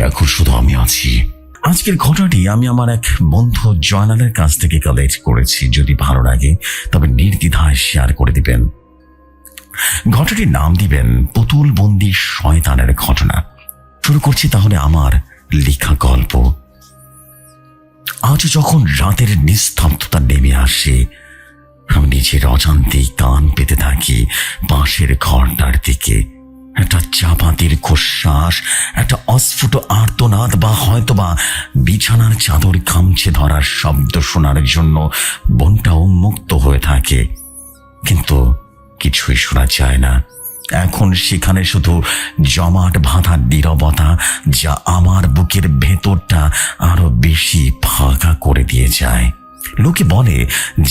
এখন শুধু আমি আছি। আজকের ঘটনাটি আমি আমার এক বন্ধু জয়নালের কাছ থেকে কালেক্ট করেছি। যদি ভালো লাগে তবে নির্দ্বিধায় শেয়ার করে দিবেন। ঘটনাটির নাম দিবেন পুতুল বন্দি শয়তানের ঘটনা। শুরু করছি তাহলে আমার লেখা গল্প। আজ যখন রাতের নিস্তব্ধতা নেমে আসে, আমি নিজের অজান্তেই কান পেতে থাকি পাশের ঘরটার দিকে। একটা চাপা দীর্ঘশ্বাস, একটা অস্ফুট আর্তনাদ, বা হয়তোবা বিছানার চাদর খামচে ধরার শব্দ শোনার জন্য মনটা উন্মুক্ত হয়ে থাকে, কিন্তু কিছুই শোনা যায় না। এখন সেখানে শুধু জমাট বাঁধা নীরবতা, যা আমার বুকের ভেতরটা আরো বেশি ফাঁকা করে দিয়ে যায়। লোকে বলে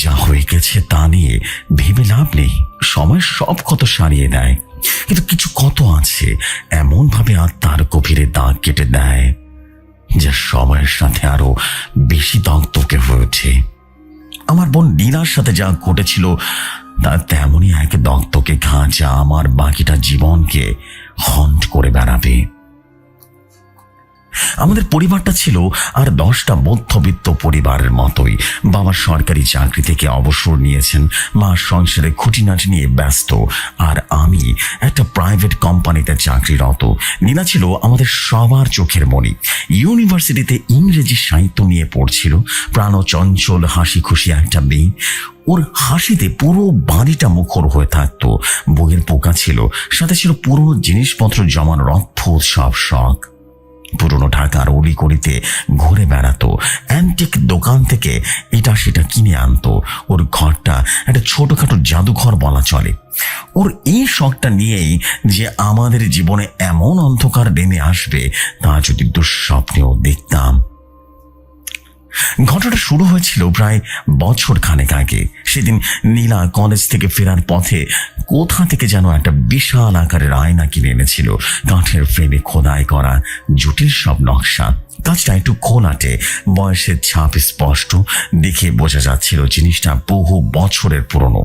যা হয়ে গেছে তা নিয়ে ভেবে লাভ নেই, সময় সব ক্ষত সারিয়ে দেয়। কিন্তু কিছু ক্ষত আছে এমন ভাবে আত্মার গভীরে দাগ কেটে দেয়, যা সময়ের সাথে আরো বেশি দগদগে হয়ে ওঠে। আমার বোন নীলার সাথে যা ঘটেছিল তা তেমনই এক দগদগে ঘা, যা আমার বাকিটা জীবনকে হন্ট করে বেড়াবে। আমাদের পরিবারটা ছিল আর 10টা মধ্যবিত্ত পরিবারের মতোই। বাবা সরকারি চাকরি থেকে অবসর নিয়েছেন, মা সংসারে খুঁটিনাটি নিয়ে ব্যস্ত, আর আমি একটা প্রাইভেট কোম্পানিতে চাকরিরত। নীলা ছিল আমাদের সবার চোখের মণি। ইউনিভার্সিটিতে ইংরেজি সাহিত্য নিয়ে পড়ছিল। প্রাণচঞ্চল হাসি খুশি একটা মেয়ে। ওর হাসিতে পুরো বাড়িটা মুখর হয়ে থাকতো। বইয়ের পোকা ছিল, সাথে ছিল পুরনো জিনিসপত্র জমানোর অদ্ভুত সব শখ। পুরনো ঢাকার অলিগলিতে ঘুরে বেড়াতো, অ্যান্টিক দোকান থেকে এটা সেটা কিনে আনতো। ওর ঘরটা একটা ছোটখাটো জাদুঘর বলা চলে। ওর এই শখটা নিয়েই যে আমাদের জীবনে এমন অন্ধকার নেমে আসবে তা যদি দুঃস্বপ্নেও দেখতাম। ঘটনাটা শুরু হয়েছিল প্রায় বছর খানেক আগে। সেদিন নীলা কলেজ থেকে ফেরার পথে কোথা থেকে যেন একটা বিশাল আকারের আয়না কিনে এনেছিল। কাঠের ফ্রেমে খোদাই করা জটিল সব নকশা। কাজটা একটু খোলাটে, বয়সের ছাপ স্পষ্ট, দেখে বোঝা যাচ্ছিল জিনিসটা বহু বছরের পুরনো।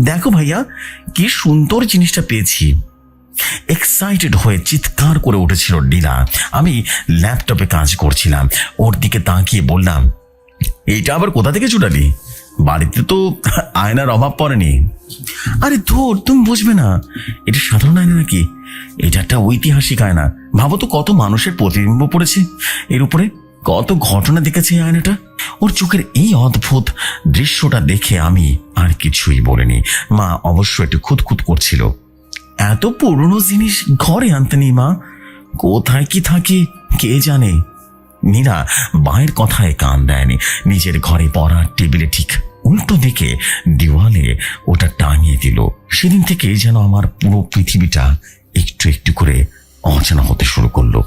দেখো ভাইয়া, কি সুন্দর জিনিসটা পেয়েছি, এক্সাইটেড হয়ে চিৎকার করে উঠেছিল নীলা। আমি ল্যাপটপে কাজ করছিলাম, ওর দিকে তাকিয়ে বললাম, এইটা আবার কোথা থেকে চুটালি? বাড়িতে তো আয়নার অভাব পড়েনি। আরে ধুর, তুমি বুঝবে না, এটা সাধারণ আয়না নাকি? এটা একটা ঐতিহাসিক আয়না। ভাবো তো, কত মানুষের প্রতিবিম্ব পড়েছে এর উপরে, কত ঘটনা দেখেছে এই আয়নাটা। ওর চোখের এই অদ্ভুত দৃশ্যটা দেখে আমি আর কিছুই বলিনি। মা অবশ্য একটু খুঁতখুত করছিল। এত পুরনো জিনিস ঘরে আনতে নেই মা, কোথায় কি থাকে কে জানে। নীলা মায়ের কথায় কান দেয়নি। নিজের ঘরে পড়ার টেবিলে ঠিক উল্টো দিকে দেওয়ালে ওটা টাঙিয়ে দিল। সেদিন থেকে যেন আমার পুরো পৃথিবীটা একটু একটু করে অচেনা হতে শুরু করলো।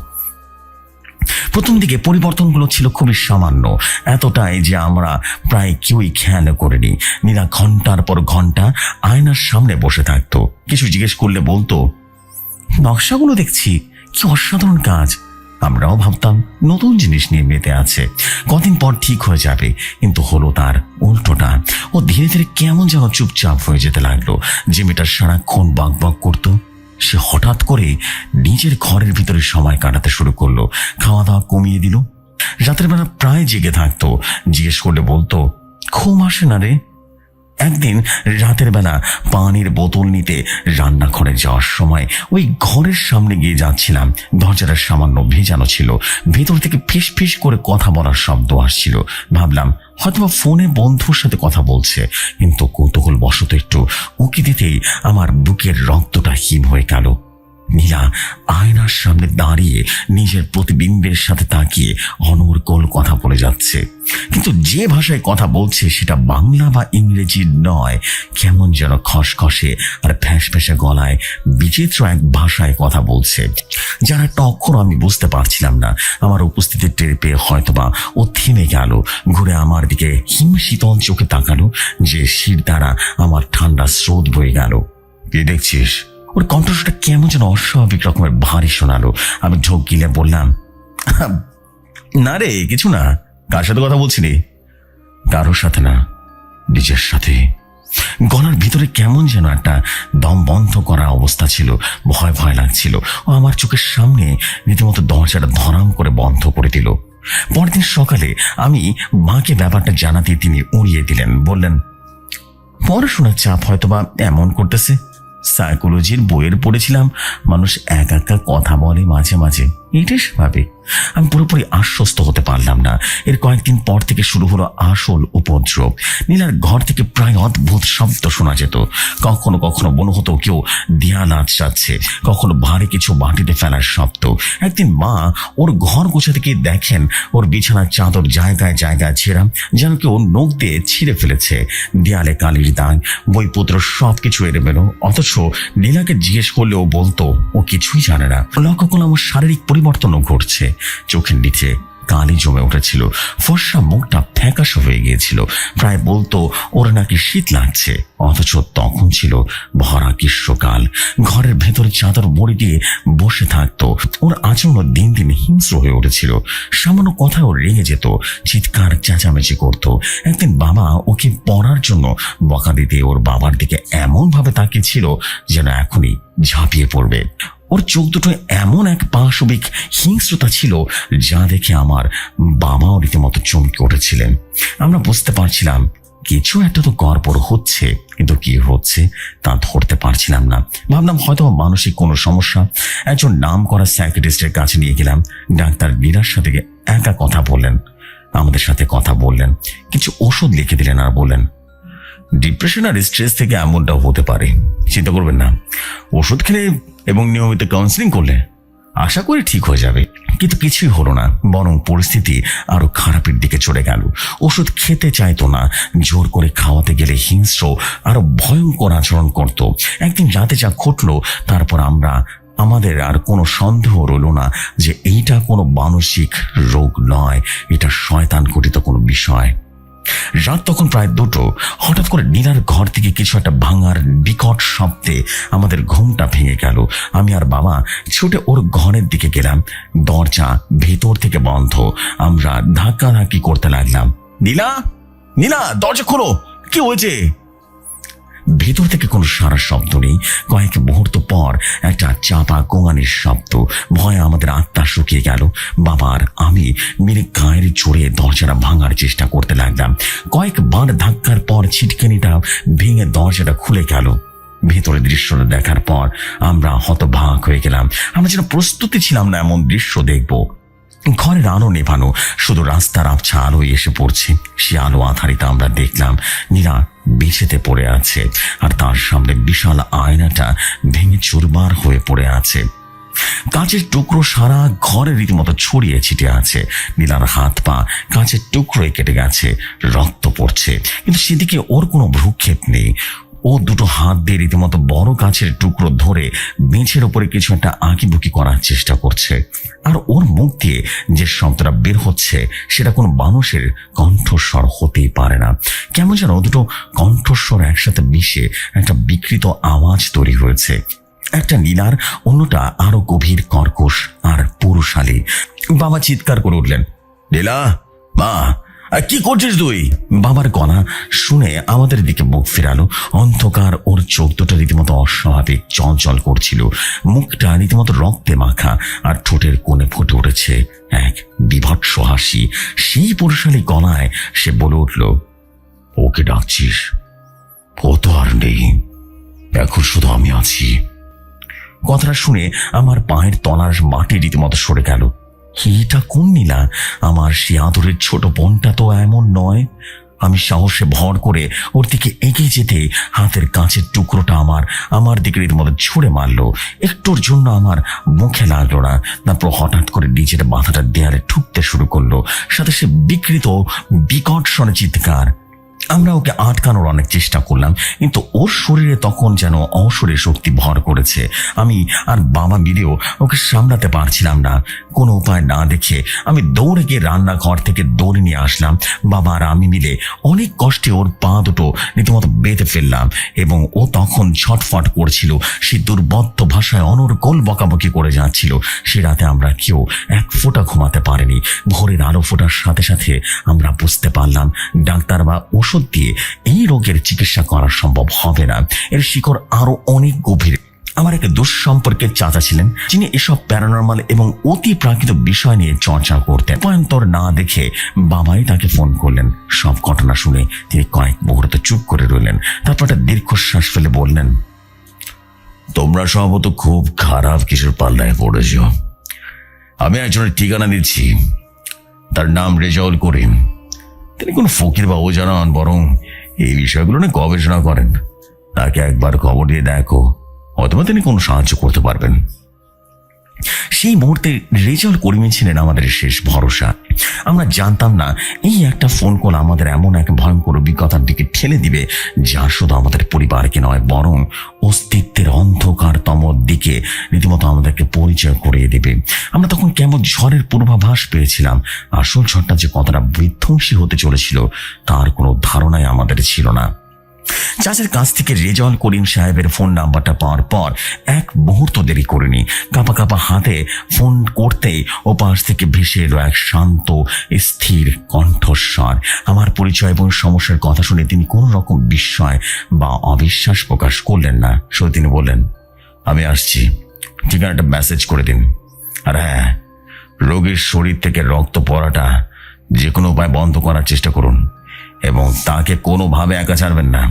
প্রথম দিকে পরিবর্তনগুলো ছিল খুবই সামান্য, এতটাই যে আমরা প্রায় কেউই খেয়াল করিনি। নীলা ঘন্টার পর ঘন্টা আয়নার সামনে বসে থাকতো। কিছু জিজ্ঞেস করলে বলতো, নকশাগুলো দেখছি, কি অসাধারণ কাজ। আমরাও ভাবতাম নতুন জিনিস নিয়ে মেতে আছে, কদিন পর ঠিক হয়ে যাবে। কিন্তু হলো তার উল্টোটা। ও ধীরে ধীরে কেমন যেন চুপচাপ হয়ে যেতে লাগলো। যে মেয়েটা সারাক্ষণ বক বক করতো, সে হঠাৎ করে নিজের ঘরের ভিতরে সময় কাটাতে শুরু করলো। খাওয়া দাওয়া কমিয়ে দিল। রাতের বেলা প্রায় জেগে থাকতো। জিজ্ঞেস করলে বলতো, ঘুম আসে না রে। একদিন রাতের বেলা পানির বোতল নিতে রান্নাঘরে যাওয়ার সময় ওই ঘরের সামনে গিয়ে যাচ্ছিলাম। দরজাটা সামান্য ভেজানো ছিল। ভেতর থেকে ফিস ফিস করে কথা বলার শব্দ আসছিল। ভাবলাম হয়তো ফোনে বন্ধুর সাথে কথা বলছে, কিন্তু কৌতূহল বশত একটু উকি দিতেই আমার বুকের রক্তটা হিম হয়ে গেল। নীলা আয়নার সামনে দাঁড়িয়ে নিজের প্রতিবিম্বের সাথে তাকিয়ে অনর্গল কথা বলে যাচ্ছে, কিন্তু যে ভাষায় কথা বলছে সেটা বাংলা বা ইংরেজি নয়। কেমন যেন খসখসে আর ফ্যাঁসফ্যাঁসে গলায় বিচিত্র এক ভাষায় কথা বলছে, যার একটা অক্ষর আমি বুঝতে পারছিলাম না। আমার উপস্থিতি টের পেয়ে হয়তোবা ও থেমে গেল, ঘুরে আমার দিকে হিম শীতল চোখে তাকালো, যে শির দ্বারা আমার ঠান্ডা স্রোত বয়ে গেল। কি দেখছিস? ওর কণ্ঠটা কেমন যেন অস্বাভাবিক রকমের ভারী শোনালো। আমি ঢোক গিলে বললাম, না রে, কিছু না। কার সাথে কথা বলছিলি? কারোর সাথে না, নিজের সাথে। গলার ভিতরে কেমন যেন একটা দম বন্ধ করার অবস্থা ছিল, ভয় ভয় লাগছিল। ও আমার চোখের সামনে রীতিমতো দরজাটা ধরাম করে বন্ধ করে দিল। পরদিন সকালে আমি মাকে ব্যাপারটা জানাতে তিনি উড়িয়ে দিলেন, বললেন, পড়াশোনার চাপ হয়তোবা এমন করতেছে। সাইকোলজির বইয়ের পড়েছিলাম, মানুষ এক একা কথা বলে মাঝে মাঝে, এটা স্বাভাবিক। আমি পুরোপুরি আশ্বস্ত হতে পারলাম না। এর কয়েকদিন পর থেকে শুরু হলো আসল উপদ্রব। নীলার ঘর থেকে প্রায় অদ্ভুত শব্দ শোনা যেত। কখনো কখনো মনে হতো কেউ দেয়াল আঁচড়াচ্ছে, কখনো ভারী কিছু মাটিতে ফেলার শব্দ। একদিন মা ওর ঘর গোছাতে গিয়ে দেখেন ওর বিছানার চাদর জায়গায় জায়গায় ছেঁড়া, যেন কেউ নখ দিয়ে ছিঁড়ে ফেলেছে। দেয়ালে কালির দাগ, বইপত্র সবকিছু এলোমেলো। অথচ নীলাকে জিজ্ঞেস করলে ও বলতো ও কিছুই জানে না। লক্ষ্য করলাম আমার শারীরিক পরিবর্তনও ঘটছে। চোখের নিচে কালি জমে উঠেছিল, ফর্সা মুখটা ফ্যাকাশে হয়ে গিয়েছিল। প্রায় বলতো ওর নাকি শীত লাগছে, অথচ তখন ছিল ভরা গ্রীষ্মকাল। ঘরের ভেতরে চাদর মুড়ি দিয়ে বসে থাকতো। ওর আচরণ দিন দিন হিংস্র হয়ে উঠেছিল। সামান্য কথাও রেগে যেত, চিৎকার চেঁচামেচি করতো। একদিন বাবা ওকে পড়ার জন্য বকা দিতে ওর বাবার দিকে এমন ভাবে তাকিয়েছিল যেন এখনই ঝাঁপিয়ে পড়বে। ওর চোখ দুটো এমন এক পাশবিক হিংস্রতা ছিল যা দেখে আমার বাবাও রীতিমতো চমকে উঠেছিলেন। আমরা বুঝতে পারছিলাম কিছু একটা তো গড়বড় হচ্ছে, কিন্তু কি হচ্ছে তা ধরতে পারছিলাম না। ভাবলাম হয়তো মানসিক কোনো সমস্যা। একজন নাম করা সাইকিয়াট্রিস্টের কাছে নিয়ে গেলাম। ডাক্তার নীলার সাথে একা কথা বললেন, আমাদের সাথে কথা বললেন, কিছু ওষুধ লিখে দিলেন আর বললেন, ডিপ্রেশন আর স্ট্রেস থেকে এমনটাও হতে পারে, চিন্তা করবেন না। ওষুধ খেলে এবং নিয়মিত কাউন্সিলিং করলে আশা করি ঠিক হয়ে যাবে। কিন্তু কিছুই হলো না, বরং পরিস্থিতি আরো খারাপের দিকে চলে গেল। ওষুধ খেতে চাইতো না, জোর করে খাওয়াতে গেলে হিংস্র আরো ভয়ঙ্কর আচরণ করত। একদিন রাতে যা ঘটলো, তারপর আমাদের আর কোনো সন্দেহ রইল না যে এইটা কোনো মানসিক রোগ নয়, এটা শয়তান ঘটিত কোনো বিষয়। রাত তখন প্রায় 2টো। হঠাৎ করে নীলার ঘর থেকে কিছু একটা ভাঙার বিকট শব্দে আমাদের ঘুমটা ভেঙে গেল। আমি আর বাবা ছুটে ওর ঘরের দিকে গেলাম। দরজা ভেতর থেকে বন্ধ। আমরা ধাক্কাধাক্কি করতে লাগলাম, নীলা, নীলা, দরজা খোলো, কি হয়েছে? ভেতর থেকে কোনো সারা শব্দ নেই। কয়েক মুহূর্ত পর একটা চাপা গোঙানির শব্দ। ভয়ে আমাদের আত্মা শুকিয়ে গেল। বাবা আর আমি মিলে গায়ের জোরে দরজাটা ভাঙার চেষ্টা করতে লাগলাম। কয়েকবার ধাক্কার পর ছিটকেনিটা ভেঙে দরজাটা খুলে গেল। ভেতরে দৃশ্যটা দেখার পর আমরা হতবাক হয়ে গেলাম। আমরা যেন প্রস্তুতি ছিলাম না এমন দৃশ্য দেখব। ঘরের আলো নেভানো, শুধু রাস্তার আবছা আলো এসে পড়ছে। সে আলো আধারিত আমরা দেখলাম নীলা বিছেতে পড়ে আছে, আর তার সামনে বিশাল আয়নাটা ভেঙে চুরমার হয়ে পড়ে আছে। কাঁচের টুকরো সারা ঘরে রীতিমতো ছড়িয়ে ছিটে আছে। নীলার হাত পা কাঁচের টুকরোয় কেটে গেছে, রক্ত পড়ছে, কিন্তু সেদিকে ওর কোনো ভ্রুক্ষেপ নেই। ও দুটো হাত দিয়ে রীতিমতো বড় কাঁচের টুকরো ধরে বেঁচের উপরে কিছু একটা আঁকিবুকি করার চেষ্টা করছে। আর ওর মুখ দিয়ে যে শব্দটা বের হচ্ছে সেটা কোনো মানুষের কণ্ঠস্বর হতেই পারে না। কেমন যেন দুটো কণ্ঠস্বর একসাথে মিশে একটা বিকৃত আওয়াজ তৈরি হয়েছে। একটা নীলার, অন্যটা আরো গভীর কর্কশ আর পুরুষালী। বাবা চিৎকার করে উঠলেন, নীলা, মা, কি করছিস তুই? বাবার গলা শুনে আমাদের দিকে মুখ ফেরালো। অন্ধকার ওর চোখ দুটো রীতিমতো অস্বাভাবিক চঞ্চল করছিল। মুখটা রীতিমতো রক্তে মাখা, আর ঠোঁটের কোণে ফুটে উঠেছে এক বিভৎস হাসি। সেই পুরুষালী গলায় সে বলে উঠল, ওকে ডাকছিস? ও তো আর নেই, এখন শুধু আমি আছি। কথাটা শুনে আমার পায়ের তলার মাটি রীতিমতো সরে গেল। এটা কোন নীলা? আমার সে আদরের ছোট বোনটা তো এমন নয়। আমি সাহসে ভর করে ওর দিকে এগিয়ে যেতে হাতের কাঁচের টুকরোটা আমার দিকে রীতিমতো ছুঁড়ে মারলো। একটুর জন্য আমার মুখে লাগলো না। তারপর হঠাৎ করে নিজের মাথাটা দেয়ালে ঠুকতে শুরু করলো, সাথে সে বিকৃত বিকট স্বরে চিৎকার। আমরা ওকে আটকানোর অনেক চেষ্টা করলাম, কিন্তু ওর শরীরে তখন যেন অশরীর শক্তি ভর করেছে। আমি আর বাবা মিলেও ওকে সামলাতে পারছিলাম না। কোনো উপায় না দেখে আমি দৌড়ে গিয়ে রান্নাঘর থেকে দৌড়ে নিয়ে আসলাম। বাবা আর আমি মিলে অনেক কষ্টে ওর পা দুটো রীতিমতো বেঁধে ফেললাম, এবং ও তখন ছটফট করছিল। সে দুর্বদ্ধ ভাষায় অনর্গল বকাবকি করে যাচ্ছিল। সে রাতে আমরা কেউ এক ফোঁটা ঘুমাতে পারিনি। ভোরের আলো ফোটার সাথে সাথে আমরা বুঝতে পারলাম ডাক্তার বা ওষুধ ওষুধ দিয়ে এই রোগের চিকিৎসা করা সম্ভব হবে না। এর শিকড় আরো অনেক গভীর। আমার এক দুঃসম্পর্কের চাচা ছিলেন, যিনি এসব প্যারানর্মাল এবং অতি প্রাকৃত বিষয় নিয়ে চর্চা করতেন। পয়ন্তর না দেখে বাবাই তাকে ফোন করলেন। সব ঘটনা শুনে তিনি কয়েক মুহূর্ত চুপ করে রইলেন। তারপর একটা দীর্ঘশ্বাস ফেলে বললেন, তোমরা সম্ভবত খুব খারাপ কিছুর পাল্লায় পড়েছ। আমি একজনের ঠিকানা দিচ্ছি। তার নাম রেজাউল করিম। তিনি কোনো ফকির বা ওঝা নন, বরং এই বিষয়গুলো নিয়ে গবেষণা করেন। তাকে একবার খবর দিয়ে দেখো, অথবা তিনি কোনো সাহায্য করতে পারবেন। সেই মুহূর্তে রেজাউল করিমই ছিলেন আমাদের শেষ ভরসা। আমরা জানতাম না এই একটা ফোন কল আমাদের এমন এক ভয়ঙ্কর অভিজ্ঞতার দিকে ঠেলে দিবে, যা শুধু আমাদের পরিবারকে নয়, বরং অস্তিত্বের অন্ধকারতম দিকে রীতিমতো আমাদেরকে পরিচয় করিয়ে দেবে। আমরা তখন কেমন ঝড়ের পূর্বাভাস পেয়েছিলাম। আসল ঝড়টা যে কতটা বিধ্বংসী হতে চলেছিল তার কোনো ধারণাই আমাদের ছিল না। চাচার কাছ থেকে রেজাউল করিম সাহেবের ফোন নাম্বারটা পাওয়ার পর এক মুহূর্ত দেরি করিনি। কাঁপা কাঁপা হাতে ফোন করতেই ওপাশ থেকে ভেসে এলো এক শান্ত স্থির কণ্ঠস্বর। আমার পরিচয় এবং সমস্যার কথা শুনে তিনি কোনো রকম বিস্ময় বা অবিশ্বাস প্রকাশ করলেন না। শুধু তিনি বললেন, আমি আসছি, ঠিকানাটা মেসেজ করে দিন। আর হ্যাঁ, রোগীর শরীর থেকে রক্ত পড়াটা যে কোনো উপায় বন্ধ করার চেষ্টা করুন এবং তাকে কোনোভাবে একা ছাড়বেন না।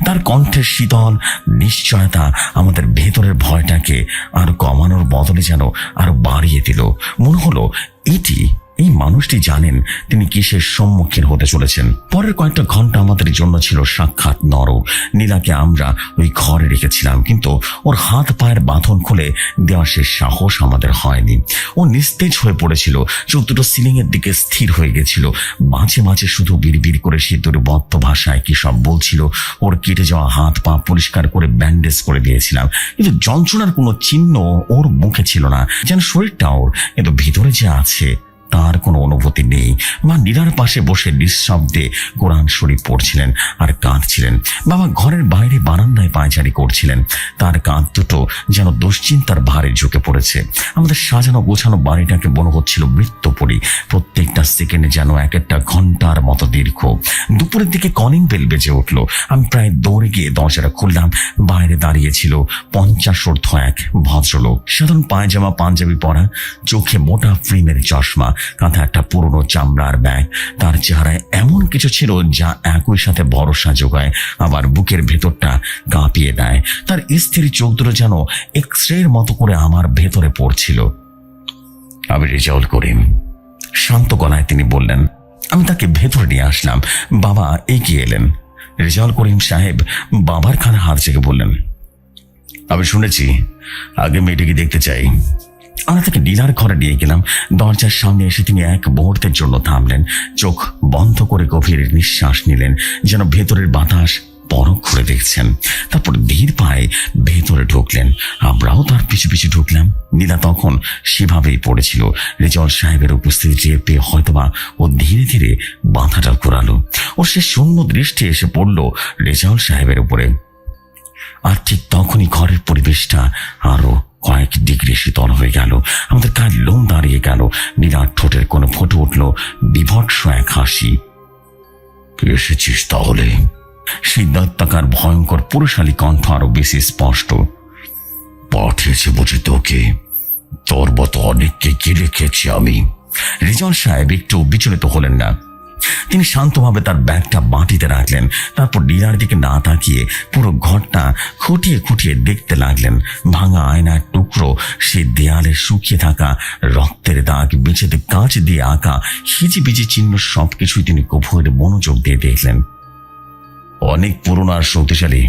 তার কণ্ঠের শীতল নিশ্চয়তা আমাদের ভেতরের ভয়টাকে আর কমানোর বদলে যেন আরো বাড়িয়ে দিল। মনে হলো এই মানুষটি জানেন তিনি কিসের সম্মুখীন হতে চলেছেন। পরের কয়েকটা ঘন্টা আমাদের জন্য ছিল সাক্ষাৎ নরক। নীলাকে আমরা ওই ঘরে রেখেছিলাম, কিন্তু ওর হাত পায়ের বাঁধন খুলে দেওয়ার সে সাহস আমাদের হয়নি। ও নিস্তেজ হয়ে পড়েছিল, চোখ দুটো সিলিং এর দিকে স্থির হয়ে গেছিল। মাঝে মাঝে শুধু বিড়বিড় করে সিঁদুরে বদ্ধ ভাষায় কি সব বলছিল। ওর কেটে যাওয়া হাত পা পরিষ্কার করে ব্যান্ডেজ করে দিয়েছিলাম, কিন্তু যন্ত্রণার কোনো চিহ্ন ওর মুখে ছিল না। যেন শরীরটা ওর, কিন্তু ভিতরে যে আছে তার কোনো অনুভূতি নেই। মা নীলার পাশে বসে নিঃশব্দে কোরআন শরীফ পড়ছিলেন আর কাঁদছিলেন। বাবা ঘরের বাইরে বারান্দায় পায়চারি করছিলেন। তার কাঁধ দুটো যেন দুশ্চিন্তার ভারে ঝুঁকে পড়েছে। আমাদের সাজানো গোছানো বাড়িটাকে মনে হচ্ছিল মৃত্যুপুরী। প্রত্যেকটা সেকেন্ডে যেন এক একটা ঘন্টার মতো দীর্ঘ। দুপুরের দিকে কলিং বেল বেজে উঠল। আমি প্রায় দৌড়ে গিয়ে দরজাটা খুললাম। বাইরে দাঁড়িয়েছিল 50 ঊর্ধ্ব এক ভদ্রলোক। সাধারণ পায়জামা পাঞ্জাবি পরা, চোখে মোটা ফ্রেমের চশমা, কাঁধে একটা পুরনো চামড়ার ব্যাগ। তার চেহারায় এমন কিছু ছিল যা একই সাথে ভরসা যোগায়, আবার বুকের ভেতরটা কাঁপিয়ে দেয়। তার স্থির চোখ দুটো যেন এক্সরের মতো করে আমার ভেতরে পড়ছিল। আমি রেজাউল করিম, শান্ত গলায় তিনি বললেন। আমি তাকে ভেতরে নিয়ে আসলাম। বাবা এগিয়ে এলেন। রেজাউল করিম সাহেব বাবার কাঁধে হাত চেকে বললেন, আমি শুনেছি, আগে মেয়েটিকে দেখতে চাই। আমরা তাকে নীলার ঘরে নিয়ে গেলাম। দরজার সামনে এসে তিনি এক মুহূর্তের জন্য থামলেন। চোখ বন্ধ করে গভীর নিঃশ্বাস নিলেন, যেন ভেতরের বাতাস পরখ করে দেখছেন। তারপর ধীর পায়ে ভেতরে ঢুকলেন। আমরাও তার পিছু পিছু ঢুকলাম। নীলা তখন সেভাবেই পড়েছিল। রেজাউল সাহেবের উপস্থিতি টের পেয়ে হয়তোবা ও ধীরে ধীরে বাধাটা ঘোরালো। ওর সে শূন্য দৃষ্টি এসে পড়ল রেজাউল সাহেবের উপরে। আর ঠিক তখনই ঘরের পরিবেশটা আরো কয়েক ডিগ্রি শীতল হয়ে গেল। আমাদের গায়ে লোম দাঁড়িয়ে গেল। নীলার ঠোঁটের কোনো ফুটে উঠল বিভৎস এক হাসি। এসেছিস তাহলে? সেই দৈত্যাকার ভয়ঙ্কর পুরুষালী কণ্ঠ আরো বেশি স্পষ্ট। পাঠিয়েছে বুঝি তোকে? তোর মতো অনেককে গিলে খেয়েছি আমি। রেজাউল সাহেব একটু বিচলিত হলেন না। তিনি শান্তভাবে তার ব্যাগটা মাটিতে রাখলেন। তারপর নীলার দিকে না তাকিয়ে পুরো ঘরটা খুঁটিয়ে খুঁটিয়ে দেখতে লাগলেন। ভাঙা আয়নার টুকরো, সে দেয়ালে শুকিয়ে থাকা রক্তের দাগ, বেঁচেতে কাঁচ দিয়ে আঁকা হিজিবিজি চিহ্ন, সবকিছুই তিনি গভীর মনোযোগ দিয়ে দেখলেন। অনেক পুরনো আর শক্তিশালী,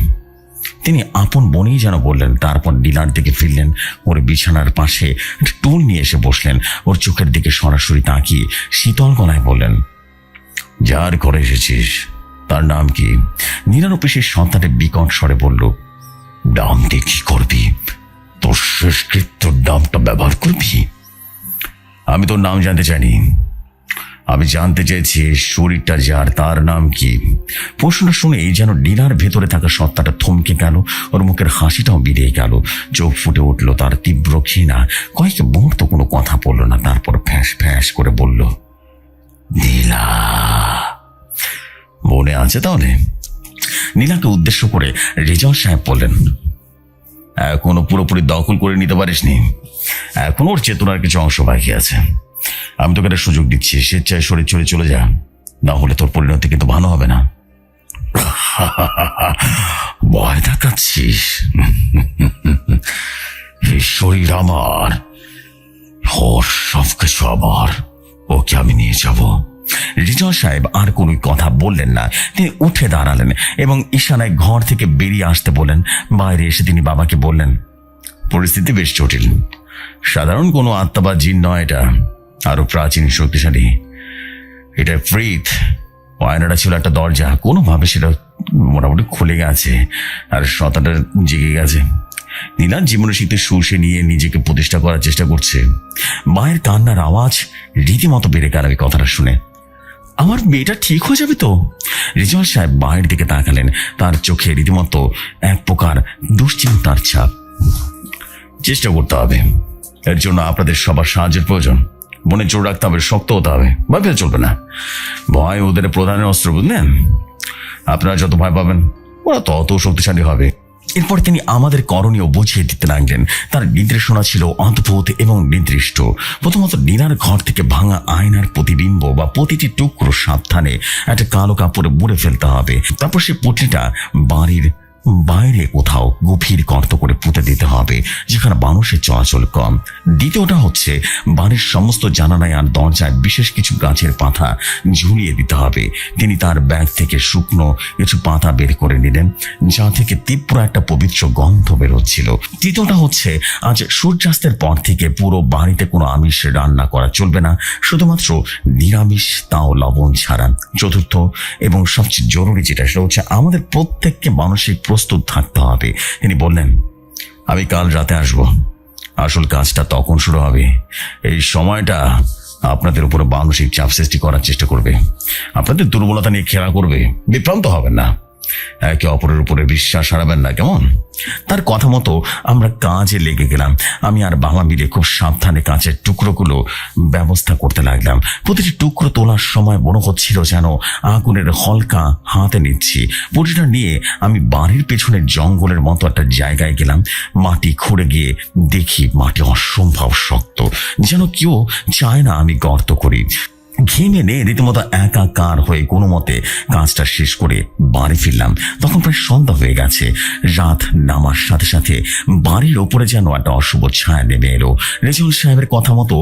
তিনি আপন বনেই যেন বললেন। তারপর নীলার দিকে ফিরলেন। ওর বিছানার পাশে একটা টুল নিয়ে এসে বসলেন। ওর চোখের দিকে সরাসরি তাকিয়ে শীতল গলায় বললেন, যার ঘরে এসেছিস তার নাম কি? নীলার অফিসের সন্তানের বিকট স্বরে বলল, নাম দিয়ে কি করবি? তোর শেষকৃত্যর নামটা ব্যবহার করবি? আমি তোর নাম জানতে চাইনি, আমি জানতে চেয়েছি শরীরটা যার তার নাম কি। প্রশ্নটা শুনেই যেন নীলার ভেতরে থাকা সত্তাটা থমকে গেল। ওর মুখের হাসিটাও বেরিয়ে গেল। চোখ ফুটে উঠল তার তীব্র ঘৃণা। কয়েক মুহূর্ত কোনো কথা বলল না। তারপর ফ্যাঁস ফ্যাঁস করে বলল, নীলা। মনে আছে তাহলে? নীলাকে উদ্দেশ্য করে রেজাউল সাহেব বললেন, এখনো পুরোপুরি দখল করে নিতে পারিসনি, এখন ওর চেতনার কিছু অংশ বাকি আছে। আমি তোকে একটা সুযোগ দিচ্ছি, স্বেচ্ছায় শরীর ছেড়ে চলে যা, না হলে তোর পরিণতি কিন্তু ভালো হবে না। ভয় দেখাচ্ছিস? এই শরীর আমার, ওর সবকিছু আমার, ওকে আমি নিয়ে যাব। রেজাউল সাহেব আর কোনো কথা বললেন না। তিনি উঠে দাঁড়ালেন এবং ইশারায় ঘর থেকে বেরিয়ে আসতে বললেন। বাইরে এসে তিনি বাবাকে বললেন, পরিস্থিতি বেশ জটিল, সাধারণ কোনো আত্মা বা জিন নয়, এটা আরো প্রাচীন শক্তিশালী। এটা প্রেত। আয়নাটা ছিল একটা দরজা, কোনোভাবে সেটা মোটামুটি খুলে গেছে আর সত্তাটা জেগে গেছে। নীলা জীবনের শীতে শুষে নিয়ে নিজেকে প্রতিষ্ঠা করার চেষ্টা করছে। মায়ের কান্নার আওয়াজ রীতিমতো বেড়ে গেল এই কথাটা শুনে। আমার মেয়েটা ঠিক হয়ে যাবে তো? রেজাউল সাহেব মায়ের দিকে তাকালেন, তার চোখে রীতিমতো এক প্রকার দুশ্চিন্তার ছাপ। চেষ্টা করতে হবে, এর জন্য আপনাদের সবার সাহায্যের প্রয়োজন। মনে জোর রাখতে হবে, শক্ত হতে হবে, ভয় পেলে চলবে না। ভয় ওদের প্রধানের অস্ত্র, বুঝলেন? আপনারা যত ভয় পাবেন ওরা তত শক্তিশালী হবে। এরপর তিনি আমাদের করণীয় বুঝিয়ে দিতে লাগলেন। তার নির্দেশনা ছিল অদ্ভুত এবং নির্দিষ্ট। প্রথমত, নীলার ঘর থেকে ভাঙা আয়নার প্রতিবিম্ব বা প্রতিটি টুকরো সাবধানে একটা কালো কাপড়ে মুড়ে ফেলতে হবে। তারপর সে পুঁটলিটা বাড়ির বাইরে কোথাও গভীর গর্ত করে পুঁতে দিতে হবে, যেখানে মানুষের চলাচল কম। দ্বিতীয়টা হচ্ছে, বাড়ির সমস্ত জানালায় আর দরজায় বিশেষ কিছু গাছের পাতা ঝুলিয়ে দিতে হবে। তিনি তার ব্যাগ থেকে শুকনো কিছু পাতা বের করে নিলেন, যা থেকে তীব্র একটা পবিত্র গন্ধ বেরোচ্ছিল। তৃতীয়টা হচ্ছে, আজ সূর্যাস্তের পর থেকে পুরো বাড়িতে কোনো আমিষ রান্না করা চলবে না, শুধুমাত্র নিরামিষ, তাও লবণ ছাড়া। চতুর্থ এবং সবচেয়ে জরুরি যেটা, সেটা হচ্ছে আমাদের প্রত্যেককে মানসিক প্রস্তুত থাকতে হবে। তিনি বললেন, আমি কাল রাতে আসব, আসল কাজটা তখন শুরু হবে। এই সময়টা আপনাদের উপরে মানসিক চাপ সৃষ্টি করার চেষ্টা করবে, আপনাদের দুর্বলতা নিয়ে খেলা করবে। বিভ্রান্ত হবেন না, একে অপরের উপরে বিশ্বাস হারাবেন না, কেমন? তার কথা মতো আমরা কাজে লেগে গেলাম। আমি আর বাবা মিলে খুব সাবধানে কাঁচের টুকরোগুলো ব্যবস্থা করতে লাগলাম। প্রতিটি টুকরো তোলার সময় মনে হচ্ছিল যেন আগুনের হলকা হাতে নিচ্ছি। পুঁটিটা নিয়ে আমি বাড়ির পেছনের জঙ্গলের মতো একটা জায়গায় গেলাম। মাটি খুঁড়ে গিয়ে দেখি মাটি অসম্ভব শক্ত, যেন কেউ চায় না আমি গর্ত করি। ঘেমে নে রীতিমতো একাকার হয়ে কোনো মতে কাজটা শেষ করে বাড়ি ফিরলাম। তখন প্রায় সন্ধ্যা হয়ে গেছে। রাত নামার সাথে সাথে বাড়ির ওপরে যেন একটা অশুভ ছায়া নেমে এলো। রেজাউল সাহেবের কথা মতো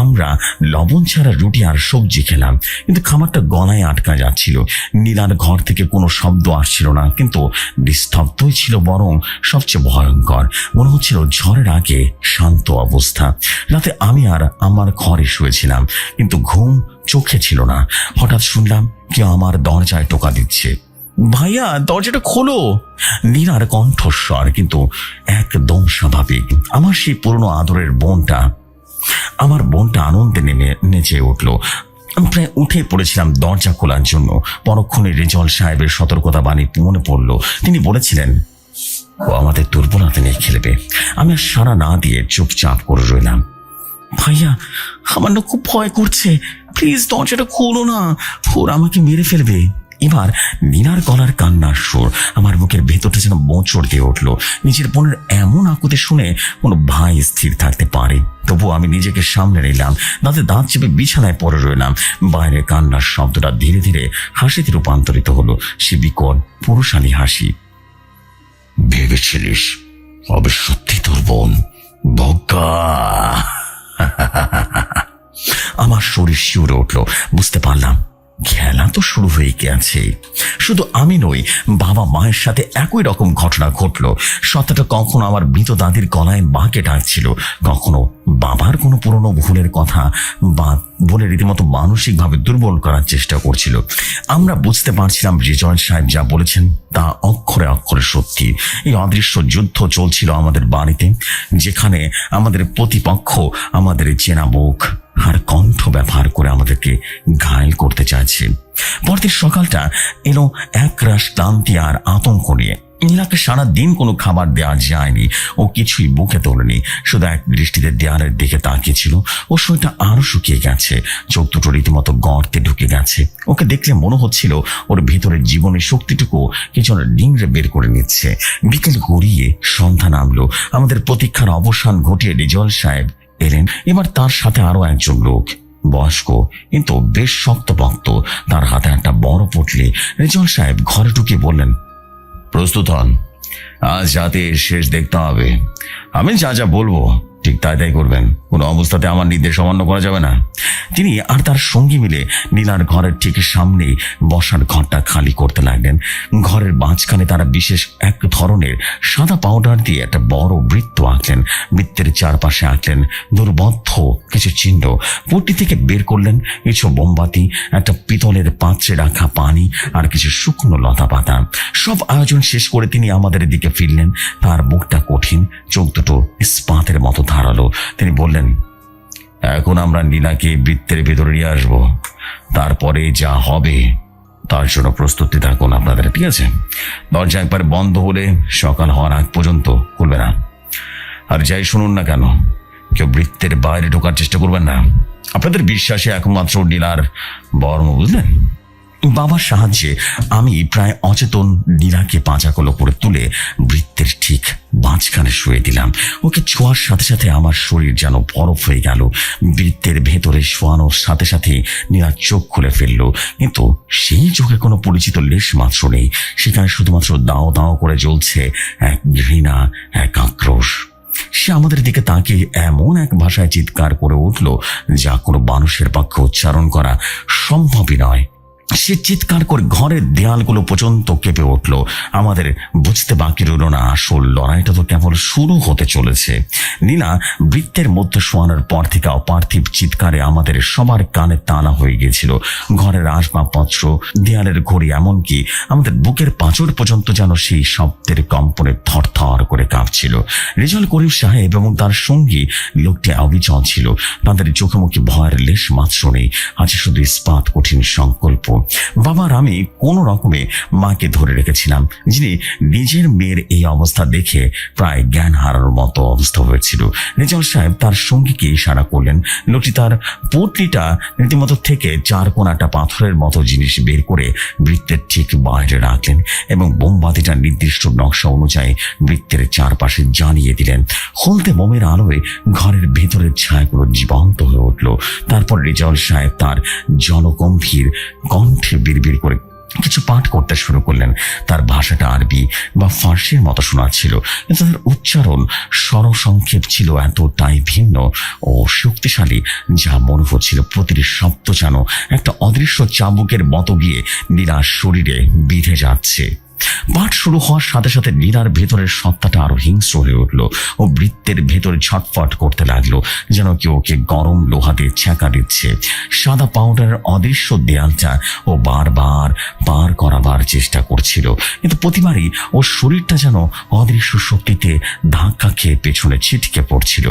আমরা লবণ ছাড়া রুটি আর সবজি খেলাম, কিন্তু খাবারটা গলায় আটকা যাচ্ছিল। নীলার ঘর থেকে কোনো শব্দ আসছিল না, কিন্তু নিস্তব্ধই ছিল বরং সবচেয়ে ভয়ঙ্কর। মনে হচ্ছিল ঝড়ের আগে শান্ত অবস্থা। রাতে আমি আর আমার ঘরে শুয়েছিলাম, কিন্তু ঘুম চোখে ছিল না। হঠাৎ শুনলাম কেউ আমার দরজায় টোকা দিচ্ছে। ভাইয়া, দরজাটা খোলো। নীলার কণ্ঠস্বর কিন্তু একদম স্বাভাবিক। আমার সেই পুরনো আদরের আমার বোনটা আনন্দে নেচে উঠলো। আমি প্রায় উঠে পড়েছিলাম দরজা খোলার জন্য। পরক্ষণে রেজাউল সাহেবের সতর্কতা বাণী মনে পড়লো। তিনি বলেছিলেন, ও আমাদের দুর্বলতা নিয়ে খেলবে। আমি আর সাড়া না দিয়ে চুপচাপ করে রইলাম। ভাইয়া, আমার না খুব ভয় করছে, প্লিজ দরজাটা খোলো না, ওরা আমাকে মেরে ফেলবে। এবার নীলার গলার কান্নার সুর আমার বুকের ভেতরটা যেন মোচড় দিয়ে উঠলো। নিজের বোনের এমন আকুতি শুনে কোনো ভাই স্থির থাকতে পারে? তবুও আমি নিজেকে সামনে নিলাম, দাঁতে দাঁত চেপে বিছানায় পড়ে রইলাম। বাইরের কান্নার শব্দটা ধীরে ধীরে হাসিতে রূপান্তরিত হলো। সে বিকট পুরুষালী হাসি। ভেবেছিলিস হবে সত্যি তোর বোন? বজ্ঞা! আমার শরীর শিউরে উঠলো। বুঝতে পারলাম খেলা তো শুরু হয়ে গেছে। শুধু আমি নই, বাবা মায়ের সাথে একই রকম ঘটনা ঘটলো। সত্তাটা কখনো আমার মৃত দাদির গলায় মাকে ডাকছিল, কখনো বাবার কোনো পুরনো ভুলের কথা বা বলে রীতিমতো মানসিকভাবে দুর্বল করার চেষ্টা করছিল। আমরা বুঝতে পারছিলাম রেজাউল সাহেব যা বলেছেন তা অক্ষরে অক্ষরে সত্যি। এই অদৃশ্য যুদ্ধ চলছিল আমাদের বাড়িতে, যেখানে আমাদের প্রতিপক্ষ আমাদের চেনা মুখ আর কণ্ঠ ব্যবহার করে আমাদেরকে ঘায়েল করতে চাইছে। পরদিন সকালটা এলো একরাশ ক্লান্তি আর আতঙ্ক নিয়ে। নীলাকে সারাদিন কোনো খাবার দেওয়া যায়নি। ও কিছুই মুখে তোলেনি, শুধু এক দৃষ্টিতে দেয়ালের দিকে তাকিয়েছিল। ও শরীরটা আরো শুকিয়ে গেছে, চোখ দুটো রীতিমতো গর্তে ঢুকে গেছে। ওকে দেখলে মনে হচ্ছিল ওর ভেতরের জীবনের শক্তিটুকু কিছু ডিংড়ে বের করে নিচ্ছে। বিকেল গড়িয়ে সন্ধ্যা নামলো। আমাদের প্রতীক্ষার অবসান ঘটিয়ে রেজাউল সাহেব এলেন। এবার তার সাথে আরো একজন লোক, বয়স্ক কিন্তু বেশ শক্তপোক্ত, তার হাতে একটা বড় পুটলি। রেজাউল সাহেব ঘরে ঢুকিয়ে বললেন, প্রস্তুত হন, আজ রাতে শেষ দেখতে হবে। আমি যা যা বলবো ঠিক তাই তাই করবেন, কোনো অবস্থাতে আমার নির্দেশ অমান্য করা যাবে না। তিনি আর তার সঙ্গী মিলে নীলার ঘরের ঠিক সামনেই বসার ঘরটা খালি করতে লাগলেন। ঘরের মাঝখানে তারা বিশেষ এক ধরনের সাদা পাউডার দিয়ে একটা বড় বৃত্ত আঁকলেন। বৃত্তের চারপাশে আঁকলেন দুর্বদ্ধ কিছু চিহ্ন। পট্টি থেকে বের করলেন কিছু মোমবাতি, একটা পিতলের পাত্রে রাখা পানি আর কিছু শুকনো লতা পাতা। সব আয়োজন শেষ করে তিনি আমাদের দিকে ফিরলেন। তার মুখটা কঠিন, চোখ দুটো ইস্পাতের মতো ধারালো। তিনি বললেন, এখন আমরা নীলাকে বৃত্তের ভেতরে নিয়ে আসবো, তারপরে যা হবে তার জন্য প্রস্তুতি থাকুন আপনাদের, ঠিক আছে? দরজা একবার বন্ধ হলে সকাল হওয়ার আগ পর্যন্ত খুলবে না। আর যাই শুনুন না কেন, কেউ বৃত্তের বাইরে ঢোকার চেষ্টা করবেন না। আপনাদের বিশ্বাসে একমাত্র নীলার বর্ম, বুঝলেন? বাবার সাহায্যে আমি প্রায় অচেতন নীলাকে পাঁচাকলো করে তুলে বৃত্তের ঠিক মাঝখানে শুয়ে দিলাম। ওকে ছোঁয়ার সাথে সাথে আমার শরীর যেন বরফ হয়ে গেল। বৃত্তের ভেতরে শোয়ানোর সাথে সাথে নীলা চোখ খুলে ফেললো, কিন্তু সেই চোখে কোনো পরিচিত লেশ মাত্র নেই। সেখানে শুধুমাত্র দাও দাও করে জ্বলছে এক ঘৃণা, এক আক্রোশ। সে আমাদের দিকে তাকিয়ে এমন এক ভাষায় চিৎকার করে উঠল যা কোনো মানুষের পক্ষে উচ্চারণ করা সম্ভবই নয়। সে চিৎকার করে ঘরের দেয়ালগুলো পর্যন্ত কেঁপে উঠল। আমাদের বুঝতে বাকি রইল না, আসল লড়াইটা তো কেবল শুরু হতে চলেছে। নীলা বৃত্তের মধ্যে শোয়ানোর পর থেকে অপার্থিব চিৎকারে আমাদের সবার কানে টানা হয়ে গিয়েছিল। ঘরের আসবাবপত্র, দেয়ালের ঘড়ি, এমনকি আমাদের বুকের পাঁচড় পর্যন্ত যেন সেই শব্দের কম্পনে থরথর করে কাঁপছিল। রেজাউল করিম সাহেব এবং তার সঙ্গী লোকটি অবিচল ছিল। তাদের চোখে মুখে ভয়ের লেশ মাত্র নেই, আছে শুধু ইস্পাত কঠিন সংকল্প। বাবার আমি কোনো রকমে মাকে ধরে রেখেছিলাম, যিনি নিজের মেয়ের এই অবস্থা দেখে প্রায় জ্ঞান হারানোর মতো অবস্থা হয়েছিল। রেজাউল সাহেব তার সঙ্গীকে ইশারা করলেন। লোকটি তার পুটলিটা রীতিমতো থেকে চার কোনাটা পাথরের মতো জিনিস বের করে বৃত্তের ঠিক বাইরে রাখলেন এবং মোমবাতিটা নির্দিষ্ট নকশা অনুযায়ী বৃত্তের চারপাশে জ্বালিয়ে দিলেন। হলদে মোমের আলোয় ঘরের ভেতরের ছায়াগুলো জীবন্ত হয়ে উঠল। তারপর রেজাউল সাহেব তার জনগম্ভীর কণ্ঠে বিড়বিড় করে কিছু পাঠ করতে শুরু করলেন। তার ভাষাটা আরবি বা ফার্সির মতো শোনাচ্ছিল, কিন্তু তার উচ্চারণ স্বরসংক্ষেপ ছিল এতটাই ভিন্ন ও শক্তিশালী যা মনে হচ্ছিল প্রতিটি শব্দ যেন একটা অদৃশ্য চাবুকের মতো গিয়ে নীলার শরীরে বিঁধে যাচ্ছে। পাঠ শুরু হওয়ার সাথে সাথে নীলার ভেতরের সত্তাটা আরো হিংস্র হয়ে উঠল। ও বৃত্তের ভেতরে ছটফট করতে লাগলো, যেন কেউ ওকে গরম লোহা দিয়ে ছ্যাঁকা দিচ্ছে। সাদা পাউডারের অদৃশ্য দেয়ালটা ও বারবার পার করাবার চেষ্টা করছিল, কিন্তু প্রতিবারই ওর শরীরটা যেন অদৃশ্য শক্তিতে ধাক্কা খেয়ে পেছনে ছিটকে পড়ছিল।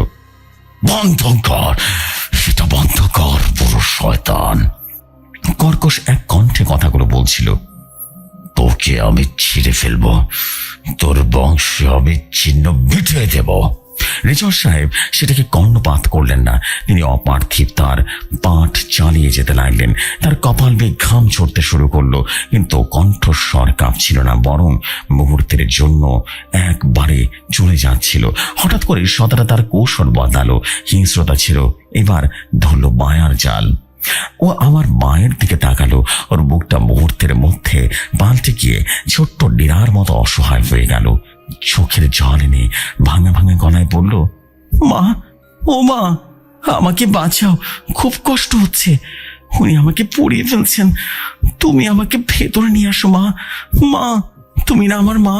বন্ধ কর, সেটা বন্ধ কর, বড় শয়তান, কর্কশ এক কণ্ঠে কথাগুলো বলছিল। তোকে আমি ছিঁড়ে ফেলবো, তোর বংশে আমি চিহ্ন মিটিয়ে দেব। রেজাউল সাহেব সেটাকে কর্ণপাত করলেন না। তিনি অপার্থিব তার পাঠ চালিয়ে যেতে লাগলেন। তার কপাল বেয়ে ঘাম ঝরতে শুরু করলো, কিন্তু কণ্ঠস্বর কাঁপছিল না, বরং মুহূর্তের জন্য একবারে চলে যাচ্ছিল। হঠাৎ করে সদাটা তার কৌশল বদলালো। হিংস্রতা ছিল এবার ধরল মায়ার জাল। ও আমার মায়ের দিকে তাকালো। ওর মুখটা মুহূর্তের মধ্যে পাল্টে গিয়ে ছোট্ট ডিরার মতো অসহায় হয়ে গেল। চোখের জল এনে ভাঙা ভাঙা গলায় বলল, মা, ও মা, আমাকে বাঁচাও, খুব কষ্ট হচ্ছে, উনি আমাকে পুড়িয়ে ফেলছেন, তুমি আমাকে ভেতরে নিয়ে আসো মা, মা, তুমি না আমার মা।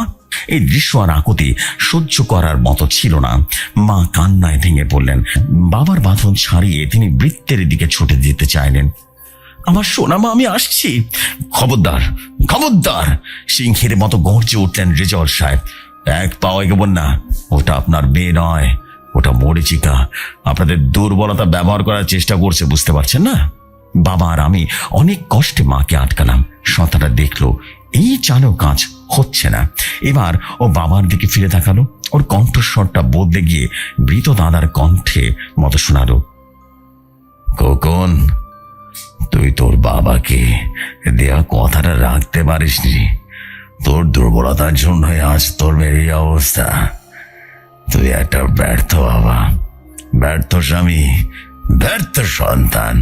এই দৃশ্য আর আকুতি সহ্য করার মতো ছিল না। মা কান্নায় ভেঙে পড়লেন। বাবার বাঁধন ছাড়িয়ে তিনি বৃত্তের দিকে ছুটে যেতে চাইলেন। আমার সোনা মা, আমি আসছি। খবরদার, খবরদার, সিংহের মতো গর্জে উঠলেন রেজাউল সাহেব। এক পাও এগোবেন না, ওটা আপনার মেয়ে নয়, ওটা মরিচিকা। আপনাদের দুর্বলতা ব্যবহার করার চেষ্টা করছে, বুঝতে পারছেন না? বাবা আর আমি অনেক কষ্টে মাকে আটকালাম। সন্তানটা দেখলো এই চালেও কাজ হচ্ছে না। এবার ও বাবার দিকে ফিরে তাকালো। ওর কণ্ঠস্বরটা বদলে গিয়ে মৃত দাদার কণ্ঠে মতো শোনালো, খোকন, তুই তোর বাবাকে দেয়া কথাটা রাখতে পারিসনি। তোর দুর্বলতার জন্য আজ তোর এই অবস্থা। তুই একটা ব্যর্থ বাবা, ব্যর্থ স্বামী, ব্যর্থ সন্তান।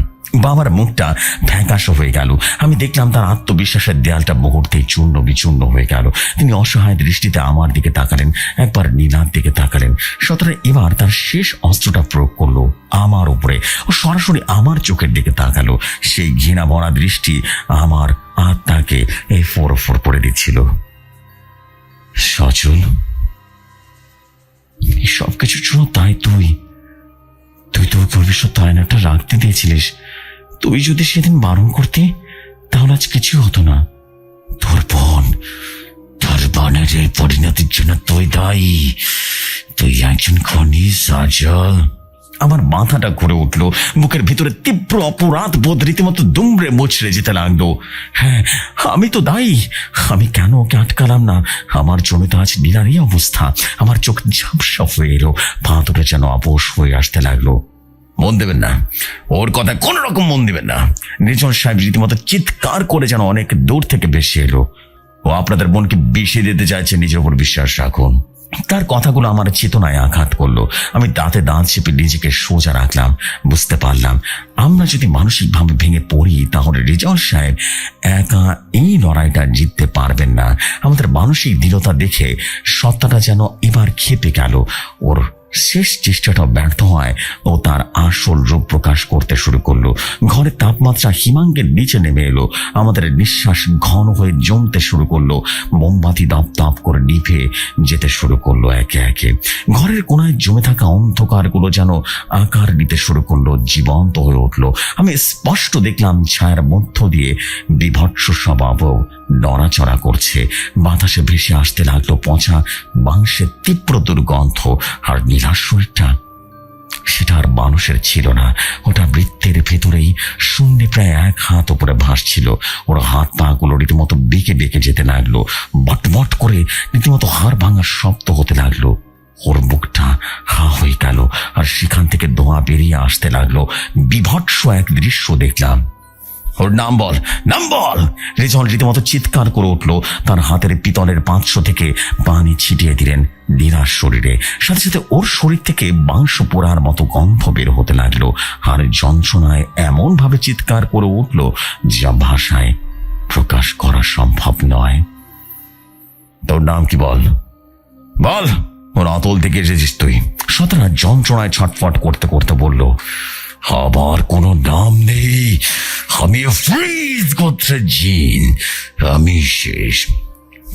বাবার মুখটা ফ্যাকাশে হয়ে গেল। আমি দেখলাম তার আত্মবিশ্বাসের দেয়ালটা মুহূর্তেই চূর্ণ বিচূর্ণ হয়ে গেল। তিনি অসহায় দৃষ্টিতে আমার দিকে তাকালেন, একবার নীলার দিকে তাকালেন। সতরে এবার তার শেষ অস্ত্রটা প্রয়োগ করলো আমার উপরে। ও সরাসরি আমার চোখের দিকে তাকালো। সেই ঘৃণা ভরা দৃষ্টি আমার আত্মাকে এই ফোর করে দিচ্ছিল। সচল, সবকিছুর জন্য তাই তুই তোর ভবিষ্যৎ আয়নাটা রাখতে দিয়েছিলিস। তুই যদি সেদিন বারণ করতি তাহলে আজ কিছু হতো না। তোর বোনের এই পরিণতির জন্য তুই দায়ী। তুই একজন খনি সজল। আমার মাথাটা ঘুরে উঠলো। বুকের ভিতরে তীব্র অপরাধ বোধ রীতিমতো দুমড়ে মুচড়ে যেতে লাগলো। হ্যাঁ, আমি তো দায়ী। আমি কেন ওকে আটকালাম না? আমার জমি তো আজ নীলারই অবস্থা। আমার চোখ ঝাপসা হয়ে এলো, পা দুটো যেন অবশ হয়ে আসতে লাগলো। মন দেবেন না, ওর কথা কোন রকম মন দেবেন না। নির্জন সাহেব রীতিমতো চিৎকার করে যেন অনেক দূর থেকে ভেসে এলো। ও আপনাদের বোনকে বিষিয়ে দিতে চাইছে, নিজের উপর বিশ্বাস রাখুন। তার কথাগুলো আমার চেতনায় আঘাত করলো। আমি দাঁতে দাঁত চেপে নিজেকে সোজা রাখলাম। বুঝতে পারলাম, আমরা যদি মানসিকভাবে ভেঙে পড়ি তাহলে রেজাউল সাহেব একা এই লড়াইটা জিততে পারবেন না। আমাদের মানসিক দৃঢ়তা দেখে সত্তাটা যেন এবার খেপে গেল। ওর শেষ চেষ্টাটা ব্যর্থ হয়। ও তার আসল রূপ প্রকাশ করতে শুরু করলো। ঘরের তাপমাত্রা হিমাঙ্গের নিচে নেমে এলো। আমাদের নিঃশ্বাস ঘন হয়ে জমতে শুরু করলো। মোমবাতি দপ দপ করে নিভে যেতে শুরু করলো একে একে। ঘরের কোনায় জমে থাকা অন্ধকারগুলো যেন আকার নিতে শুরু করলো, জীবন্ত হয়ে উঠলো। আমি স্পষ্ট দেখলাম ছায়ার মধ্য দিয়ে বিভৎস স্বভাবও নড়াচড়া করছে। বাতাসে ভেসে আসতে লাগলো পচা মাংসের তীব্র দুর্গন্ধ। আর নীলার শরীরটা, সেটা আর মানুষের ছিল না। ওটা বৃত্তের ভেতরেই শূন্যে প্রায় 1 হাত উপরে ভাসছিল। ওর হাত পা গুলো রীতিমতো বেঁকে বেঁকে যেতে লাগলো। বটবট করে রীতিমতো হাড় ভাঙার শব্দ হতে লাগলো। ওর মুখটা হা হয়ে গেল, আর সেখান থেকে ধোঁয়া বেরিয়ে আসতে লাগলো। বিভৎস এক দৃশ্য দেখলাম। ওর নাম বল, নাম বল! রেজাউল রীতিমতো চিৎকার করে উঠলো। তার হাতের পিতলের পাত্র থেকে পানি ছিটিয়ে দিলেন নীলার শরীরে। সাথে সাথে ওর শরীর থেকে মাংস পোড়ার মতো গন্ধ বের হতে লাগলো। আর যন্ত্রণায় এমন ভাবে চিৎকার করে উঠলো যা ভাষায় প্রকাশ করা সম্ভব নয়। তোর নাম কি বল, বল! ওর অতল থেকে এসেছিস তুই। সতরা যন্ত্রণায় ছটফট করতে করতে বলল, আমার কোনো নাম নেই। আমি ফ্রিজ গোত্রের জিন। আমি শেষ।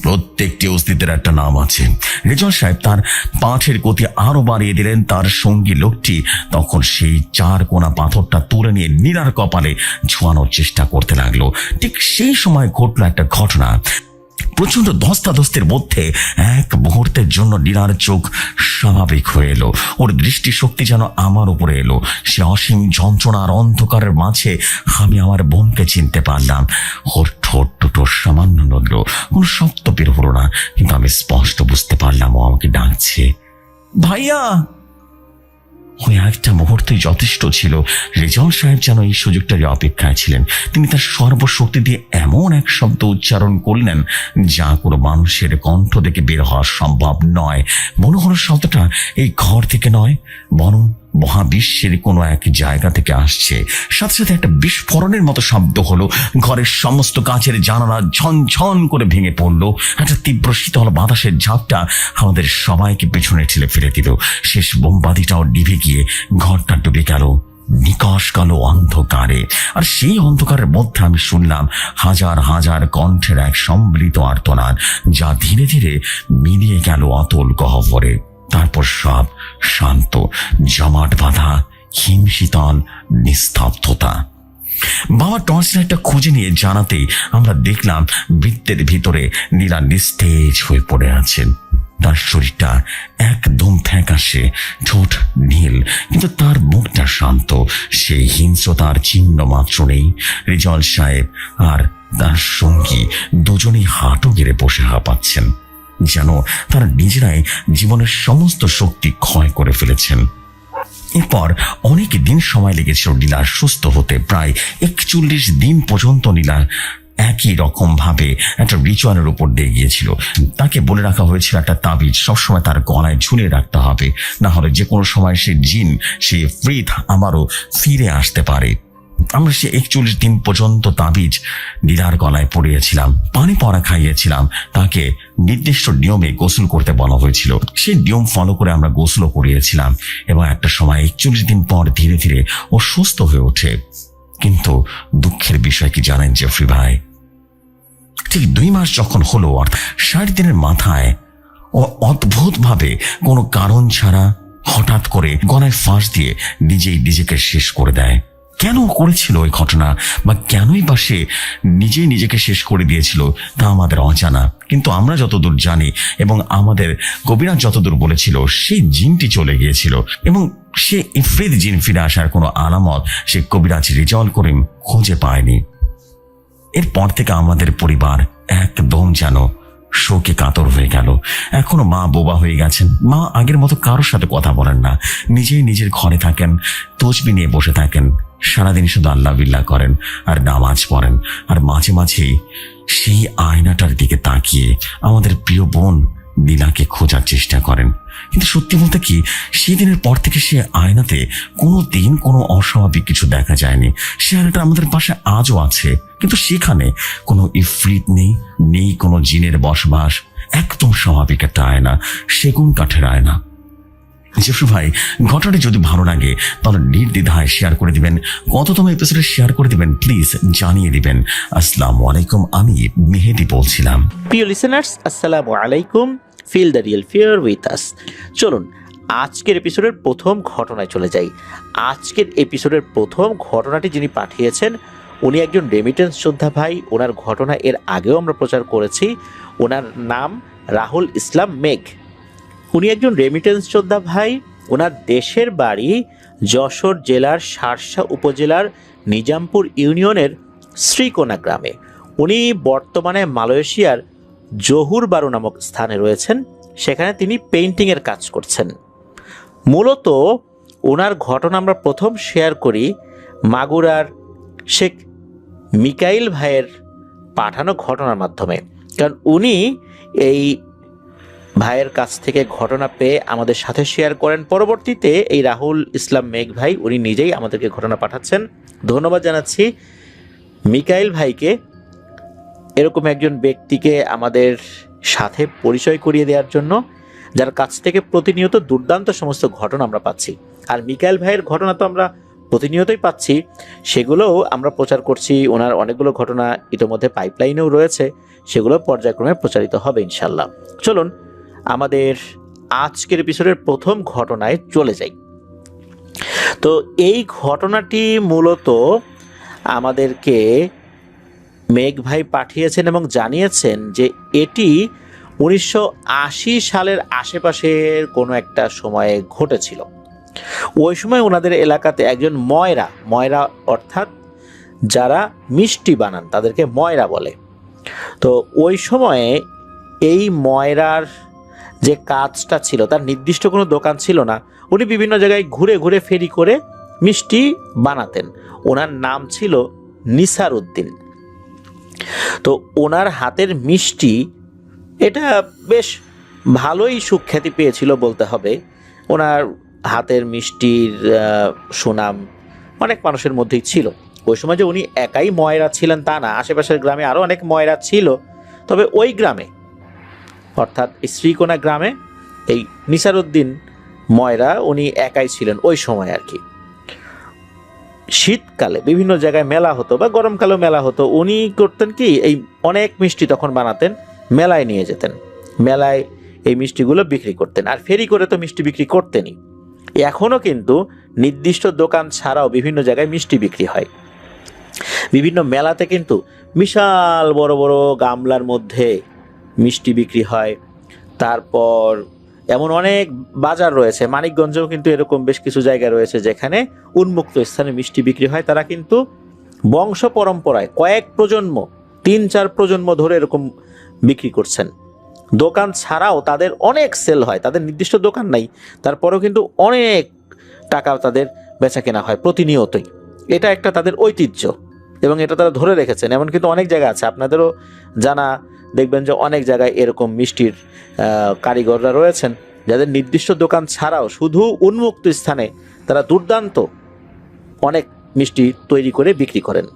প্রত্যেকটি অস্তিত্বের একটা নাম আছে। রেজাউল সাহেব তার পাঠের গতি আরো বাড়িয়ে দিলেন। তার সঙ্গী লোকটি তখন সেই 4 কোনা পাথরটা তুলে নিয়ে নীলার কপালে ছোঁয়ানোর চেষ্টা করতে লাগলো। ঠিক সেই সময় ঘটলো একটা ঘটনা। প্রচন্ড ধস্তাধস্তির মধ্যে এক মুহূর্তের জন্য নীলার চোখ স্বাভাবিক হয়ে এলো। ওর দৃষ্টিশক্তি যেন আমার উপরে এলো। সে অসীম যন্ত্রণার অন্ধকারের মাঝে আমি আমার বোনকে চিনতে পারলাম। ওর ঠোঁট দুটো সামান্য নড়ল, কোনো শব্দ বের হলো না, কিন্তু আমি স্পষ্ট বুঝতে পারলাম ও আমাকে ডাকছে, ভাইয়া। ওই একটা মুহূর্তেই যথেষ্ট ছিল। রেজাউল সাহেব যেন এই সুযোগটারই অপেক্ষায় ছিলেন। তিনি তার সর্বশক্তি দিয়ে এমন এক শব্দ উচ্চারণ করলেন যা কোনো মানুষের কণ্ঠ থেকে বের হওয়া সম্ভব নয়। মনে হলো শব্দটা এই ঘর থেকে নয়, বরং মহাবিশ্বের কোনো এক জায়গা থেকে আসছে। সাথে সাথে একটা বিস্ফোরণের মতো শব্দ হলো। ঘরের সমস্ত কাচের জানালা ঝনঝন করে ভেঙে পড়লো। একটা তীব্র শীতল বাতাসের ঝাপটা আমাদের সবাইকে পেছনে ঠেলে ফেলে দিল। শেষ বোমবাতিটাও নিভে গিয়ে ঘরটা ডুবে গেল নিকশ কালো অন্ধকারে। আর সেই অন্ধকারের মধ্যে আমি শুনলাম হাজার হাজার কণ্ঠের এক সম্মিলিত আর্তনাদ, যা ধীরে ধীরে মিলিয়ে গেল অতল গহ্বরে। তারপর সব শান্ত, জমাট বাঁধা হিমশীতল নিস্তব্ধতা। বাবা টর্চ লাইটটা খুঁজে নিয়ে জানাতেই আমরা দেখলাম বৃত্তের ভিতরে নীলা নিস্তেজ হয়ে পড়ে আছেন। তার শরীরটা একদম ফ্যাকাশে, ঠোঁট নীল, কিন্তু তার মুখটা শান্ত। সেই হিংস্রতার চিহ্ন মাত্র নেই। রেজাউল সাহেব আর তার সঙ্গী দুজনেই হাঁটু গেড়ে বসে হাঁপাচ্ছেন, যেন তারা নিজেরাই জীবনের সমস্ত শক্তি ক্ষয় করে ফেলেছেন। এরপর অনেক দিন সময় লেগেছিল নীলার সুস্থ হতে। প্রায় 41 দিন পর্যন্ত নীলা একই রকম ভাবে একটা রিচুয়ালের উপর দিয়ে গিয়েছিল। তাকে বলে রাখা হয়েছিল একটা তাবিজ সবসময় তার গলায় ঝুলিয়ে রাখতে হবে, না হলে যে কোনো সময় সে জিন, সে প্রেত আবারও ফিরে আসতে পারে। আমরা সে 41 দিন পর্যন্ত তাবিজ নীলার গলায় পরিয়েছিলাম, পানি পড়া খাইয়েছিলাম, তাকে নির্দিষ্ট নিয়মে গোসল করতে বলা হয়েছিল। সেই নিয়ম ফলো করে আমরা গোসলও করিয়েছিলাম এবং একটা সময় 41 দিন পর ধীরে ধীরে ও সুস্থ হয়ে ওঠে। কিন্তু দুঃখের বিষয় কি জানেন জেফরি ভাই, ঠিক 2 মাস যখন হলো, 60 দিনের মাথায় ও অদ্ভুতভাবে কোনো কারণ ছাড়া হঠাৎ করে গলায় ফাঁস দিয়ে নিজেই নিজেকে শেষ করে দেয়। কেন করেছিল ওই ঘটনা, বা কেনই বা সে নিজেই নিজেকে শেষ করে দিয়েছিল, তা আমাদের অজানা। কিন্তু আমরা যতদূর জানি এবং আমাদের কবিরাজ যতদূর বলেছিল, সেই জিনটি চলে গিয়েছিল এবং সে ইফরিত জিন ফিরে আসার কোনো আলামত সে কবিরাজ রিজল করিম খুঁজে পায়নি। এরপর থেকে আমাদের পরিবার একদম যেন শোকে কাতর হয়ে গেল। এখনো মা বোবা হয়ে গেছেন। মা আগের মতো কারোর সাথে কথা বলেন না, নিজেই নিজের ঘরে থাকেন, তসবি নিয়ে বসে থাকেন, সারাদিন শুধু আল্লাহ বিল্লাহ করেন আর নামাজ পড়েন। আর মাঝে মাঝেই সেই আয়নাটার দিকে তাকিয়ে আমাদের প্রিয় বোন নীলাকে খোঁজার চেষ্টা করেন। কিন্তু সত্যি বলতে কি, সেদিনের পর থেকে সে আয়নাতে কোনো দিন কোনো অস্বাভাবিক কিছু দেখা যায়নি। সে আয়নাটা আমাদের পাশে আজও আছে, কিন্তু সেখানে কোনো ইফরিত নেই, নেই কোনো জিনের বসবাস। একদম স্বাভাবিক একটা আয়না, সেগুন কাঠের আয়না। জেফরি ভাই, ঘটনাটি যদি ভালো লাগে তাহলে নির্দ্বিধায় শেয়ার করে দিবেন। কততম এপিসোডে শেয়ার করে দিবেন প্লিজ জানিয়ে দিবেন। আসসালামু আলাইকুম, আমি মেহেদি বলছিলাম। প্রিয় লিসেনার্স, আসসালামু আলাইকুম। Feel the real fear with us. চলুন আজকের এপিসোডের প্রথম ঘটনায় চলে যাই। আজকের এপিসোডের প্রথম ঘটনাটি যিনি পাঠিয়েছেন, উনি একজন রেমিটেন্স যোদ্ধা ভাই। ওনার ঘটনা এর আগেও আমরা প্রচার করেছি। ওনার নাম রাহুল ইসলাম মেঘ। উনি একজন রেমিটেন্স যোদ্ধা ভাই। ওনার দেশের বাড়ি যশোর জেলার শার্শা উপজেলার নিজামপুর ইউনিয়নের শ্রীকোনা গ্রামে। উনি বর্তমানে মালয়েশিয়ার জহুর বারো নামক স্থানে রয়েছেন। সেখানে তিনি পেইন্টিংয়ের কাজ করছেন। মূলত ওনার ঘটনা আমরা প্রথম শেয়ার করি মাগুরার শেখ মিকাইল ভাইয়ের পাঠানো ঘটনার মাধ্যমে, কারণ উনি এই ভাইয়ের কাছ থেকে ঘটনা পেয়ে আমাদের সাথে শেয়ার করেন। পরবর্তীতে এই রাহুল ইসলাম মেঘ ভাই উনি নিজেই আমাদেরকে ঘটনা পাঠাচ্ছেন। ধন্যবাদ জানাচ্ছি মিকাইল ভাইকে, এরকম একজন ব্যক্তিকে আমাদের সাথে পরিচয় করিয়ে দেওয়ার জন্য, যার কাছ থেকে প্রতিনিয়ত দুর্দান্ত সমস্ত ঘটনা আমরা পাচ্ছি। আর মিকাইল ভাইয়ের ঘটনা তো আমরা প্রতিনিয়তই পাচ্ছি, সেগুলোও আমরা প্রচার করছি। ওনার অনেকগুলো ঘটনা ইতোমধ্যে পাইপলাইনেও রয়েছে, সেগুলো পর্যায়ক্রমে প্রচারিত হবে ইনশাল্লাহ। চলুন আমাদের আজকের এপিসোডের প্রথম ঘটনায় চলে যাই। তো এই ঘটনাটি মূলত আমাদেরকে মেঘ ভাই পাঠিয়েছেন এবং জানিয়েছেন যে এটি 1980 সালের আশেপাশের কোনো একটা সময়ে ঘটেছিল। ওই সময় ওনাদের এলাকাতে একজন ময়রা অর্থাৎ যারা মিষ্টি বানান তাদেরকে ময়রা বলে। তো ওই সময়ে এই ময়রার যে কাজটা ছিল, তার নির্দিষ্ট কোনো দোকান ছিল না। উনি বিভিন্ন জায়গায় ঘুরে ঘুরে ফেরি করে মিষ্টি বানাতেন। ওনার নাম ছিল নিসার উদ্দিন। তো ওনার হাতের মিষ্টি এটা বেশ ভালোই সুখ্যাতি পেয়েছিল বলতে হবে। ওনার হাতের মিষ্টির সুনাম অনেক মানুষের মধ্যেই ছিল। ওই সময় যে উনি একাই ময়রা ছিলেন তা না, আশেপাশের গ্রামে আরও অনেক ময়রা ছিল। তবে ওই গ্রামে অর্থাৎ শ্রীকোনা গ্রামে এই নিসার উদ্দিন ময়রা উনি একাই ছিলেন ওই সময় আর কি। শীতকালে বিভিন্ন জায়গায় মেলা হতো বা গরমকালেও মেলা হতো। উনি করতেন কি, এই অনেক মিষ্টি তখন বানাতেন, মেলায় নিয়ে যেতেন। মেলায় এই মিষ্টিগুলো বিক্রি করতেন। আর ফেরি করে তো মিষ্টি বিক্রি করতেনই। এখনও কিন্তু নির্দিষ্ট দোকান ছাড়াও বিভিন্ন জায়গায় মিষ্টি বিক্রি হয়। বিভিন্ন মেলাতে কিন্তু বিশাল বড় বড় গামলার মধ্যে মিষ্টি বিক্রি হয়। তারপর এমন অনেক বাজার রয়েছে, মানিকগঞ্জেও কিন্তু এরকম বেশ কিছু জায়গা রয়েছে যেখানে উন্মুক্ত স্থানে মিষ্টি বিক্রি হয়। তারা কিন্তু বংশ পরম্পরায় কয়েক প্রজন্ম 3-4 প্রজন্ম ধরে এরকম বিক্রি করছেন। দোকান ছাড়াও তাদের অনেক সেল হয়, তাদের নির্দিষ্ট দোকান নাই, তারপরেও কিন্তু অনেক টাকা তাদের বেচা কেনা হয় প্রতিনিয়তই। এটা একটা তাদের ঐতিহ্য এবং এটা তারা ধরে রেখেছেন। এমন কিন্তু অনেক জায়গা আছে, আপনাদেরও জানা, দেখবেন যে অনেক জায়গায় এরকম মিষ্টির কারিগররা রয়েছেন যাদের নির্দিষ্ট দোকান ছাড়াও শুধু উন্মুক্ত স্থানে তারা দুর্দান্ত অনেক মিষ্টি তৈরি করে বিক্রি করেন।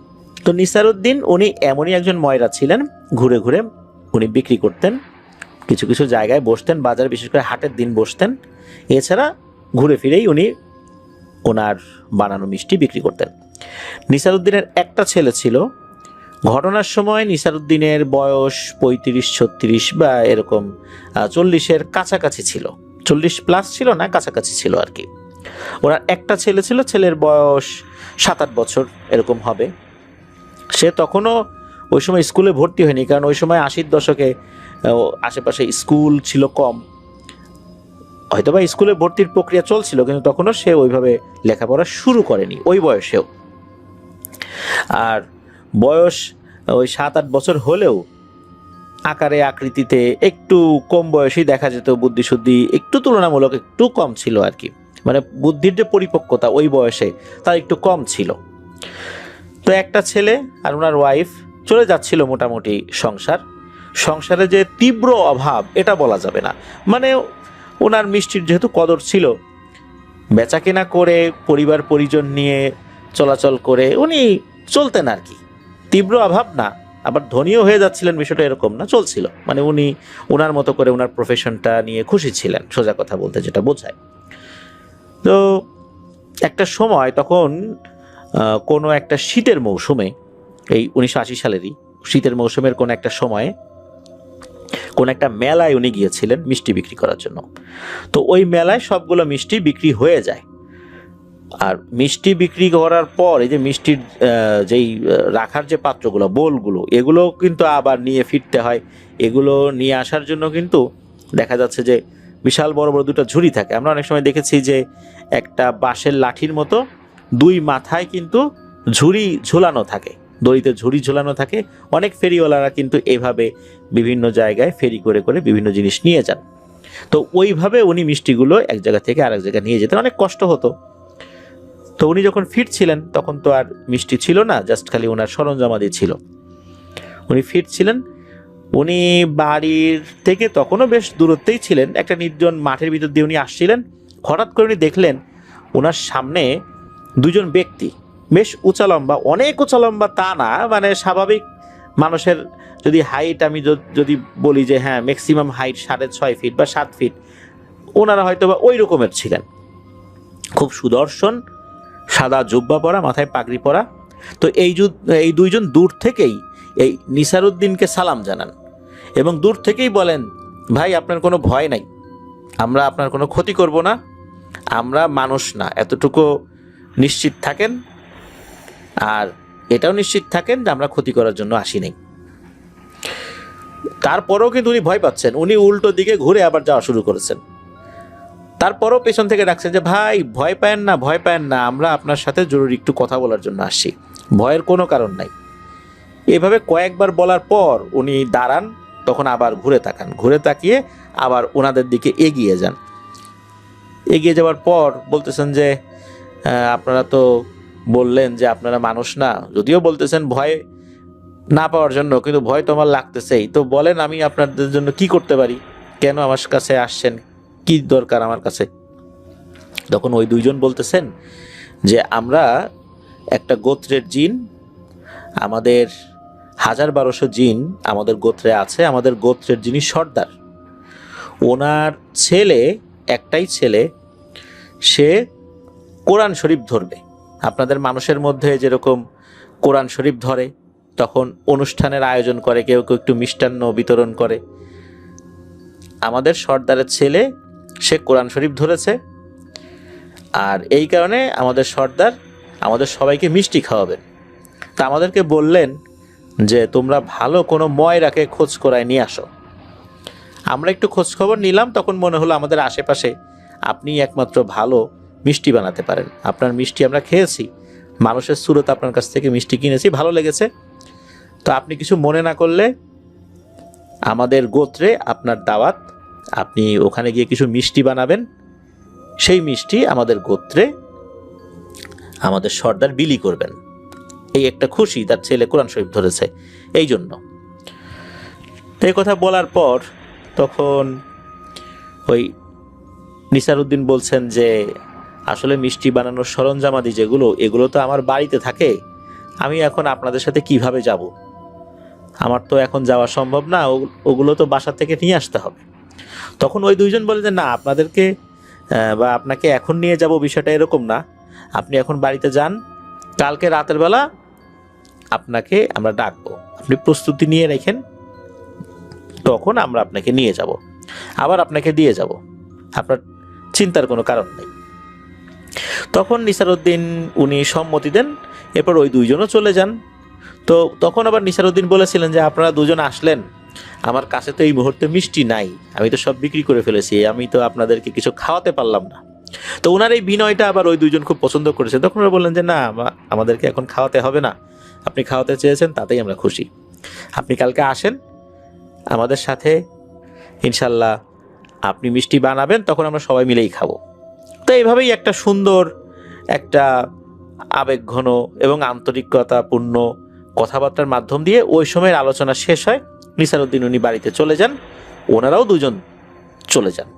তো নিসারউদ্দিন উনি এমনই একজন ময়রা ছিলেন, ঘুরে ঘুরে উনি বিক্রি করতেন, কিছু কিছু জায়গায় বসতেন, বাজারে বিশেষ করে হাটের দিন বসতেন। এছাড়া ঘুরে ফিরেই উনি ওনার বানানো মিষ্টি বিক্রি করতেন। নিসারউদ্দিনের একটা ছেলে ছিল। ঘটনার সময় নিসারউদ্দিনের বয়স 35-36 বা এরকম 40-এর কাছাকাছি ছিল, 40+ ছিল না, কাছাকাছি ছিল আর কি। ওনার একটা ছেলে ছিল, ছেলের বয়স 7-8 বছর এরকম হবে। সে তখনও ওই সময় স্কুলে ভর্তি হয়নি, কারণ ওই সময় 80-র দশকে আশেপাশে স্কুল ছিল কম, হয়তোবা স্কুলে ভর্তির প্রক্রিয়া চলছিল, কিন্তু তখনও সে ওইভাবে লেখাপড়া শুরু করেনি ওই বয়সেও। আর বয়স ওই 7-8 বছর হলেও আকারে আকৃতিতে একটু কম বয়সী দেখা যেত, বুদ্ধিশুদ্ধি একটু তুলনামূলক একটু কম ছিল আর কি, মানে বুদ্ধির যে পরিপক্কতা ওই বয়সে তার একটু কম ছিল। তো একটা ছেলে আর ওনার ওয়াইফ চলে যাচ্ছিল মোটামুটি সংসারে যে তীব্র অভাব এটা বলা যাবে না, মানে ওনার মিষ্টির যেহেতু কদর ছিল, বেচা কেনা করে পরিবার পরিজন নিয়ে চলাচল করে উনি চলতেন আর কি। তীব্র অভাব না, আবার ধনীও হয়ে যাচ্ছিলেন বিষয়টা এরকম না, চলছিল, মানে উনি ওনার মতো করে ওনার প্রফেশনটা নিয়ে খুশি ছিলেন, সোজা কথা বলতে যেটা বোঝায়। তো একটা সময় তখন কোনো একটা শীতের মৌসুমে, এই 1980 সালেরই শীতের মৌসুমের কোনো একটা সময়ে কোন একটা মেলায় উনি গিয়েছিলেন মিষ্টি বিক্রি করার জন্য। তো ওই মেলায় সবগুলো মিষ্টি বিক্রি হয়ে যায়। আর মিষ্টি বিক্রি করার পর এই যে মিষ্টির যেই রাখার যে পাত্রগুলো, বোলগুলো, এগুলো কিন্তু আবার নিয়ে ফিরতে হয়। এগুলো নিয়ে আসার জন্য কিন্তু দেখা যাচ্ছে যে বিশাল বড় বড় দুটো ঝুড়ি থাকে। আমরা অনেক সময় দেখেছি যে একটা বাঁশের লাঠির মতো 2 মাথায় কিন্তু ঝুড়ি ঝোলানো থাকে, দড়িতে ঝুড়ি ঝোলানো থাকে। অনেক ফেরিওয়ালারা কিন্তু এভাবে বিভিন্ন জায়গায় ফেরি করে করে বিভিন্ন জিনিস নিয়ে যান। তো ওইভাবে উনি মিষ্টিগুলো এক জায়গা থেকে আরেক জায়গায় নিয়ে যেতেন, অনেক কষ্ট হতো। তো উনি যখন ফিরছিলেন তখন তো আর মিষ্টি ছিল না, জাস্ট খালি ওনার সরঞ্জামাদি ছিল। উনি ফিরছিলেন, উনি বাড়ির থেকে তখনও বেশ দূরত্বেই ছিলেন, একটা নির্জন মাঠের ভিতর দিয়ে উনি আসছিলেন। হঠাৎ করে উনি দেখলেন ওনার সামনে 2 জন ব্যক্তি, বেশ উঁচা লম্বা, অনেক উঁচা লম্বা তা না, মানে স্বাভাবিক মানুষের যদি হাইট আমি যদি বলি যে হ্যাঁ ম্যাক্সিমাম হাইট 6.5 ফিট বা 7 ফিট, ওনারা হয়তো বা ওই রকমের ছিলেন। খুব সুদর্শন, সাদা জুব্বা পরা, মাথায় পাগড়ি পরা। তো এই 2 জন দূর থেকেই এই নিসারউদ্দিনকে সালাম জানান এবং দূর থেকেই বলেন, ভাই আপনার কোনো ভয় নাই, আমরা আপনার কোনো ক্ষতি করব না, আমরা মানুষ না, এতটুকু নিশ্চিত থাকেন। আর এটাও নিশ্চিত থাকেন যে আমরা ক্ষতি করার জন্য আসি নাই। তারপরেও কিন্তু উনি ভয় পাচ্ছেন, উনি উল্টো দিকে ঘুরে আবার যাওয়া শুরু করেছেন। তারপরও পেছন থেকে ডাকছেন যে ভাই ভয় পায়েন না, ভয় পায়েন না, আমরা আপনার সাথে জরুরি একটু কথা বলার জন্য আসছি, ভয়ের কোনো কারণ নাই। এভাবে কয়েকবার বলার পর উনি দাঁড়ান, তখন আবার ঘুরে তাকান, ঘুরে তাকিয়ে আবার ওনাদের দিকে এগিয়ে যান। এগিয়ে যাওয়ার পর বলতেছেন যে আপনারা তো বললেন যে আপনারা মানুষ না, যদিও বলতেছেন ভয় না পাওয়ার জন্য, কিন্তু ভয় তো আমার লাগতেছেই, তো বলেন আমি আপনাদের জন্য কি করতে পারি, কেন আমার কাছে আসছেন, কি দরকার আমার কাছে। তখন ওই 2 জন বলতেছেন যে আমরা একটা গোত্রের জিন, আমাদের 1000-1200 জিন আমাদের গোত্রে আছে, আমাদের গোত্রের যিনি সর্দার, ওনার ছেলে, একটাই ছেলে, সে কোরআন শরীফ ধরবে। আপনাদের মানুষের মধ্যে যেরকম কোরআন শরীফ ধরে, তখন অনুষ্ঠানের আয়োজন করে, কেউ কেউ একটু মিষ্টান্ন বিতরণ করে, আমাদের সর্দারের ছেলে সে কোরআন শরীফ ধরেছে, আর এই কারণে আমাদের সর্দার আমাদের সবাইকে মিষ্টি খাওয়াবেন। তা আমাদেরকে বললেন যে তোমরা ভালো কোনো ময়রাকে খোঁজ করায় নিয়ে আসো। আমরা একটু খোঁজ খবর নিলাম, তখন মনে হলো আমাদের আশেপাশে আপনি একমাত্র ভালো মিষ্টি বানাতে পারেন, আপনার মিষ্টি আমরা খেয়েছি, মানুষের সুরত আপনার কাছ থেকে মিষ্টি কিনেছি, ভালো লেগেছে, তো আপনি কিছু মনে না করলে আমাদের গোত্রে আপনার দাওয়াত, আপনি ওখানে গিয়ে কিছু মিষ্টি বানাবেন, সেই মিষ্টি আমাদের গোত্রে আমাদের সর্দার বিলি করবেন। এই একটা খুশি, তার ছেলে কোরআন শরীফ ধরেছে এই জন্য। তো এই কথা বলার পর তখন ওই নিসার উদ্দিন বলছেন যে আসলে মিষ্টি বানানোর সরঞ্জামাদি যেগুলো, এগুলো তো আমার বাড়িতে থাকে, আমি এখন আপনাদের সাথে কিভাবে যাব? আমার তো এখন যাওয়া সম্ভব না, ওগুলো তো বাসা থেকে নিয়ে আসতে হবে। তখন ওই দুইজন বলে যে না, আপনাদেরকে বা আপনাকে এখন নিয়ে যাব বিষয়টা এরকম না, আপনি এখন বাড়িতে যান, কালকে রাতের বেলা আপনাকে আমরা ডাকবো, আপনি প্রস্তুতি নিয়ে রেখেন, তখন আমরা আপনাকে নিয়ে যাব, আবার আপনাকে দিয়ে যাব, আপনার চিন্তার কোনো কারণ নেই। তখন নিসার উদ্দিন উনি সম্মতি দেন, এরপর ওই দুইজনও চলে যান। তো তখন আবার নিসার উদ্দিন বলেছিলেন যে আপনারা দুজন আসলেন, আমার কাছে তো এই মুহূর্তে মিষ্টি নাই, আমি তো সব বিক্রি করে ফেলেছি, আমি তো আপনাদেরকে কিছু খাওয়াতে পারলাম না। তো ওনার এই বিনয়টা আবার ওই দুইজন খুব পছন্দ করেছেন। তখন ওরা বললেন যে না, আমাদেরকে এখন খাওয়াতে হবে না, আপনি খাওয়াতে চেয়েছেন তাতেই আমরা খুশি, আপনি কালকে আসেন আমাদের সাথে, ইনশাল্লাহ আপনি মিষ্টি বানাবেন, তখন আমরা সবাই মিলেই খাবো। তো এইভাবেই একটা সুন্দর, একটা আবেগঘন এবং আন্তরিকতাপূর্ণ কথাবার্তার মাধ্যম দিয়ে ওই সময়ের আলোচনা শেষ হয়। নিসার উদ্দিন উনি বাড়িতে চলে যান, ওনারাও দুজন চলে যান।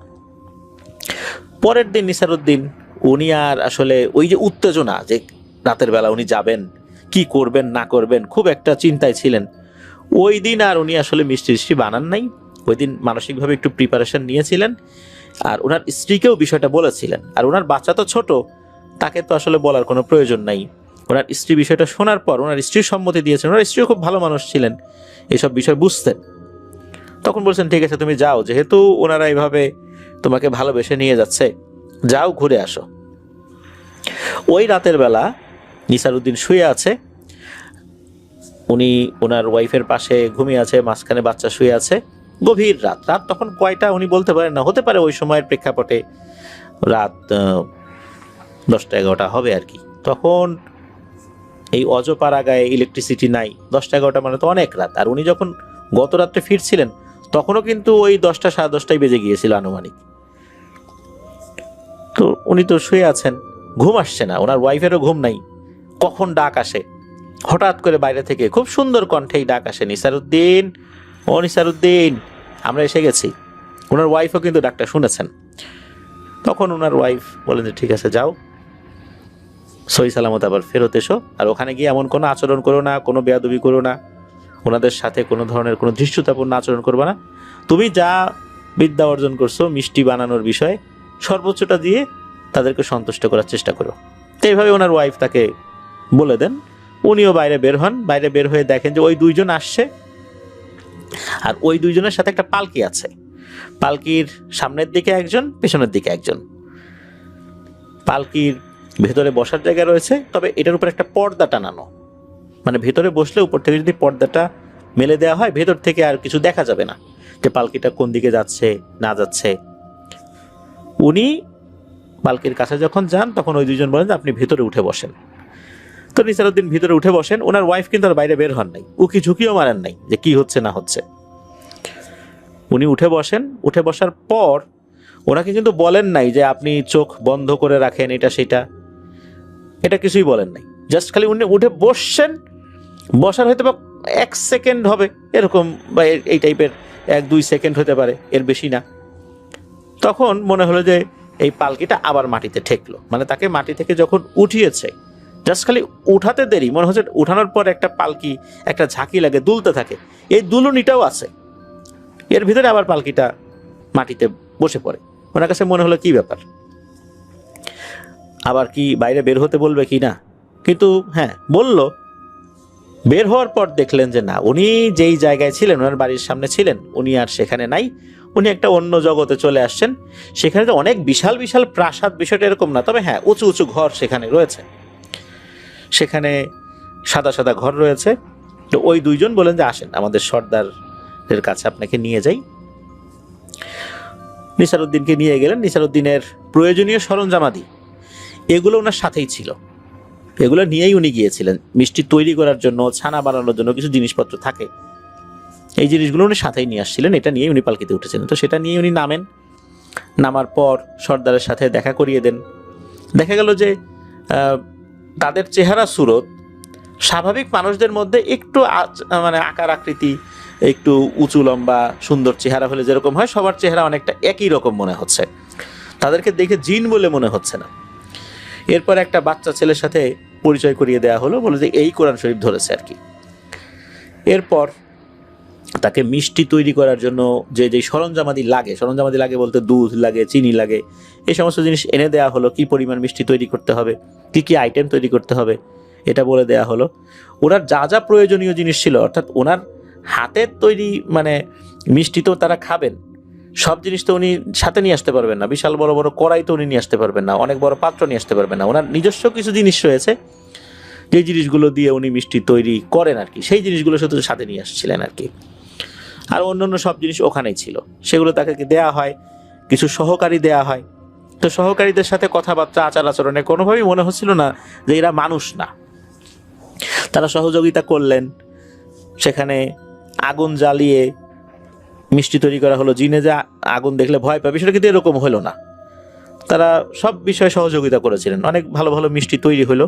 পরের দিন নিসার উদ্দিন উনি আর আসলে ওই যে উত্তেজনা, যে রাতের বেলা উনি যাবেন, কি করবেন না করবেন, খুব একটা চিন্তায় ছিলেন। ওই দিন আর উনি আসলে মিষ্টি বানান নাই। ওই দিন মানসিকভাবে একটু প্রিপারেশন নিয়েছিলেন, আর ওনার স্ত্রীকেও বিষয়টা বলেছিলেন। আর ওনার বাচ্চা তো ছোট, তাকে তো আসলে বলার কোনো প্রয়োজন নাই। ওনার স্ত্রী বিষয়টা শোনার পর ওনার স্ত্রীর সম্মতি দিয়েছেন। ওনার স্ত্রীও খুব ভালো মানুষ ছিলেন, এইসব বিষয় বুঝতেন। তখন বলছেন ঠিক আছে তুমি যাও, যেহেতু ওনারা এইভাবে তোমাকে ভালোবেসে নিয়ে যাচ্ছে, যাও ঘুরে আসো। ওই রাতের বেলা নিসার উদ্দিন শুয়ে আছে, উনি ওনার ওয়াইফের পাশে ঘুমিয়ে আছে, মাঝখানে বাচ্চা শুয়ে আছে। গভীর রাত, রাত তখন কয়টা উনি বলতে পারেন না, হতে পারে ওই সময়ের প্রেক্ষাপটে রাত 10টা-11টা হবে আর কি। তখন এই অজপাড়া গায়ে ইলেকট্রিসিটি নাই, 10টা-11টা মানে তো অনেক রাত। আর উনি যখন গত রাত্রে ফিরছিলেন তখনও কিন্তু ওই 10টা-10:30 বেজে গিয়েছিল আনুমানিক। তো উনি তো শুয়ে আছেন, ঘুম আসছে না, ওনার ওয়াইফেরও ঘুম নাই। কখন ডাক আসে, হঠাৎ করে বাইরে থেকে খুব সুন্দর কণ্ঠেই ডাক আসে, নিসার উদ্দিন, ও নিসার উদ্দিন, আমরা এসে গেছি। ওনার ওয়াইফও কিন্তু ডাকটা শুনেছেন। তখন ওনার ওয়াইফ বলেন যে ঠিক আছে যাও, সহি সালামত আবার ফেরত এসো, আর ওখানে গিয়ে এমন কোনো আচরণ করো না, কোনো বেয়াদবি করো না, ওনাদের সাথে কোনো ধরনের কোনো ধৃষ্টতাপূর্ণ আচরণ করবে না। তুমি যা বিদ্যা অর্জন করছো মিষ্টি বানানোর বিষয়ে, সর্বোচ্চটা দিয়ে তাদেরকে সন্তুষ্ট করার চেষ্টা করো। তো এইভাবে ওনার ওয়াইফ তাকে বলে দেন। উনিও বাইরে বের হন, বাইরে বের হয়ে দেখেন যে ওই দুইজন আসছে, আর ওই দুইজনের সাথে একটা পালকি আছে। পালকির সামনের দিকে একজন, পেছনের দিকে একজন। পালকির ভেতরে বসার জায়গা রয়েছে, তবে এটার উপর একটা পর্দা টানানো, মানে ভেতরে বসলে উপর থেকে যদি পর্দাটা মেলে দেওয়া হয়, ভেতর থেকে আর কিছু দেখা যাবে না যে পালকিটা কোন দিকে যাচ্ছে না যাচ্ছে। উনি পালকির কাছে যখন যান তখন ওই দুইজন বলেন যে আপনি ভেতরে উঠে বসেন। তো নিসার উদ্দিন ভিতরে উঠে বসেন, ওনার ওয়াইফ কিন্তু আর বাইরে বের হন নাই, উকি ঝুঁকিও মারেন নাই যে কি হচ্ছে না হচ্ছে। উনি উঠে বসেন, উঠে বসার পর ওনাকে কিন্তু বলেন নাই যে আপনি চোখ বন্ধ করে রাখেন, এটা সেটা, এটা কিছুই বলেন নাই। জাস্ট খালি উনি উঠে বসছেন, বসার হয়তো বা 1 সেকেন্ড হবে এরকম, বা এই টাইপের 1-2 সেকেন্ড হতে পারে, এর বেশি না। তখন মনে হলো যে এই পালকিটা আবার মাটিতে ঠেকলো, মানে তাকে মাটি থেকে যখন উঠিয়েছে, জাস্ট খালি উঠাতে দেরি, মনে হচ্ছে উঠানোর পর একটা পালকি, একটা ঝাঁকি লাগে, দুলতে থাকে, এই দুলুনিটাও আছে, এর ভিতরে আবার পালকিটা মাটিতে বসে পড়ে। ওনার কাছে মনে হলো কি ব্যাপার, আবার কি বাইরে বের হতে বলবে কি না, কিন্তু হ্যাঁ বলল। বের হওয়ার পর দেখলেন যে না, উনি যেই জায়গায় ছিলেন, ওনার বাড়ির সামনে ছিলেন, উনি আর সেখানে নাই, উনি একটা অন্য জগতে চলে আসছেন। সেখানে তো অনেক বিশাল বিশাল প্রাসাদ, বিষয়টা এরকম না, তবে হ্যাঁ উঁচু উঁচু ঘর সেখানে রয়েছে, সেখানে সাদা সাদা ঘর রয়েছে। তো ওই দুইজন বলেন যে আসেন আমাদের সর্দারের কাছে আপনাকে নিয়ে যাই। নিসার উদ্দিনকে নিয়ে গেলেন। নিসার উদ্দিনের প্রয়োজনীয় সরঞ্জামাদি এগুলো ওনার সাথেই ছিল, এগুলো নিয়েই উনি গিয়েছিলেন। মিষ্টি তৈরি করার জন্য, ছানা বানানোর জন্য কিছু জিনিসপত্র থাকে, এই জিনিসগুলো উনি সাথেই নিয়ে আসছিলেন। এটা নিয়ে উনি পালকিতে উঠেছিলেন। তো সেটা নিয়ে উনি নামেন। নামার পর সর্দারের সাথে দেখা করিয়ে দেন। দেখা গেল যে তাদের চেহারা সুরত স্বাভাবিক মানুষদের মধ্যে একটু মানে আকার আকৃতি একটু উঁচু লম্বা সুন্দর চেহারা হলে যেরকম হয়, সবার চেহারা অনেকটা একই রকম মনে হচ্ছে, তাদেরকে দেখে জিন বলে মনে হচ্ছে না। এরপর একটা বাচ্চা ছেলের সাথে পরিচয় করিয়ে দেওয়া হলো, বলে যে এই কোরআন শরীফ ধরেছে আর কি। এরপর তাকে মিষ্টি তৈরি করার জন্য যে যে সরঞ্জামাদি লাগে বলতে দুধ লাগে, চিনি লাগে, এই সমস্ত জিনিস এনে দেওয়া হলো। কি পরিমাণ মিষ্টি তৈরি করতে হবে, কি কি আইটেম তৈরি করতে হবে, এটা বলে দেওয়া হলো। ওনার যা যা প্রয়োজনীয় জিনিস ছিল, অর্থাৎ ওনার হাতের তৈরি মানে মিষ্টি তো তারা খাবেন, সব জিনিস তো উনি সাথে নিয়ে আসতে পারবেন না। বিশাল বড় বড় কড়াই তো উনি নিয়ে আসতে পারবেন না, অনেক বড় পাত্র নিয়ে আসতে পারবেন না। ওনার নিজস্ব কিছু জিনিস রয়েছে, যে জিনিসগুলো দিয়ে উনি মিষ্টি তৈরি করেন আর কি, সেই জিনিসগুলো শুধু সাথে নিয়ে আসছিলেন আর কি। আর অন্যান্য সব জিনিস ওখানেই ছিল, সেগুলো তাকে দেয়া হয়। কিছু সহকারী দেয়া হয়। তো সহকারীদের সাথে কথাবার্তা, আচার আচরণে কোনোভাবেই মনে হচ্ছিল না যে এরা মানুষ না। তারা সহযোগিতা করলেন। সেখানে আগুন জ্বালিয়ে মিষ্টি তৈরি করা হলো। জিনে যে আগুন দেখলে ভয় পাবে, সেটা কিন্তু এরকম হলো না। তারা সব বিষয়ে সহযোগিতা করেছিলেন। অনেক ভালো ভালো মিষ্টি তৈরি হলো।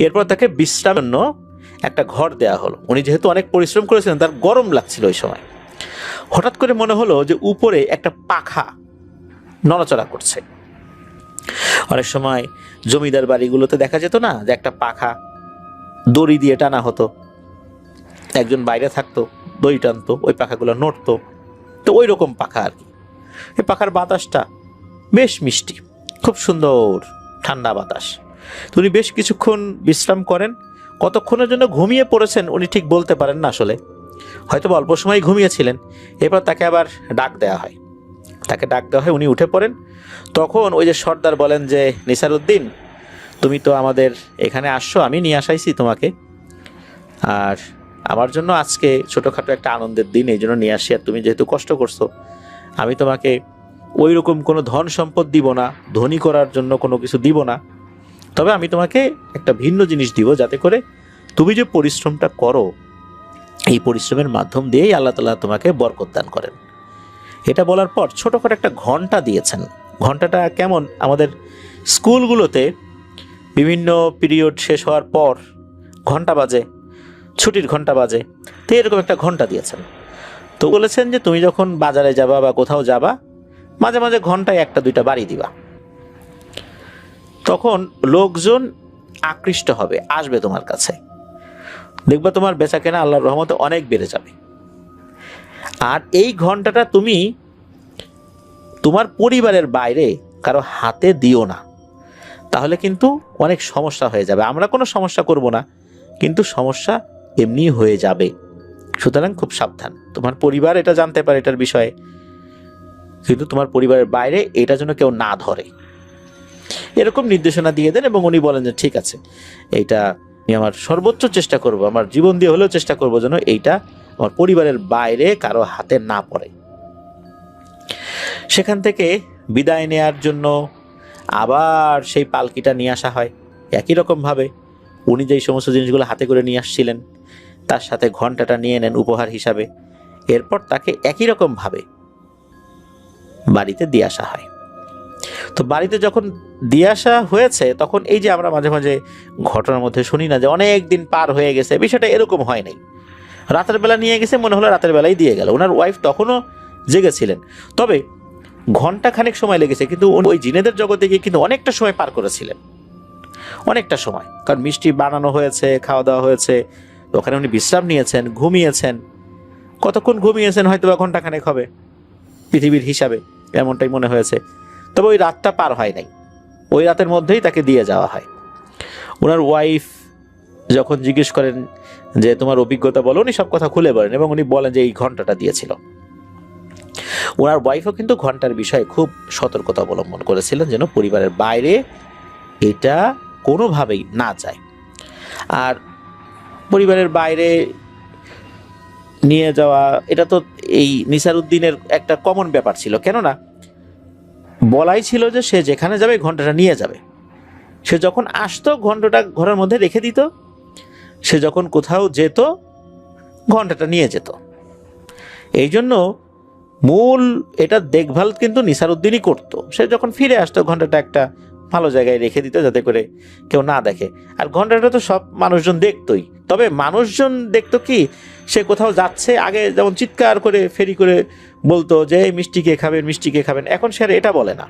এরপর তাকে বিশ্রামের জন্য একটা ঘর দেয়া হলো। উনি যেহেতু অনেক পরিশ্রম করেছিলেন, তার গরম লাগছিল ওই সময়। হঠাৎ করে মনে হলো যে উপরে একটা পাখা নড়াচড়া করছে। অনেক সময় জমিদার বাড়িগুলোতে দেখা যেত না যে একটা পাখা দড়ি দিয়ে টানা হতো, একজন বাইরে থাকতো, দড়ি টানতো, ওই পাখাগুলো নড়তো। তো ওই রকম পাখা আর কি। এই পাখার বাতাসটা বেশ মিষ্টি, খুব সুন্দর ঠান্ডা বাতাস। তো উনি বেশ কিছুক্ষণ বিশ্রাম করেন। কতক্ষণের জন্য ঘুমিয়ে পড়েছেন উনি ঠিক বলতে পারেন না আসলে, হয়তো অল্প সময় ঘুমিয়েছিলেন। এরপর তাকে আবার ডাক দেওয়া হয়। উনি উঠে পড়েন। তখন ওই যে সর্দার বলেন যে, নিসারউদ্দিন, তুমি তো আমাদের এখানে আসছো, আমি নিয়ে আসাইছি তোমাকে, আর আমার জন্য আজকে ছোটোখাটো একটা আনন্দের দিন, এই জন্য নিয়ে আসি। আর তুমি যেহেতু কষ্ট করছো, আমি তোমাকে ওই রকম কোনো ধন সম্পদ দিব না, ধনী করার জন্য কোনো কিছু দিব না, তবে আমি তোমাকে একটা ভিন্ন জিনিস দিব, যাতে করে তুমি যে পরিশ্রমটা করো, এই পরিশ্রমের মাধ্যম দিয়েই আল্লাহ তাআলা তোমাকে বরকত দান করেন। এটা বলার পর ছোটোখাটো একটা ঘন্টা দিয়েছেন। ঘন্টাটা কেমন, আমাদের স্কুলগুলোতে বিভিন্ন পিরিয়ড শেষ হওয়ার পর ঘন্টা বাজে, ছুটির ঘন্টা বাজে, তো এরকম একটা ঘন্টা দিয়েছেন। তো বলেছেন যে তুমি যখন বাজারে যাবা বা কোথাও যাবা, মাঝে মাঝে ঘন্টায় একটা দুইটা বাড়ি দিবা, তখন লোকজন আকৃষ্ট হবে, আসবে তোমার কাছে, দেখবা তোমার বেচাকেনা আল্লাহর রহমতে অনেক বেড়ে যাবে। আর এই ঘন্টাটা তুমি তোমার পরিবারের বাইরে কারো হাতে দিও না, তাহলে কিন্তু অনেক সমস্যা হয়ে যাবে। আমরা কোনো সমস্যা করব না, কিন্তু সমস্যা এমনি হয়ে যাবে। সুতরাং খুব সাবধান, তোমার পরিবার এটা জানতে পারে এটার বিষয়ে, কিন্তু তোমার পরিবারের বাইরে এটা যেন কেউ না ধরে, এরকম নির্দেশনা দিয়ে দেন। এবং উনি বলেন যে ঠিক আছে, এইটা আমি আমার সর্বোচ্চ চেষ্টা করব, আমার জীবন দিয়ে হলেও চেষ্টা করব যেন এইটা আমার পরিবারের বাইরে কারো হাতে না পড়ে। সেখান থেকে বিদায় নেয়ার জন্য আবার সেই পালকিটা নিয়ে আসা হয়। একই রকমভাবে উনি যেই সমস্ত জিনিসগুলো হাতে করে নিয়ে আসছিলেন, তার সাথে ঘন্টাটা নিয়ে নেন উপহার হিসাবে। এরপর তাকে একই রকমভাবে বাড়িতে দিয়ে আসা হয়। তো বাড়িতে যখন দিয়ে আসা হয়েছে, তখন এই যে আমরা মাঝে মাঝে ঘটনার মধ্যে শুনি না যে অনেক দিন পার হয়ে গেছে, বিষয়টা এরকম হয় নাই। রাতের বেলা নিয়ে গেছে, মনে হলো রাতের বেলায় দিয়ে গেল। ওনার ওয়াইফ তখনও জেগেছিলেন, তবে ঘন্টা খানেক সময় লেগেছে, কিন্তু ওই জিনেদের জগতে গিয়ে কিন্তু অনেকটা সময় পার করেছিলেন, অনেকটা সময়। কারণ মিষ্টি বানানো হয়েছে, খাওয়া দাওয়া হয়েছে, ওখানে উনি বিশ্রাম নিয়েছেন, ঘুমিয়েছেন। কতক্ষণ ঘুমিয়েছেন, হয়তো বা ঘন্টা খানেক হবে পৃথিবীর হিসাবে, এমনটাই মনে হয়েছে। তবে ওই রাতটা পার হয় নাই, ওই রাতের মধ্যেই তাকে দিয়ে যাওয়া হয়। ওনার ওয়াইফ যখন জিজ্ঞেস করেন যে তোমার অভিজ্ঞতা বলো, উনি সব কথা খুলে বলেন এবং উনি বলেন যে এই ঘন্টাটা দিয়েছিল। ওনার ওয়াইফও কিন্তু ঘন্টার বিষয়ে খুব সতর্কতা অবলম্বন করেছিলেন, যেন পরিবারের বাইরে এটা কোনোভাবেই না যায়। আর পরিবারের বাইরে নিয়ে যাওয়া, এটা তো এই নিসারউদ্দিনের একটা কমন ব্যাপার ছিল, কেননা বলাই ছিল যে সে যেখানে যাবে ঘন্টাটা নিয়ে যাবে। সে যখন আসতো ঘন্টাটা ঘরের মধ্যে রেখে দিত, সে যখন কোথাও যেত ঘন্টাটা নিয়ে যেত। এই জন্য মূল এটা দেখভাল কিন্তু নিসারউদ্দিনই করতো। সে যখন ফিরে আসতো ঘন্টাটা একটা ভালো জায়গায় রেখে দিত যাতে করে কেউ না দেখে। আর ঘন্টাটা তো সব মানুষজন দেখতোই, তবে মানুষজন দেখতো কি, সে কোথাও যাচ্ছে আগে যেমন চিৎকার করে ফেরি করে বলতো যে এই মিষ্টি কে খাবেন, মিষ্টি কে খাবেন। এখন সে আর এটা বলে না,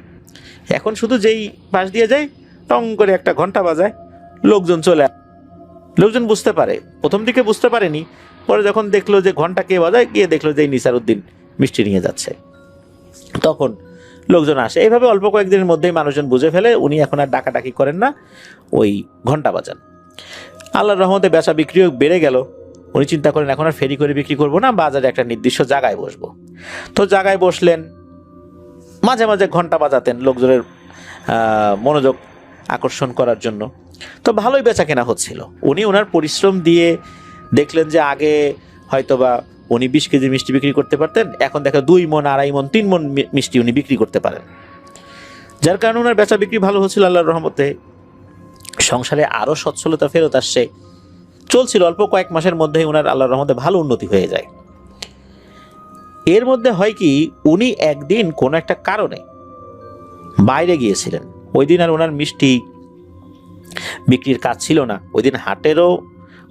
এখন শুধু যেই পাশ দিয়ে যায় টং করে একটা ঘন্টা বাজায়, লোকজন চলে আসে। লোকজন বুঝতে পারে, প্রথম দিকে বুঝতে পারেনি, পরে যখন দেখলো যে ঘন্টা কে বাজায়, গিয়ে দেখলো যে নিসারউদ্দিন মিষ্টি নিয়ে যাচ্ছে, তখন লোকজন আসে। এইভাবে অল্প কয়েকদিনের মধ্যেই মানুষজন বুঝে ফেলে উনি এখন আর ডাকাডাকি করেন না, ওই ঘন্টা বাজান। আল্লাহর রহমতে বেচা বিক্রিও বেড়ে গেল। উনি চিন্তা করেন এখন আর ফেরি করে বিক্রি করবো না, বাজারে একটা নির্দিষ্ট জায়গায় বসবো। তো জায়গায় বসলেন, মাঝে মাঝে ঘন্টা বাজাতেন লোকজনের মনোযোগ আকর্ষণ করার জন্য। তো ভালোই বেচা কেনা হচ্ছিল। উনি ওনার পরিশ্রম দিয়ে দেখলেন যে আগে হয়তোবা উনি 20 কেজি মিষ্টি বিক্রি করতে পারতেন, এখন দেখা 2 মণ, 2.5 মণ, 3 মণ মিষ্টি উনি বিক্রি করতে পারেন। যার কারণে ওনার বেচা বিক্রি ভালো হচ্ছিল আল্লাহর রহমতে। সংসারে আরও সচ্ছলতা ফেরত আসছে, চলছিল। অল্প কয়েক মাসের মধ্যেই ওনার আল্লাহর রহমতে ভালো উন্নতি হয়ে যায়। এর মধ্যে হয় কি, উনি একদিন কোনো একটা কারণে বাইরে গিয়েছিলেন। ওই দিন আর ওনার মিষ্টি বিক্রির কাজ ছিল না। ওই দিন হাটেরও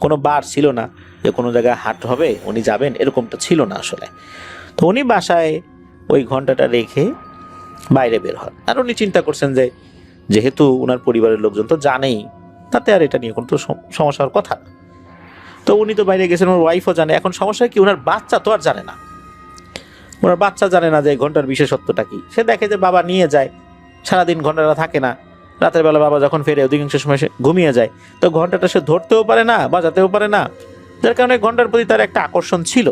কোনো বার ছিল না যে কোনো জায়গায় হাট হবে উনি যাবেন, এরকমটা ছিল না আসলে। তো উনি বাসায় ওই ঘন্টাটা রেখে বাইরে বের হন। আর উনি চিন্তা করছেন যে যেহেতু ওনার পরিবারের লোকজন তো জানেই, তাতে আর এটা নিয়ে কোনো তো সমস্যার কথা না। তো উনি তো বাইরে গেছেন, ওনার ওয়াইফও জানে। এখন সমস্যা কি, ওনার বাচ্চা তো আর জানে না, ওনার বাচ্চা জানে না যে ঘন্টার বিশেষত্বটা কি। সে দেখে যে বাবা নিয়ে যায়, সারাদিন ঘন্টাটা থাকে না, রাতের বেলা বাবা যখন ফেরে অধিকাংশ সময় সে ঘুমিয়ে যায়। তো ঘন্টাটা সে ধরতেও পারে না, বাজাতেও পারে না, যার কারণে ঘন্টার প্রতি তার একটা আকর্ষণ ছিল।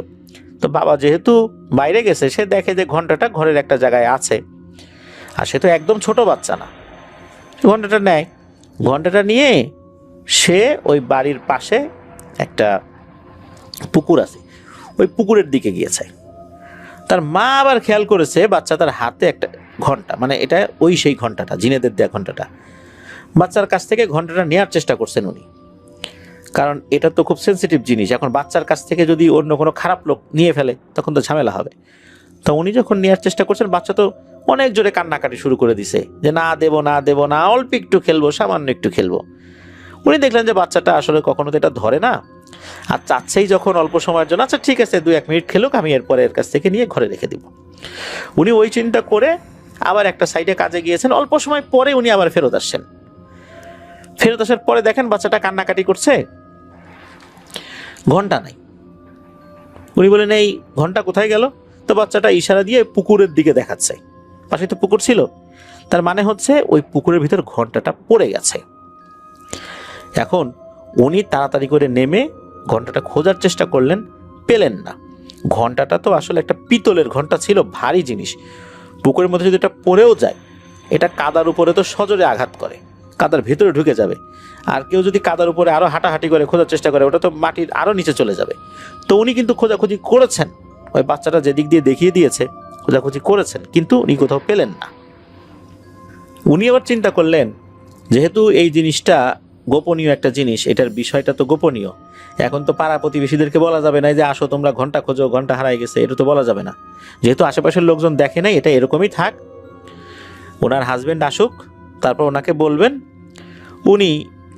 তো বাবা যেহেতু বাইরে গেছে, সে দেখে যে ঘন্টাটা ঘরের একটা জায়গায় আছে, আর সে তো একদম ছোট বাচ্চা না। ঘন্টাটা নেয়, ঘন্টাটা নিয়ে সে ওই বাড়ির পাশে একটা পুকুর আছে, ওই পুকুরের দিকে গিয়েছে। তার মা আবার খেয়াল করেছে বাচ্চা তার হাতে একটা ঘন্টা, মানে এটা ওই সেই ঘন্টাটা, জিনেদের দেয়া ঘন্টাটা। বাচ্চার কাছ থেকে ঘন্টাটা নেওয়ার চেষ্টা করছেন উনি, কারণ এটা তো খুব সেন্সিটিভ জিনিস। এখন বাচ্চার কাছ থেকে যদি অন্য কোনো খারাপ লোক নিয়ে ফেলে তখন তো ঝামেলা হবে। তো উনি যখন নেওয়ার চেষ্টা করছেন, বাচ্চা তো অনেক জোরে কান্নাকাটি শুরু করে দিছে যে না দেবো না, দেবো না, অল্প একটু খেলবো, সামান্য একটু খেলবো। উনি দেখলেন যে বাচ্চাটা আসলে কখনো তো এটা ধরে না, আর চাচ্ছেই যখন অল্প সময়ের জন্য, আচ্ছা ঠিক আছে 2-1 মিনিট খেলুক, আমি এরপরে এর কাছ থেকে নিয়ে ঘরে রেখে দিব। উনি ওই চিন্তা করে আবার একটা সাইডে কাজে গিয়েছেন। অল্প সময় পরে উনি আবার ফেরত আসছেন। ফেরত আসার পরে দেখেন বাচ্চাটা কান্নাকাটি করছে, ঘন্টা নাই। উনি বলেন এই ঘন্টা কোথায় গেল? তো বাচ্চাটা ইশারা দিয়ে পুকুরের দিকে দেখাচ্ছে, পাশে তো পুকুর ছিল, তার মানে হচ্ছে ওই পুকুরের ভিতর ঘন্টাটা পড়ে গেছে। এখন উনি তাড়াতাড়ি করে নেমে ঘন্টাটা খোঁজার চেষ্টা করলেন, পেলেন না। ঘন্টাটা তো আসলে একটা পিতলের ঘন্টা ছিল, ভারী জিনিস। পুকুরের মধ্যে যদি এটা পড়েও যায়, এটা কাদার উপরে তো সজোরে আঘাত করে, কাদার ভিতরে ঢুকে যাবে। আর কেউ যদি কাদার উপরে আরও হাঁটাহাঁটি করে খোঁজার চেষ্টা করে, ওটা তো মাটির আরও নিচে চলে যাবে। তো উনি কিন্তু খোঁজাখুঁজি করেছেন, ওই বাচ্চাটা যেদিক দিয়ে দেখিয়ে দিয়েছে খোঁজাখুঁজি করেছেন, কিন্তু উনি কোথাও পেলেন না। উনি আবার চিন্তা করলেন যেহেতু এই জিনিসটা গোপনীয় একটা জিনিস, এটার বিষয়টা তো গোপনীয়, এখন তো পাড়া প্রতিবেশীদেরকে বলা যাবে না যে আসো তোমরা ঘন্টা খোঁজো, ঘন্টা হারাই গেছে, এটা তো বলা যাবে না। যেহেতু আশেপাশের লোকজন দেখে নাই, এটা এরকমই থাক, ওনার হাজবেন্ড আসুক, তারপর ওনাকে বলবেন, উনি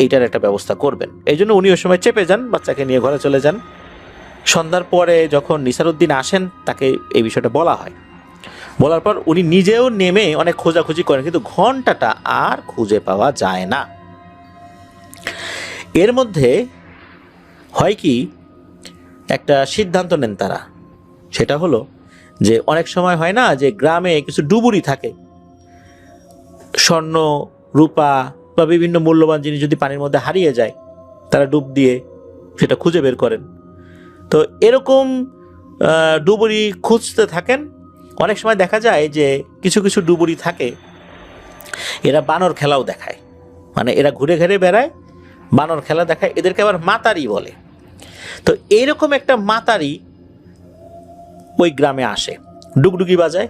এইটার একটা ব্যবস্থা করবেন। এই জন্য উনি ওই সময় চেপে যান, বাচ্চাকে নিয়ে ঘরে চলে যান। সন্ধ্যার পরে যখন নিসারউদ্দিন আসেন, তাকে এই বিষয়টা বলা হয়। বলার পর উনি নিজেও নেমে অনেক খোঁজাখুঁজি করেন, কিন্তু ঘন্টাটা আর খুঁজে পাওয়া যায় না। এর মধ্যে হয় কি, একটা সিদ্ধান্ত নেন তারা, সেটা হলো যে অনেক সময় হয় না যে গ্রামে কিছু ডুবুরি থাকে, স্বর্ণ, রূপা বা বিভিন্ন মূল্যবান জিনিস যদি পানির মধ্যে হারিয়ে যায়, তারা ডুব দিয়ে সেটা খুঁজে বের করেন। তো এরকম ডুবুরি খুঁজতে থাকেন। অনেক সময় দেখা যায় যে কিছু কিছু ডুবুরি থাকে, এরা বানর খেলাও দেখায়, মানে এরা ঘুরে ঘুরে বেড়ায়, বানর খেলা দেখায়, এদেরকে আবার মাতারি বলে। তো এইরকম একটা মাতারি ওই গ্রামে আসে, ডুগডুগি বাজায়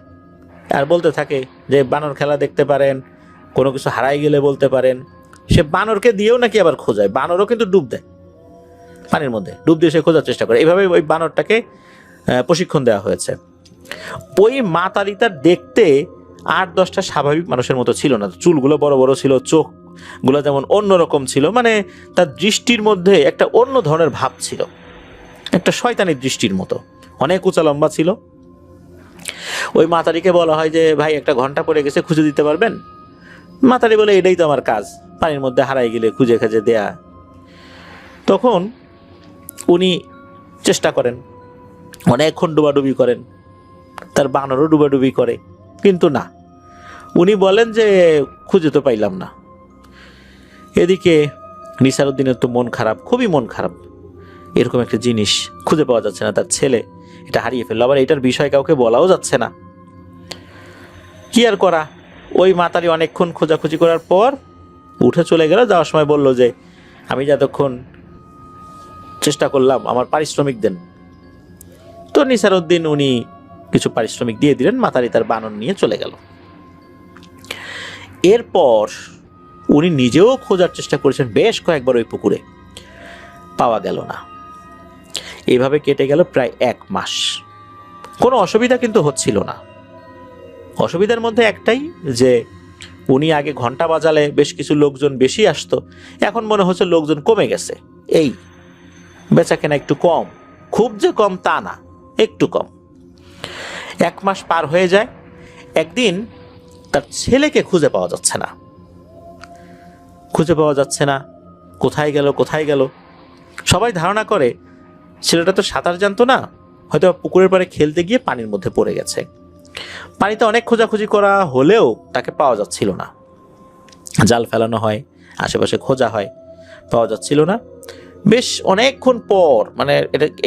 আর বলতে থাকে যে বানর খেলা দেখতে পারেন, কোনো কিছু হারাই গেলে বলতে পারেন। সে বানরকে দিয়েও নাকি আবার খোঁজায়, বানরও কিন্তু ডুব দেয় পানির মধ্যে, ডুব দিয়ে সে খোঁজার চেষ্টা করে। এইভাবে ওই বানরটাকে প্রশিক্ষণ দেওয়া হয়েছে। ওই মা তারিতা দেখতে 8-10টা স্বাভাবিক মানুষের মতো ছিল না, চুলগুলো বড় বড় ছিল, চোখগুলো যেমন অন্যরকম ছিল, মানে তার দৃষ্টির মধ্যে একটা অন্য ধরনের ভাব ছিল, একটা শয়তানি দৃষ্টির মতো, অনেক উঁচা লম্বা ছিল। ওই মাতারিকে বলা হয় যে ভাই একটা ঘন্টা পড়ে গেছে, খুঁজে দিতে পারবেন? মাতারি বলে এটাই তো আমার কাজ, পানির মধ্যে হারাই গেলে খুঁজে খাজে দেয়া। তখন উনি চেষ্টা করেন, অনেকক্ষণ ডুবাডুবি করেন, তার বানরও ডুবাডুবি করে, কিন্তু না, উনি বলেন যে খুঁজে তো পাইলাম না। এদিকে নিসারুদ্দিনের তো মন খারাপ, খুবই মন খারাপ, এরকম একটা জিনিস খুঁজে পাওয়া যাচ্ছে না, তার ছেলে এটা হারিয়ে ফেললো, আবার এটার বিষয় কাউকে বলাও যাচ্ছে না। কি আর করা, ওই মাতারি অনেকক্ষণ খোঁজাখুঁজি করার পর উঠে চলে গেল। যাওয়ার সময় বলল যে আমি যতক্ষণ চেষ্টা করলাম আমার পারিশ্রমিক দেন। তো নিসারুদ্দিন উনি কিছু পারিশ্রমিক দিয়ে দিলেন, মাতারি তার বানর নিয়ে চলে গেল। এরপর উনি নিজেও খোঁজার চেষ্টা করেছেন বেশ কয়েকবার ওই পুকুরে, পাওয়া গেল না। এভাবে কেটে গেল প্রায় 1 মাস। কোনো অসুবিধা কিন্তু হচ্ছিল না। অসুবিধার মধ্যে একটাই যে উনি আগে ঘন্টা বাজালে বেশ কিছু লোকজন বেশি আসতো, এখন মনে হচ্ছে লোকজন কমে গেছে, এই বেচা কেনা একটু কম, খুব যে কম তা না, একটু কম। 1 মাস পার হয়ে যায়। একদিন তার ছেলেকে খুঁজে পাওয়া যাচ্ছে না, কোথায় গেল। সবাই ধারণা করে ছেলেটা তো সাঁতার জানতো না, হয়তো পুকুরের পাড়ে খেলতে গিয়ে পানির মধ্যে পড়ে গেছে। পানিতে অনেক খোঁজাখুঁজি করা হলেও তাকে পাওয়া যাচ্ছিল না। জাল ফেলানো হয়, আশেপাশে খোঁজা হয়, পাওয়া যাচ্ছিল না। বেশ অনেকক্ষণ পর, মানে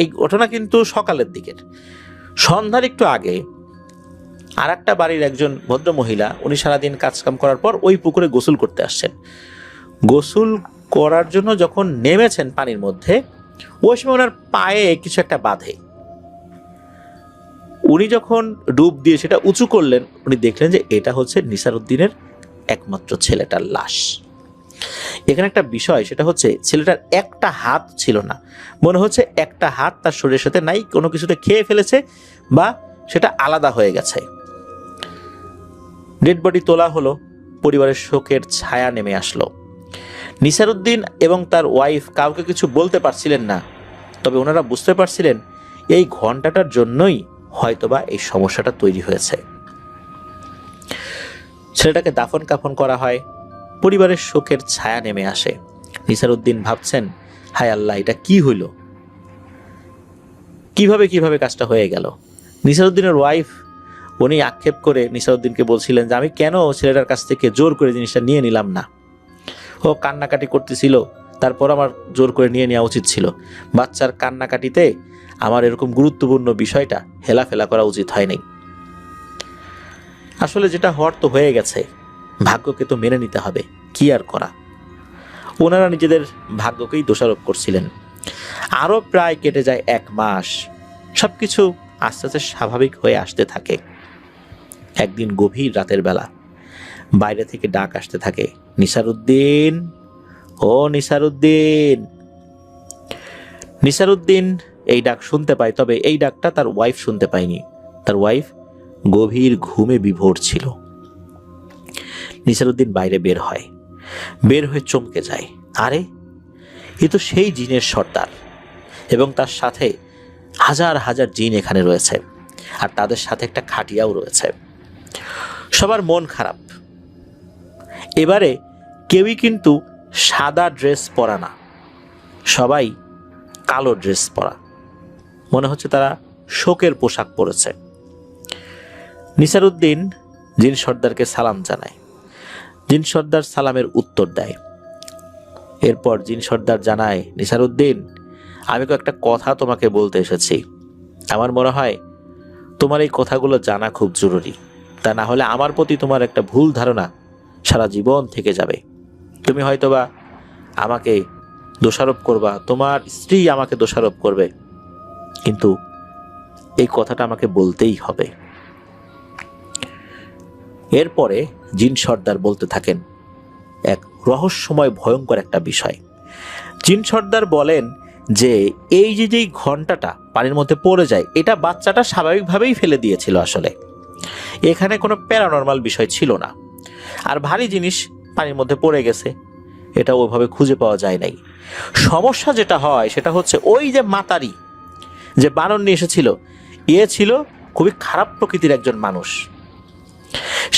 এই ঘটনা কিন্তু সকালের দিকের, সন্ধ্যার একটু আগে আর একটা বাড়ির একজন ভদ্র মহিলা, উনি সারাদিন কাজকাম করার পর ওই পুকুরে গোসল করতে আসছেন। গোসল করার জন্য যখন নেমেছেন পানির মধ্যে, ওই সময় ওনার পায়ে কিছু একটা বাঁধে। উনি যখন ডুব দিয়ে সেটা উঁচু করলেন, উনি দেখলেন যে এটা হচ্ছে নিসারুদ্দিনের একমাত্র ছেলেটার লাশ। এখানে একটা বিষয়, সেটা হচ্ছে ছেলেটার একটা হাত ছিল না, মনে হচ্ছে একটা হাত তার শরীরের সাথে নাই, কোনো কিছুতে খেয়ে ফেলেছে বা সেটা আলাদা হয়ে গেছে। ডেড বডি তোলা হলো, পরিবারের শোকের ছায়া নেমে আসলো। নিসারুদ্দিন এবং তার ওয়াইফ কাউকে কিছু বলতে পারছিলেন না, তবে ওনারা বুঝতে পারছিলেন এই ঘন্টাটার জন্যই হয়তোবা এই সমস্যাটা তৈরি হয়েছে। ছেলেটাকে দাফন কাফন করা হয়, পরিবারের শোকের ছায়া নেমে আসে। নিসারুদ্দিন ভাবছেন, হায় আল্লাহ, এটা কি হইল, কিভাবে কাজটা হয়ে গেল। নিসারুদ্দিনের ওয়াইফ, উনি আক্ষেপ করে নিসারুদ্দিনকে বলছিলেন যে আমি কেন ছেলেটার কাছ থেকে জোর করে জিনিসটা নিয়ে নিলাম না, ও কান্নাকাটি করতেছিল, তারপর আমার জোর করে নিয়ে নেওয়া উচিত ছিল। বাচ্চার কান্নাকাটিতে আমার এরকম গুরুত্বপূর্ণ বিষয়টা হেলাফেলা করা উচিত হয়নি। আসলে যেটা হওয়ার তো হয়ে গেছে, ভাগ্যকে তো মেনে নিতে হবে, কি আর করা। ওনারা নিজেদের ভাগ্যকেই দোষারোপ করছিলেন। আরো প্রায় কেটে যায় 1 মাস। সবকিছু আস্তে আস্তে স্বাভাবিক হয়ে আসতে থাকে। একদিন গভীর রাতের বেলা বাইরে থেকে ডাক আসতে থাকে, নিসারুদ্দিন, ও নিসারুদ্দিন। নিসারুদ্দিন এই ডাক শুনতে পায়, তবে এই ডাকটা তার ওয়াইফ শুনতে পায়নি। তার ওয়াইফ গভীর ঘুমে বিভোর ছিল। নিসারুদ্দিন বাইরে বের হয়ে চমকে যায়, আরে এ তো সেই জিনের সর্দার, এবং তার সাথে হাজার হাজার জিন এখানে রয়েছে, আর তাদের সাথে একটা খাটিয়াও রয়েছে। সবার মন খারাপ। এবারে কেউই কিন্তু সাদা ড্রেস পরা না, সবাই কালো ড্রেস পরা, মনে হচ্ছে তারা শোকের পোশাক পরেছে। নিসারুদ্দিন জিন সর্দারকে সালাম জানায়। জিন সর্দার সালামের উত্তর দেয়। এরপর জিন সর্দার জানায়, নিসারুদ্দিন, আমি একটা কথা তোমাকে বলতে এসেছি। আমার মনে হয় তোমার এই কথাগুলো জানা খুব জরুরি, তা না হলে আমার প্রতি তোমার একটা ভুল ধারণা সারা জীবন থেকে যাবে। তুমি হয়তোবা আমাকে দোষারোপ করবা, তোমার স্ত্রী আমাকে দোষারোপ করবে, কিন্তু এই কথাটা আমাকে বলতেই হবে। এরপরে জিন সর্দার বলতে থাকেন, এক রহস্যময় ভয়ঙ্কর একটা বিষয়। জিন সর্দার বলেন যে এই যে যেই ঘন্টাটা পানির মধ্যে পড়ে যায়, এটা বাচ্চাটা স্বাভাবিকভাবেই ফেলে দিয়েছিল। আসলে এখানে কোনো প্যারানর্মাল বিষয় ছিল না। আর ভারী জিনিস পানির মধ্যে পড়ে গেছে, এটা ওইভাবে খুঁজে পাওয়া যায় নাই। সমস্যা যেটা হয় সেটা হচ্ছে ওই যে মাতারি যে বানর নিয়ে এসেছিল, ছিল খুবই খারাপ প্রকৃতির একজন মানুষ।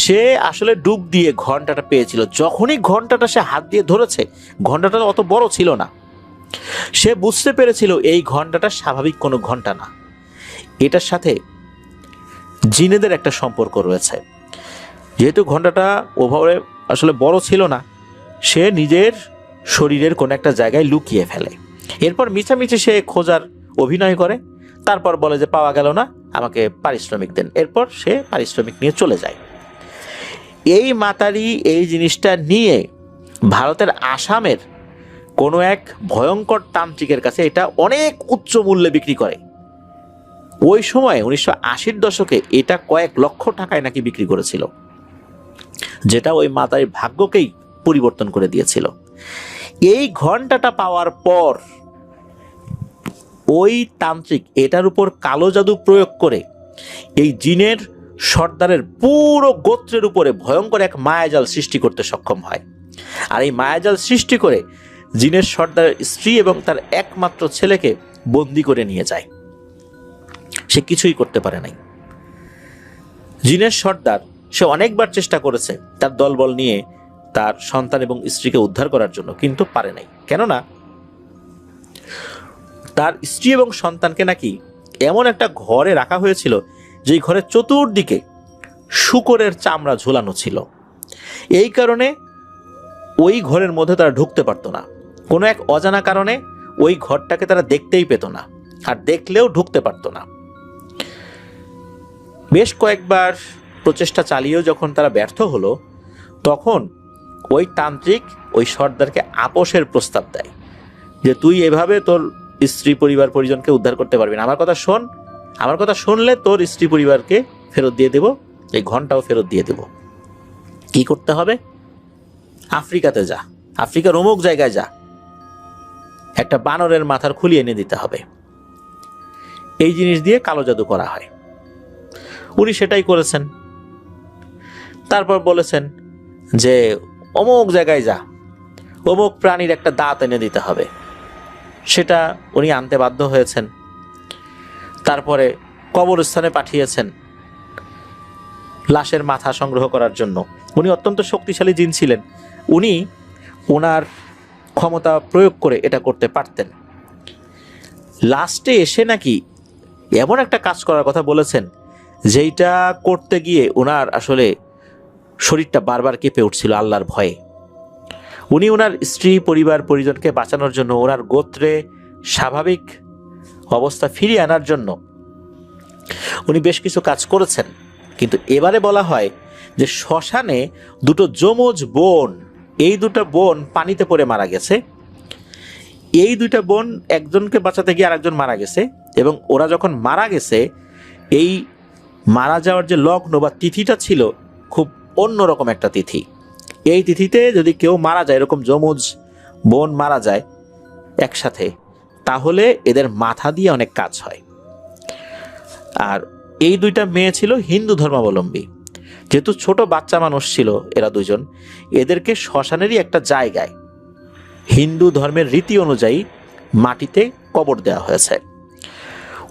সে আসলে ডুব দিয়ে ঘন্টাটা পেয়েছিল। যখনই ঘন্টাটা সে হাত দিয়ে ধরেছে, ঘন্টাটা অত বড় ছিল না। সে বুঝতে পেরেছিল এই ঘন্টাটা স্বাভাবিক কোনো ঘন্টা না, এটার সাথে জিনেদের একটা সম্পর্ক রয়েছে। যেহেতু ঘন্টাটা ওভাবে আসলে বড় ছিল না, সে নিজের শরীরের কোনো একটা জায়গায় লুকিয়ে ফেলে। এরপর মিছামিছি সে খোঁজার অভিনয় করে, তারপর বলে যে পাওয়া গেল না, আমাকে পারিশ্রমিক দেন। এরপর সে পারিশ্রমিক নিয়ে চলে যায়। এই মাতারি এই জিনিসটা নিয়ে ভারতের আসামের কোনো এক ভয়ঙ্কর তান্ত্রিকের কাছে এটা অনেক উচ্চ মূল্যে বিক্রি করে। ওই সময় 1980-র দশকে এটা কয়েক লক্ষ টাকায় নাকি বিক্রি করেছিল, যেটা ওই মাতারির ভাগ্যকেই পরিবর্তন করে দিয়েছিল। এই ঘন্টাটা পাওয়ার পর ওই তান্ত্রিক এটার উপর কালো জাদু প্রয়োগ করে এই জিনের সর্দারের পুরো গোত্রের উপরে ভয়ঙ্কর এক মায়াজাল সৃষ্টি করতে সক্ষম হয়। আর এই মায়াজাল সৃষ্টি করে জিনের সর্দারের স্ত্রী এবং তার একমাত্র ছেলেকে বন্দি করে নিয়ে যায়। সে কিছুই করতে পারে নাই। জিনের সর্দার সে অনেকবার চেষ্টা করেছে তার দলবল নিয়ে তার সন্তান এবং স্ত্রীকে উদ্ধার করার জন্য, কিন্তু পারে নাই। কেননা তার স্ত্রী এবং সন্তানকে নাকি এমন একটা ঘরে রাখা হয়েছিল যেই ঘরের চতুর্দিকে শূকরের চামড়া ঝুলানো ছিল। এই কারণে ওই ঘরের মধ্যে তারা ঢুকতে পারতো না। কোনো এক অজানা কারণে ওই ঘরটাকে তারা দেখতেই পেত না, আর দেখলেও ঢুকতে পারতো না। বেশ কয়েকবার প্রচেষ্টা চালিয়েও যখন তারা ব্যর্থ হলো, তখন ওই তান্ত্রিক ওই সর্দারকে আপোষের প্রস্তাব দেয় যে তুই এভাবে তোর স্ত্রী পরিবার পরিজনকে উদ্ধার করতে পারবি না, আমার কথা শোন, আমার কথা শুনলে তোর স্ত্রী পরিবারকে ফেরত দিয়ে দেব, এই ঘন্টাও ফেরত দিয়ে দেব। কি করতে হবে? আফ্রিকাতে যা, আফ্রিকার অমুক জায়গায় যা, একটা বানরের মাথার খুলি এনে দিতে হবে। এই জিনিস দিয়ে কালো জাদু করা হয়। উনি সেটাই করেছেন। তারপর বলেছেন যে অমুক জায়গায় যা, অমুক প্রাণীর একটা দাঁত এনে দিতে হবে। সেটা উনি আনতে বাধ্য হয়েছেন। তারপরে কবরস্থানে পাঠিয়েছেন লাশের মাথা সংগ্রহ করার জন্য। উনি অত্যন্ত শক্তিশালী জিন ছিলেন, উনি ওনার ক্ষমতা প্রয়োগ করে এটা করতে পারতেন। লাস্টে এসে নাকি এমন একটা কাজ করার কথা বলেছেন যেইটা করতে গিয়ে ওনার আসলে শরীরটা বারবার কেঁপে উঠছিল আল্লাহর ভয়ে। উনি ওনার স্ত্রী পরিবার পরিজনকে বাঁচানোর জন্য, ওনার গোত্রে স্বাভাবিক অবস্থা ফিরিয়ে আনার জন্য উনি বেশ কিছু কাজ করেছেন। কিন্তু এবারে বলা হয় যে শ্মশানে দুটো যমজ বোন, এই দুটো বোন পানিতে পড়ে মারা গেছে। এই দুইটা বোন একজনকে বাঁচাতে গিয়ে আরেকজন মারা গেছে, এবং ওরা যখন মারা গেছে এই মারা যাওয়ার যে লগ্ন বা তিথিটা ছিল খুব অন্যরকম একটা তিথি। এই তিথিতে যদি কেউ মারা যায়, এরকম যমজ বোন মারা যায় একসাথে, তাহলে এদের মাথা দিয়ে অনেক কাজ হয়। আর এই দুইটা মেয়ে ছিল হিন্দু ধর্মাবলম্বী। যেহেতু ছোট বাচ্চা মানুষ ছিল এরা দুজন, এদেরকে শ্মশানেরই একটা জায়গায় হিন্দু ধর্মের রীতি অনুযায়ী মাটিতে কবর দেওয়া হয়েছে।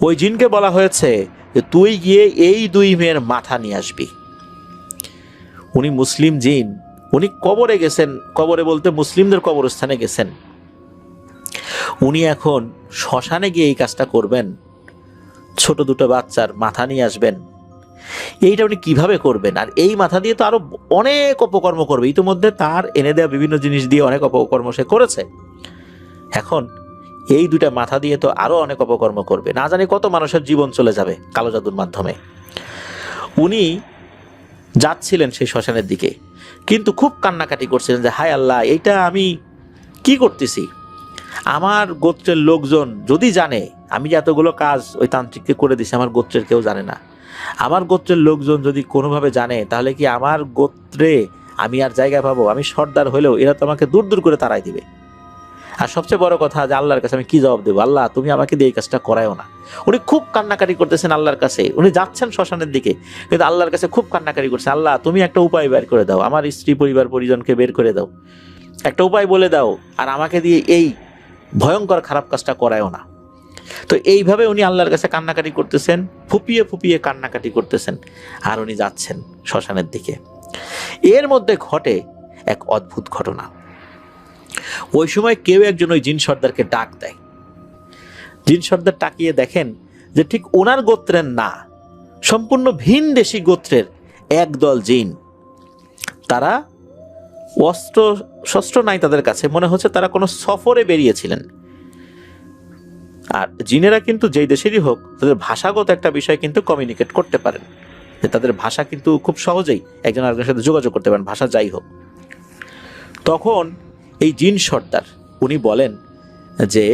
ওই জিনকে বলা হয়েছে যে তুই গিয়ে এই দুই মেয়ের মাথা নিয়ে আসবি। উনি মুসলিম জিন, উনি কবরে গেছেন, কবরে বলতে মুসলিমদের কবরস্থানে গেছেন। উনি এখন শ্মশানে গিয়ে এই কাজটা করবেন, ছোট দুটো বাচ্চার মাথা নিয়ে আসবেন। এইটা উনি কিভাবে করবেন? আর এই মাথা দিয়ে তো আরো অনেক অপকর্ম করবে। ইতিমধ্যে তার এনে দেওয়া বিভিন্ন জিনিস দিয়ে অনেক অপকর্ম সে করেছে, এখন এই দুইটা মাথা দিয়ে তো আরো অনেক অপকর্ম করবে। না জানি কত মানুষের জীবন চলে যাবে কালো জাদুর মাধ্যমে। উনি যাচ্ছিলেন সেই শ্মশানের দিকে, কিন্তু খুব কান্নাকাটি করছিলেন যে হায় আল্লাহ, এইটা আমি কি করতেছি? আমার গোত্রের লোকজন যদি জানে আমি যে এতগুলো কাজ ওই তান্ত্রিককে করে দিছি, আমার গোত্রের কেউ জানে না। আমার গোত্রের লোকজন যদি কোনোভাবে জানে, তাহলে কি আমার গোত্রে আমি আর জায়গা পাবো? আমি সর্দার হলেও এরা তো আমাকে দূর দূর করে তাড়াই দিবে। আর সবচেয়ে বড় কথা যে আল্লাহর কাছে আমি কি জবাব দেবো? আল্লাহ, তুমি আমাকে দিয়ে এই কাজটা করায়ও না। উনি খুব কান্নাকাটি করতেছেন আল্লাহর কাছে, উনি যাচ্ছেন শ্মশানের দিকে, কিন্তু আল্লাহর কাছে খুব কান্নাকাটি করছে, আল্লাহ তুমি একটা উপায় বের করে দাও, আমার স্ত্রী পরিবার পরিজনকে বের করে দাও, একটা উপায় বলে দাও, আর আমাকে দিয়ে এই ভয়ঙ্কর খারাপ কাজটা করায়ও না। তো এইভাবে উনি আল্লাহর কাছে কান্নাকাটি করতেছেন, ফুপিয়ে ফুপিয়ে কান্নাকাটি করতেছেন, আর উনি যাচ্ছেন শ্মশানের দিকে। এর মধ্যে ঘটে এক অদ্ভুত ঘটনা। ওই সময় কেউ একজন ওই জিন সর্দারকে ডাক দেয়। জিন সর্দার তাকিয়ে দেখেন যে ঠিক ওনার গোত্রের না, সম্পূর্ণ ভিন দেশি গোত্রের একদল জিন। তারা অস্ত্র শস্ত্র নাই তাদের কাছে, মনে হচ্ছে তারা কোনো সফরে বেরিয়েছিলেন। আর জিনেরা কিন্তু যেই দেশেরই হোক, তাদের ভাষাগত একটা বিষয় কিন্তু কমিউনিকেট করতে পারেন, যে তাদের ভাষা কিন্তু খুব সহজেই একজন আরেকজনের সাথে যোগাযোগ করতে পারেন, ভাষা যাই হোক। তখন এই জিন সর্দার উনি বলেন যে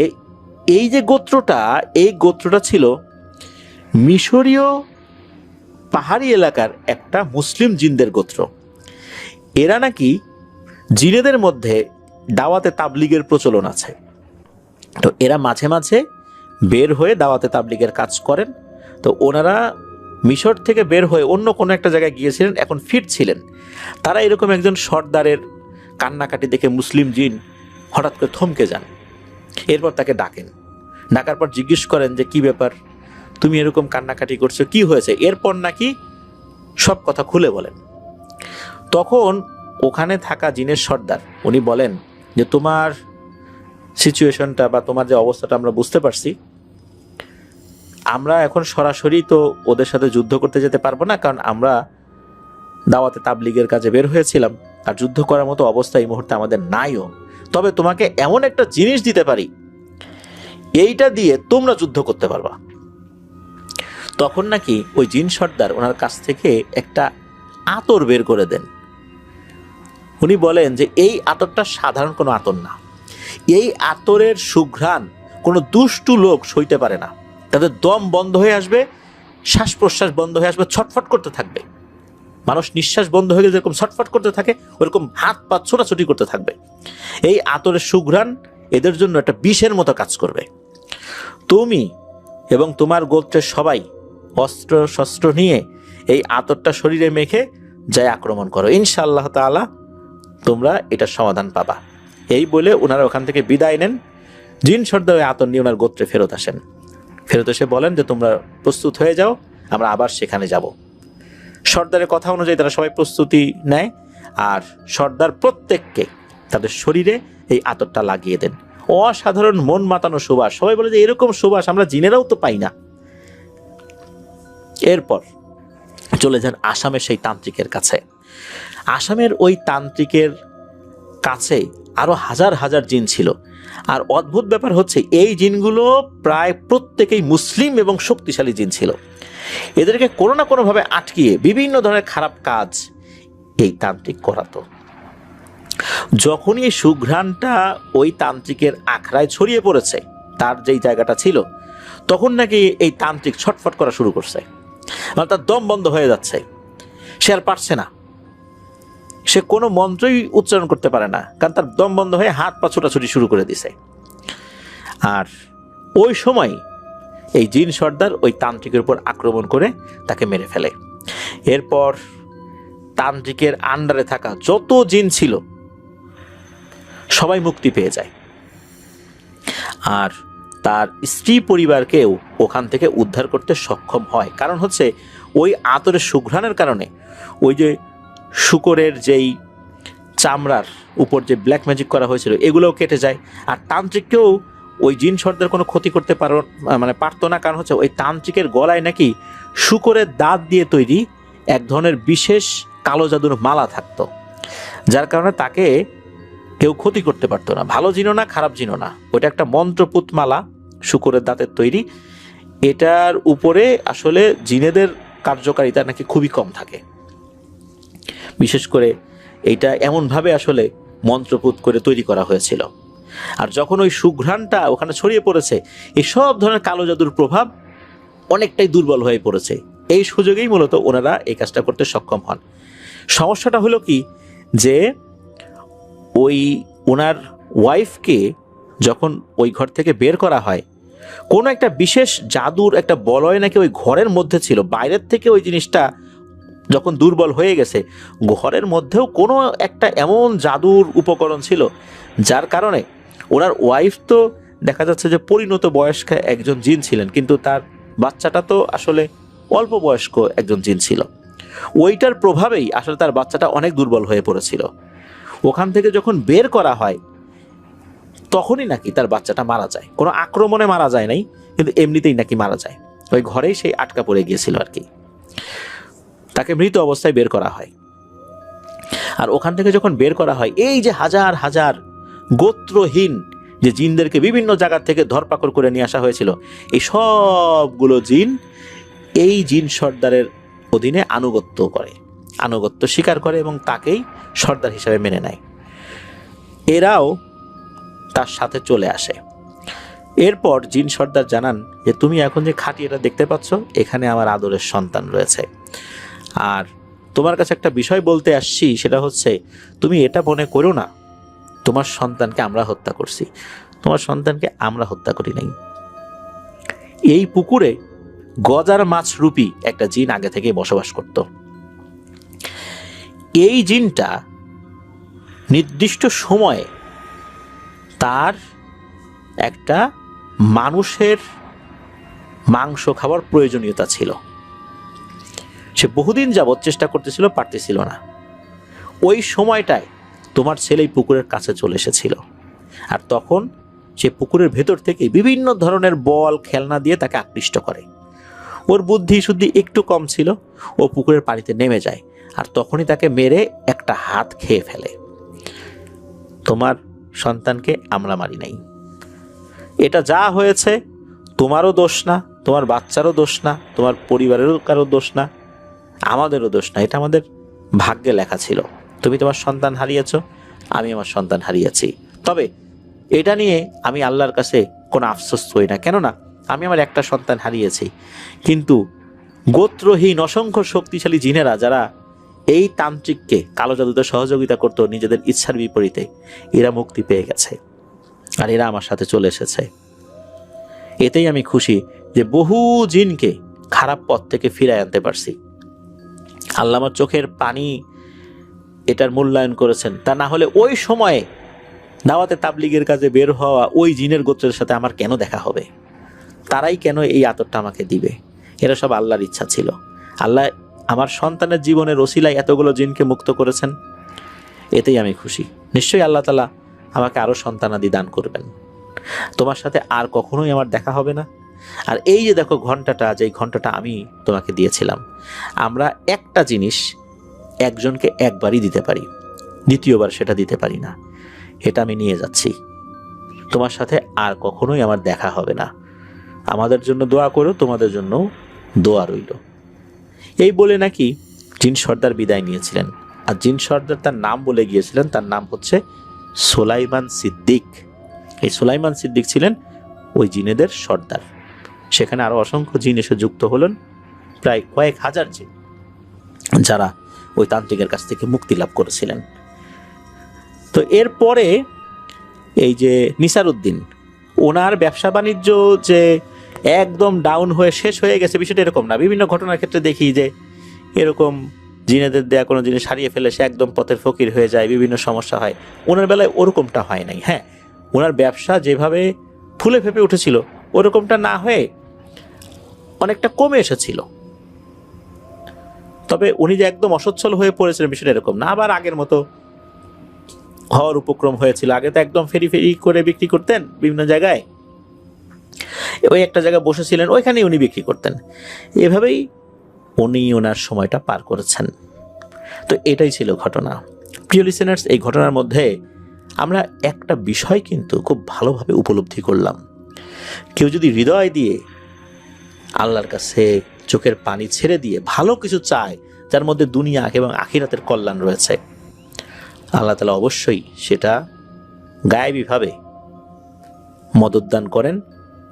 এই যে গোত্রটা, এই গোত্রটা ছিল মিশরীয় পাহাড়ি এলাকার একটা মুসলিম জিনদের গোত্র। এরা নাকি জিনেদের মধ্যে দাওয়াতে তাবলিগের প্রচলন আছে। তো এরা মাঝে মাঝে বের হয়ে দাওয়াতে তাবলিগের কাজ করেন। তো ওনারা মিশর থেকে বের হয়ে অন্য কোনো একটা জায়গায় গিয়েছিলেন, এখন ফিরছিলেন। তারা এরকম একজন সর্দারের কান্নাকাটি দেখে মুসলিম জিন হঠাৎ করে থমকে যান। এরপর তাকে ডাকেন, ডাকার পর জিজ্ঞেস করেন যে কি ব্যাপার, তুমি এরকম কান্নাকাটি করছো, কি হয়েছে? এরপর নাকি সব কথা খুলে বলেন। তখন ওখানে থাকা জিনের সর্দার উনি বলেন যে তোমার সিচুয়েশনটা বা তোমার যে অবস্থাটা আমরা বুঝতে পারছি। আমরা এখন সরাসরি তো ওদের সাথে যুদ্ধ করতে যেতে পারবো না, কারণ আমরা দাওয়াতে তাবলিগের কাজে বের হয়েছিলাম, আর যুদ্ধ করার মতো অবস্থা এই মুহূর্তে আমাদের নাইও। তবে তোমাকে এমন একটা জিনিস দিতে পারি, এইটা দিয়ে তোমরা যুদ্ধ করতে পারবা। তখন নাকি ওই জিন সর্দার ওনার কাছ থেকে একটা আতর বের করে দেন। উনি বলেন যে এই আতরটা সাধারণ কোনো আতর না, এই আতরের সুঘ্রাণ কোনো দুষ্টু লোক সইতে পারে না। তাদের দম বন্ধ হয়ে আসবে, শ্বাস প্রশ্বাস বন্ধ হয়ে আসবে, ছটফট করতে থাকবে। মানুষ নিঃশ্বাস বন্ধ হয়ে গেলে যেরকম ছটফট করতে থাকে, ওরকম হাত পা ছোটাছুটি করতে থাকবে। এই আতরের সুঘ্রাণ এদের জন্য একটা বিষের মতো কাজ করবে। তুমি এবং তোমার গোত্রের সবাই অস্ত্র শস্ত্র নিয়ে এই আতরটা শরীরে মেখে যায় আক্রমণ করো, ইনশাআল্লাহ তাআলা তোমরা এটার সমাধান পাবা। এই বলে ওনারা ওখান থেকে বিদায় নেন। জিন সর্দার ওই আতর নিয়ে ওনার গোত্রে ফেরত আসেন। ফেরত এসে বলেন যে তোমরা প্রস্তুত হয়ে যাও, আমরা আবার সেখানে যাব। সর্দারের কথা অনুযায়ী তারা সবাই প্রস্তুতি নেয়, আর সর্দার প্রত্যেককে তাদের শরীরে এই আতরটা লাগিয়ে দেন। অসাধারণ মন মাতানো সুবাস, সবাই বলে যে এরকম সুবাস আমরা জিনেরাও তো পাই না। এরপর চলে যান আসামের সেই তান্ত্রিকের কাছে। আসামের ওই তান্ত্রিকের কাছে আরো হাজার হাজার জিন ছিল। আর অদ্ভুত ব্যাপার হচ্ছে এই জিনগুলো প্রায় প্রত্যেকেই মুসলিম এবং শক্তিশালী জিন ছিল। এদেরকে কোনো না কোনোভাবে আটকিয়ে বিভিন্ন ধরনের খারাপ কাজ এই তান্ত্রিক করাতো। যখনই এই সুঘ্রাণটা ওই তান্ত্রিকের আখড়ায় ছড়িয়ে পড়েছে, তার যেই জায়গাটা ছিল, তখন নাকি এই তান্ত্রিক ছটফট করা শুরু করছে, মানে তার দম বন্ধ হয়ে যাচ্ছে, সে আর পারছে না, সে কোনো মন্ত্রই উচ্চারণ করতে পারে না, কারণ তার দম বন্ধ হয়ে হাত পা ছোটাছুটি শুরু করে দিছে। আর ওই সময় এই জিন সর্দার ওই তান্ত্রিকের উপর আক্রমণ করে তাকে মেরে ফেলে। এরপর তান্ত্রিকের আন্ডারে থাকা যত জিন ছিল সবাই মুক্তি পেয়ে যায়, আর তার স্ত্রী পরিবারকেও ওখান থেকে উদ্ধার করতে সক্ষম হয়। কারণ হচ্ছে ওই আতরের সুঘ্রাণের কারণে ওই যে শূকরের যেই চামড়ার উপর যে ব্ল্যাক ম্যাজিক করা হয়েছিল এগুলোও কেটে যায়। আর তান্ত্রিককেও ওই জিন সর্দার কোনো ক্ষতি করতে পারতো না, কারণ হচ্ছে ওই তান্ত্রিকের গলায় নাকি শূকরের দাঁত দিয়ে তৈরি এক ধরনের বিশেষ কালো জাদুর মালা থাকতো, যার কারণে তাকে কেউ ক্ষতি করতে পারতো না। ভালো জিনও না, খারাপ জিনও না, ওইটা একটা মন্ত্রপুত মালা, শূকরের দাঁতের তৈরি। এটার উপরে আসলে জিনেদের কার্যকারিতা নাকি খুবই কম থাকে। বিশেষ করে এইটা এমনভাবে আসলে মন্ত্রপুত করে তৈরি করা হয়েছিল। আর যখন ওই সুঘ্রাণটা ওখানে ছড়িয়ে পড়েছে, এসব ধরনের কালো জাদুর প্রভাব অনেকটাই দুর্বল হয়ে পড়েছে। এই সুযোগেই মূলত ওনারা এই কাজটা করতে সক্ষম হন। সমস্যাটা হলো কি, যে ওই ওনার ওয়াইফকে যখন ওই ঘর থেকে বের করা হয়, কোনো একটা বিশেষ জাদুর একটা বলয় নাকি ওই ঘরের মধ্যে ছিল। বাইরের থেকে ওই জিনিসটা যখন দুর্বল হয়ে গেছে, ঘরের মধ্যেও কোনো একটা এমন জাদুর উপকরণ ছিল যার কারণে ওনার ওয়াইফ তো দেখা যাচ্ছে যে পরিণত বয়স্ক একজন জিন ছিলেন, কিন্তু তার বাচ্চাটা তো আসলে অল্প বয়স্ক একজন জিন ছিল। ওইটার প্রভাবেই আসলে তার বাচ্চাটা অনেক দুর্বল হয়ে পড়েছিল। ওখান থেকে যখন বের করা হয় তখনই নাকি তার বাচ্চাটা মারা যায়। কোনো আক্রমণে মারা যায় নাই, কিন্তু এমনিতেই নাকি মারা যায়। ওই ঘরেই সেই আটকা পড়ে গিয়েছিল আর কি। তাকে মৃত অবস্থায় বের করা হয়। আর ওখান থেকে যখন বের করা হয়, এই যে হাজার হাজার গোত্রহীন যে জিনদেরকে বিভিন্ন জায়গা থেকে ধরপাকড় করে নিয়ে আসা হয়েছিল, এই সবগুলো জিন এই জিন সর্দারের অধীনে আনুগত্য স্বীকার করে এবং তাকেই সর্দার হিসেবে মেনে নেয়। এরাও তার সাথে চলে আসে। এরপর জিন সর্দার জানান যে তুমি এখন যে খাঁটি এটা দেখতে পাচ্ছ, এখানে আমার আদরের সন্তান রয়েছে, আর তোমার কাছে একটা বিষয় বলতে আসছি, সেটা হচ্ছে তুমি এটা মনে করো না তোমার সন্তানকে আমরা হত্যা করছি। তোমার সন্তানকে আমরা হত্যা করি নাই। এই পুকুরে গজার মাছ রূপী একটা জিন আগে থেকে বসবাস করত। এই জিনটা নির্দিষ্ট সময়ে তার একটা মানুষের মাংস খাবার প্রয়োজনীয়তা ছিল। সে বহুদিন যাবৎ চেষ্টা করতেছিল, পারতেছিল না। ওই সময়টায় তোমার ছেলে পুকুরের কাছে চলে এসেছিল, আর তখন সে পুকুরের ভেতর থেকে বিভিন্ন ধরনের বল খেলনা দিয়ে তাকে আকৃষ্ট করে। ওর বুদ্ধি শুদ্ধি একটু কম ছিল, ও পুকুরের পানিতে নেমে যায়, আর তখনই তাকে মেরে একটা হাত খেয়ে ফেলে। তোমার সন্তানকে আমরা মারি নাই। এটা যা হয়েছে তোমারও দোষ না, তোমার বাচ্চারও দোষ না, তোমার পরিবারেরও কারো দোষ না, আমাদেরও দোষ না। এটা আমাদের ভাগ্যে লেখা ছিল। তুমি তোমার সন্তান হারিয়েছ, আমি আমার সন্তান হারিয়েছি। তবে এটা নিয়ে আমি আল্লাহর কাছে কোনো আফসোস করি না, কেননা আমি আমার একটা সন্তান হারিয়েছি, কিন্তু গোত্রহীন অসংখ্য শক্তিশালী জিনেরা যারা এই তান্ত্রিককে কালো জাদুতে সহযোগিতা করত নিজেদের ইচ্ছার বিপরীতে, এরা মুক্তি পেয়ে গেছে, আর এরা আমার সাথে চলে এসেছে। এতেই আমি খুশি যে বহু জিনকে খারাপ পথ থেকে ফিরায় আনতে পারছি। আল্লাহ আমার চোখের পানি এটার মূল্যায়ন করেছেন। তা না হলে ওই সময়ে দাওয়াতে তাবলিগের কাজে বের হওয়া ওই জিনের গোত্রের সাথে আমার কেন দেখা হবে? তারাই কেন এই আতরটা আমাকে দিবে? এরা সব আল্লাহর ইচ্ছা ছিল। আল্লাহ আমার সন্তানের জীবনের ওসিলায় এতগুলো জিনকে মুক্ত করেছেন, এতেই আমি খুশি। নিশ্চয়ই আল্লাহ তাআলা আমাকে আরো সন্তানাদি দান করবেন। তোমার সাথে আর কখনোই আমার দেখা হবে না। আর এই যে দেখো ঘন্টাটা, যে ঘন্টাটা আমি তোমাকে দিয়েছিলাম, আমরা একটা জিনিস একজনকে একবারই দিতে পারি, দ্বিতীয়বার সেটা দিতে পারি না। এটা আমি নিয়ে যাচ্ছি। তোমার সাথে আর কখনোই আমার দেখা হবে না। আমাদের জন্য দোয়া করো, তোমাদের জন্য দোয়া রইল। এই বলে নাকি জিন সর্দার বিদায় নিয়েছিলেন। আর জিন সর্দার তার নাম বলে গিয়েছিলেন, তার নাম হচ্ছে সুলাইমান সিদ্দিক। এই সুলাইমান সিদ্দিক ছিলেন ওই জিনেদের সর্দার। সেখানে আরো অসংখ্য জিন এসে যুক্ত হলেন, প্রায় কয়েক হাজার জিন, যারা ওই তান্ত্রিকের কাছ থেকে মুক্তি লাভ করেছিলেন। তো এরপরে এই যে নিসারউদ্দিন, ওনার ব্যবসা বাণিজ্য যে একদম ডাউন হয়ে শেষ হয়ে গেছে, বিষয়টা এরকম না। বিভিন্ন ঘটনার ক্ষেত্রে দেখি যে এরকম জিনেদের দেয়া কোনো জিনিস হারিয়ে ফেলে সে একদম পথের ফকির হয়ে যায়, বিভিন্ন সমস্যা হয়। ওনার বেলায় ওরকমটা হয় নাই। হ্যাঁ, ওনার ব্যবসা যেভাবে ফুলে ফেপে উঠেছিল ওরকমটা না হয়ে অনেকটা কমে এসেছিল। তবে উনি যে একদম অসচ্ছল হয়ে পড়েছিলেন বিষয়টা এরকম না, আবার আগের মতো হওয়ার উপক্রম হয়েছিল। আগে তো একদম ফেরি ফেরি করে বিক্রি করতেন বিভিন্ন জায়গায়, ওই একটা জায়গায় বসেছিলেন ওইখানেই উনি বিক্রি করতেন। এভাবেই উনি ওনার সময়টা পার করেছেন। তো এটাই ছিল ঘটনা। প্রিয় লিসেনার্স, এই ঘটনার মধ্যে আমরা একটা বিষয় কিন্তু খুব ভালোভাবে উপলব্ধি করলাম। কেউ যদি হৃদয় দিয়ে আল্লাহর কাছে চোখের পানি ছেড়ে দিয়ে ভালো কিছু চায়, যার মধ্যে দুনিয়া এবং আখিরাতের কল্যাণ রয়েছে, আল্লাহ তাআলা অবশ্যই সেটা গায়েবীভাবে মদত দান করেন।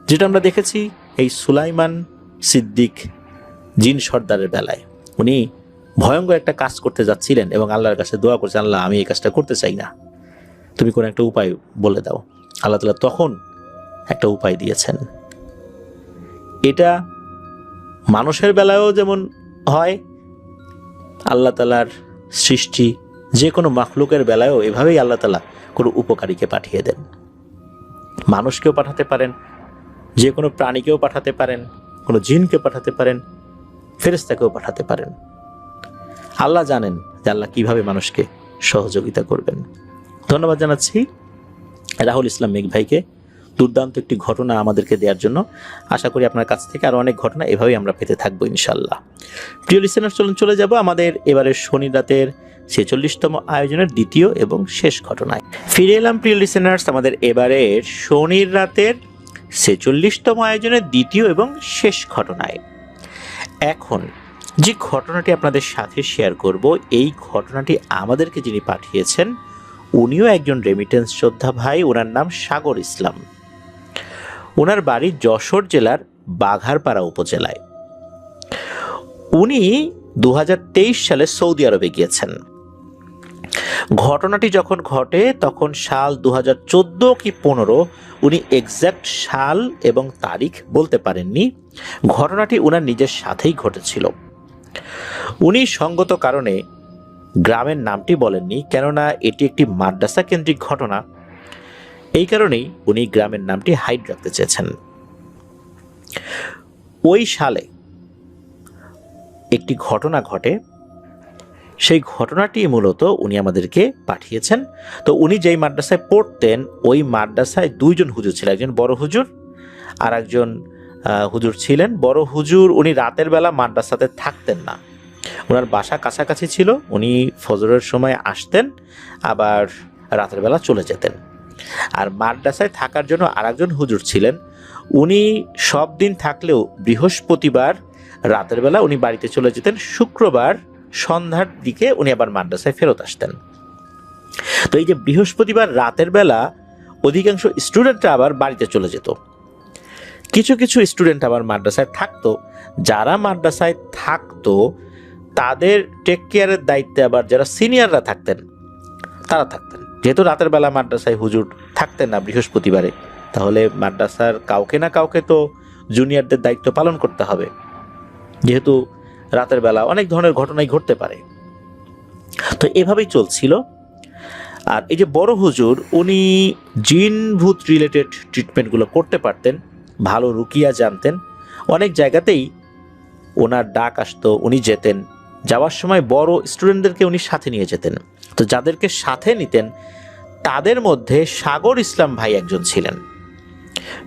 যেটা আমরা দেখেছি এই সুলাইমান সিদ্দিক জিন সর্দারের বেলায়। উনি ভয়ঙ্কর একটা কাজ করতে যাচ্ছিলেন এবং আল্লাহর কাছে দোয়া করছেন, আল্লাহ আমি এই কাজটা করতে চাই না, তুমি কোনো একটা উপায় বলে দাও। আল্লাহ তাআলা তখন একটা উপায় দিয়েছেন। এটা মানুষের বেলায়ও যেমন হয়, আল্লাহ তাআলার সৃষ্টি যে কোনো মাখলুকের বেলায়ও এভাবেই আল্লাহ তাআলা কোনো উপকারীকে পাঠিয়ে দেন। মানুষকেও পাঠাতে পারেন, যে কোনো প্রাণীকেও পাঠাতে পারেন, কোনো জিনকে পাঠাতে পারেন, ফেরেশতাকেও পাঠাতে পারেন। আল্লাহ জানেন যে আল্লাহ কিভাবে মানুষকে সহযোগিতা করবেন। ধন্যবাদ জানাচ্ছি রাহুল ইসলাম মেঘ ভাইকে দুর্দান্ত একটি ঘটনা আমাদেরকে দেওয়ার জন্য। আশা করি আপনার কাছ থেকে আরও অনেক ঘটনা এভাবেই আমরা পেতে থাকবো ইনশাল্লাহ। প্রিয় লিসেনার, চলুন চলে যাব আমাদের এবারের শনি রাতের 46তম আয়োজনের দ্বিতীয় এবং শেষ ঘটনায়। ফিরে এলাম প্রিয় লিসেনার্স আমাদের এবারের শনির রাতের 46তম আয়োজনের দ্বিতীয় এবং শেষ ঘটনায়। এখন যে ঘটনাটি আপনাদের সাথে শেয়ার করব, এই ঘটনাটি আমাদেরকে যিনি পাঠিয়েছেন উনিও একজন রেমিটেন্স যোদ্ধা ভাই। ওনার নাম সাগর ইসলাম। ওনার বাড়ি যশোর জেলার বাঘারপাড়া উপজেলায়। উনি 2023 সালে সৌদি আরবে গিয়েছেন। ঘটনাটি যখন ঘটে তখন সাল 2014 কি 15, উনি এক্সাক্ট সাল এবং তারিখ বলতে পারেননি। ঘটনাটি ওনার নিজের সাথেই ঘটেছিল। উনি সঙ্গত কারণে গ্রামের নামটি বলেননি, কেননা এটি একটি মাদ্রাসা কেন্দ্রিক ঘটনা। এই কারণেই উনি গ্রামের নামটি হাইড রাখতে চেয়েছেন। ওই সালে একটি ঘটনা ঘটে, সেই ঘটনাটি মূলত উনি আমাদেরকে পাঠিয়েছেন। তো উনি যেই মাদ্রাসায় পড়তেন ওই মাদ্রাসায় দুইজন হুজুর ছিলেন, একজন বড় হুজুর আর একজন হুজুর ছিলেন। বড় হুজুর উনি রাতের বেলা মাদ্রাসাতে থাকতেন না, ওনার বাসা কাছাকাছি ছিল। উনি ফজরের সময় আসতেন, আবার রাতের বেলা চলে যেতেন। আর মাদ্রাসায় থাকার জন্য আরেকজন হুজুর ছিলেন। উনি সব দিন থাকলেও বৃহস্পতিবার রাতের বেলা উনি বাড়িতে চলে যেতেন, শুক্রবার সন্ধ্যার দিকে উনি আবার মাদ্রাসায় ফেরত আসতেন। তো এই যে বৃহস্পতিবার রাতের বেলা অধিকাংশ স্টুডেন্টরা আবার বাড়িতে চলে যেত, কিছু কিছু স্টুডেন্ট আবার মাদ্রাসায় থাকতো। যারা মাদ্রাসায় থাকতো তাদের টেক কেয়ারের দায়িত্বে আবার যারা সিনিয়ররা থাকতেন তারা থাকতেন। যেহেতু রাতের বেলা মাদ্রাসায় হুজুর থাকতেন না বৃহস্পতিবারে, তাহলে মাদ্রাসার কাউকে না কাউকে তো জুনিয়রদের দায়িত্ব পালন করতে হবে, যেহেতু রাতের বেলা অনেক ধরনের ঘটনাই ঘটতে পারে। তো এভাবেই চলছিল। আর এই যে বড় হুজুর উনি জিন ভূত রিলেটেড ট্রিটমেন্টগুলো করতে পারতেন, ভালো রুকিয়া জানতেন। অনেক জায়গাতেই ওনার ডাক আসতো, উনি যেতেন। যাওয়ার সময় বড় স্টুডেন্টদেরকে উনি সাথে নিয়ে যেতেন। তো যাদেরকে সাথে নিতেন তাদের মধ্যে সাগর ইসলাম ভাই একজন ছিলেন।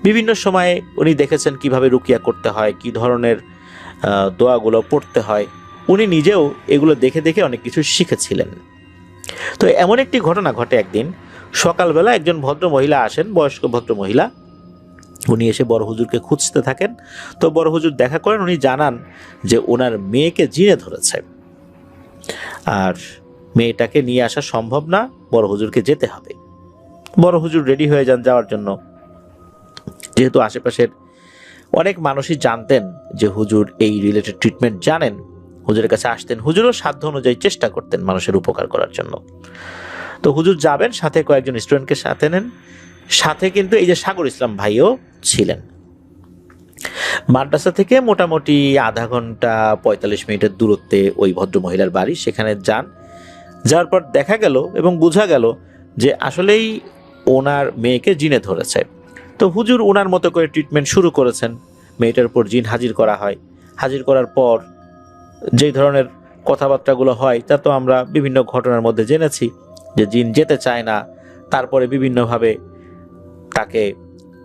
বিভিন্ন সময়ে উনি দেখেছেন কিভাবে রুকিয়া করতে হয়, কি ধরনের দোয়াগুলো পড়তে হয়। উনি নিজেও এগুলো দেখে দেখে অনেক কিছু শিখেছিলেন। তো এমন একটি ঘটনা ঘটে, একদিন সকালবেলা একজন ভদ্র মহিলা আসেন, বয়স্ক ভদ্র মহিলা। উনি এসে বড় হুজুরকে খুঁজতে থাকেন। তো বড় হুজুর দেখা করেন, উনি জানান যে ওনার মেয়েকে জিনে ধরেছে আর মেয়েটাকে নিয়ে আসা সম্ভব না, বড় হুজুরকে যেতে হবে। বড় হুজুর রেডি হয়ে যান যাওয়ার জন্য। যেহেতু আশেপাশের অনেক মানুষই জানতেন যে হুজুর এই রিলেটেড ট্রিটমেন্ট জানেন, হুজুরের কাছে আসতেন। হুজুরও সাধ্য অনুযায়ী চেষ্টা করতেন মানুষের উপকার করার জন্য। তো হুজুর যাবেন, সাথে কয়েকজন স্টুডেন্টকে সাথে নেন। সাথে কিন্তু এই যে সাগর ইসলাম ভাইও ছিলেন। মাদ্রাসা থেকে মোটামুটি আধা ঘন্টা 45 মিনিটের দূরত্বে ওই ভদ্র মহিলার বাড়ি। সেখানে যান। যাওয়ার পর দেখা গেল এবং বোঝা গেল যে আসলেই ওনার মেয়েকে জিনে ধরেছে। তো হুজুর ওনার মতো করে ট্রিটমেন্ট শুরু করেছেন। মেয়েটার উপর জিন হাজির করা হয়। হাজির করার পর যেই ধরনের কথাবার্তাগুলো হয় তা তো আমরা বিভিন্ন ঘটনার মধ্যে জেনেছি, যে জিন যেতে চায় না, তারপরে বিভিন্নভাবে তাকে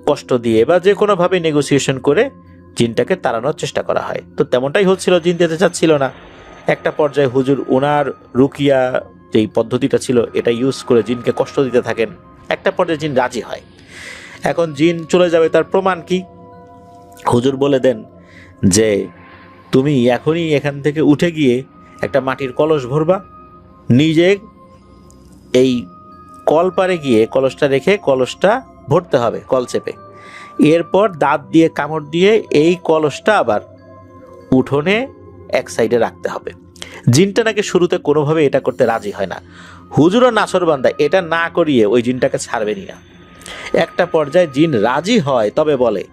কষ্ট দিয়ে বা যে কোনোভাবে নেগোসিয়েশন করে জিনটাকে তাড়ানোর চেষ্টা করা হয়। তো তেমনটাই হচ্ছিল, জিন যেতে চাচ্ছিল না। একটা পর্যায়ে হুজুর ওনার রুকিয়া যেই পদ্ধতিটা ছিল এটা ইউজ করে জিনকে কষ্ট দিতে থাকেন। একটা পর্যায়ে জিন রাজি হয়। এখন জিন চলে যাবে, তার প্রমাণ কি? হুজুর বলে দেন যে তুমি এখনই এখান থেকে উঠে গিয়ে একটা মাটির কলস ভরবা, নিজে এই কল পারে গিয়ে কলসটা রেখে কলসটা ভরতে হবে কল চেপে। এরপর দাঁত দিয়ে কামড় দিয়ে এই কলসটা আবার উঠোনে এক সাইডে রাখতে হবে। জিনটা নাকি শুরুতে কোনোভাবে এটা করতে রাজি হয় না। হুজুরও নাছরবান্দা, এটা না করিয়ে ওই জিনটাকে ছাড়বেনই না। একটা পর্যায়ে জিন রাজি হয়, তবে বলে,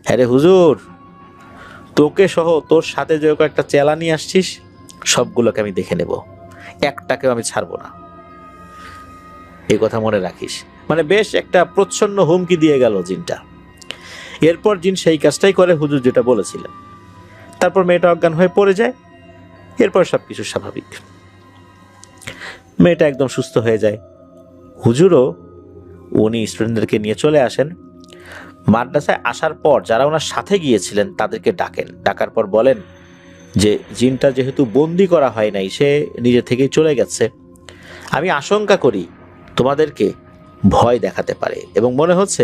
হ্যাঁ রে হুজুর, তোকে সহ তোর সাথে যে একটা চেলা নিয়ে আসছিস সবগুলোকে আমি দেখে নেব, একটাকেও আমি ছাড়বো না, এই কথা মনে রাখিস। মানে বেশ একটা প্রচ্ছন্ন হুমকি দিয়ে গেল জিনটা। এরপর জিন সেই কাজটাই করে হুজুর যেটা বলেছিলেন। তারপর মেয়েটা অজ্ঞান হয়ে পড়ে যায়। এরপর সবকিছু স্বাভাবিক, মেয়েটা একদম সুস্থ হয়ে যায়। হুজুরও উনি স্টুডেন্টদেরকে নিয়ে চলে আসেন। মাদ্রাসায় আসার পর যারা ওনার সাথে গিয়েছিলেন তাদেরকে ডাকেন। ডাকার পর বলেন যে জিনটা যেহেতু বন্দি করা হয় নাই, সে নিজে থেকেই চলে গেছে, আমি আশঙ্কা করি তোমাদেরকে ভয় দেখাতে পারে এবং মনে হচ্ছে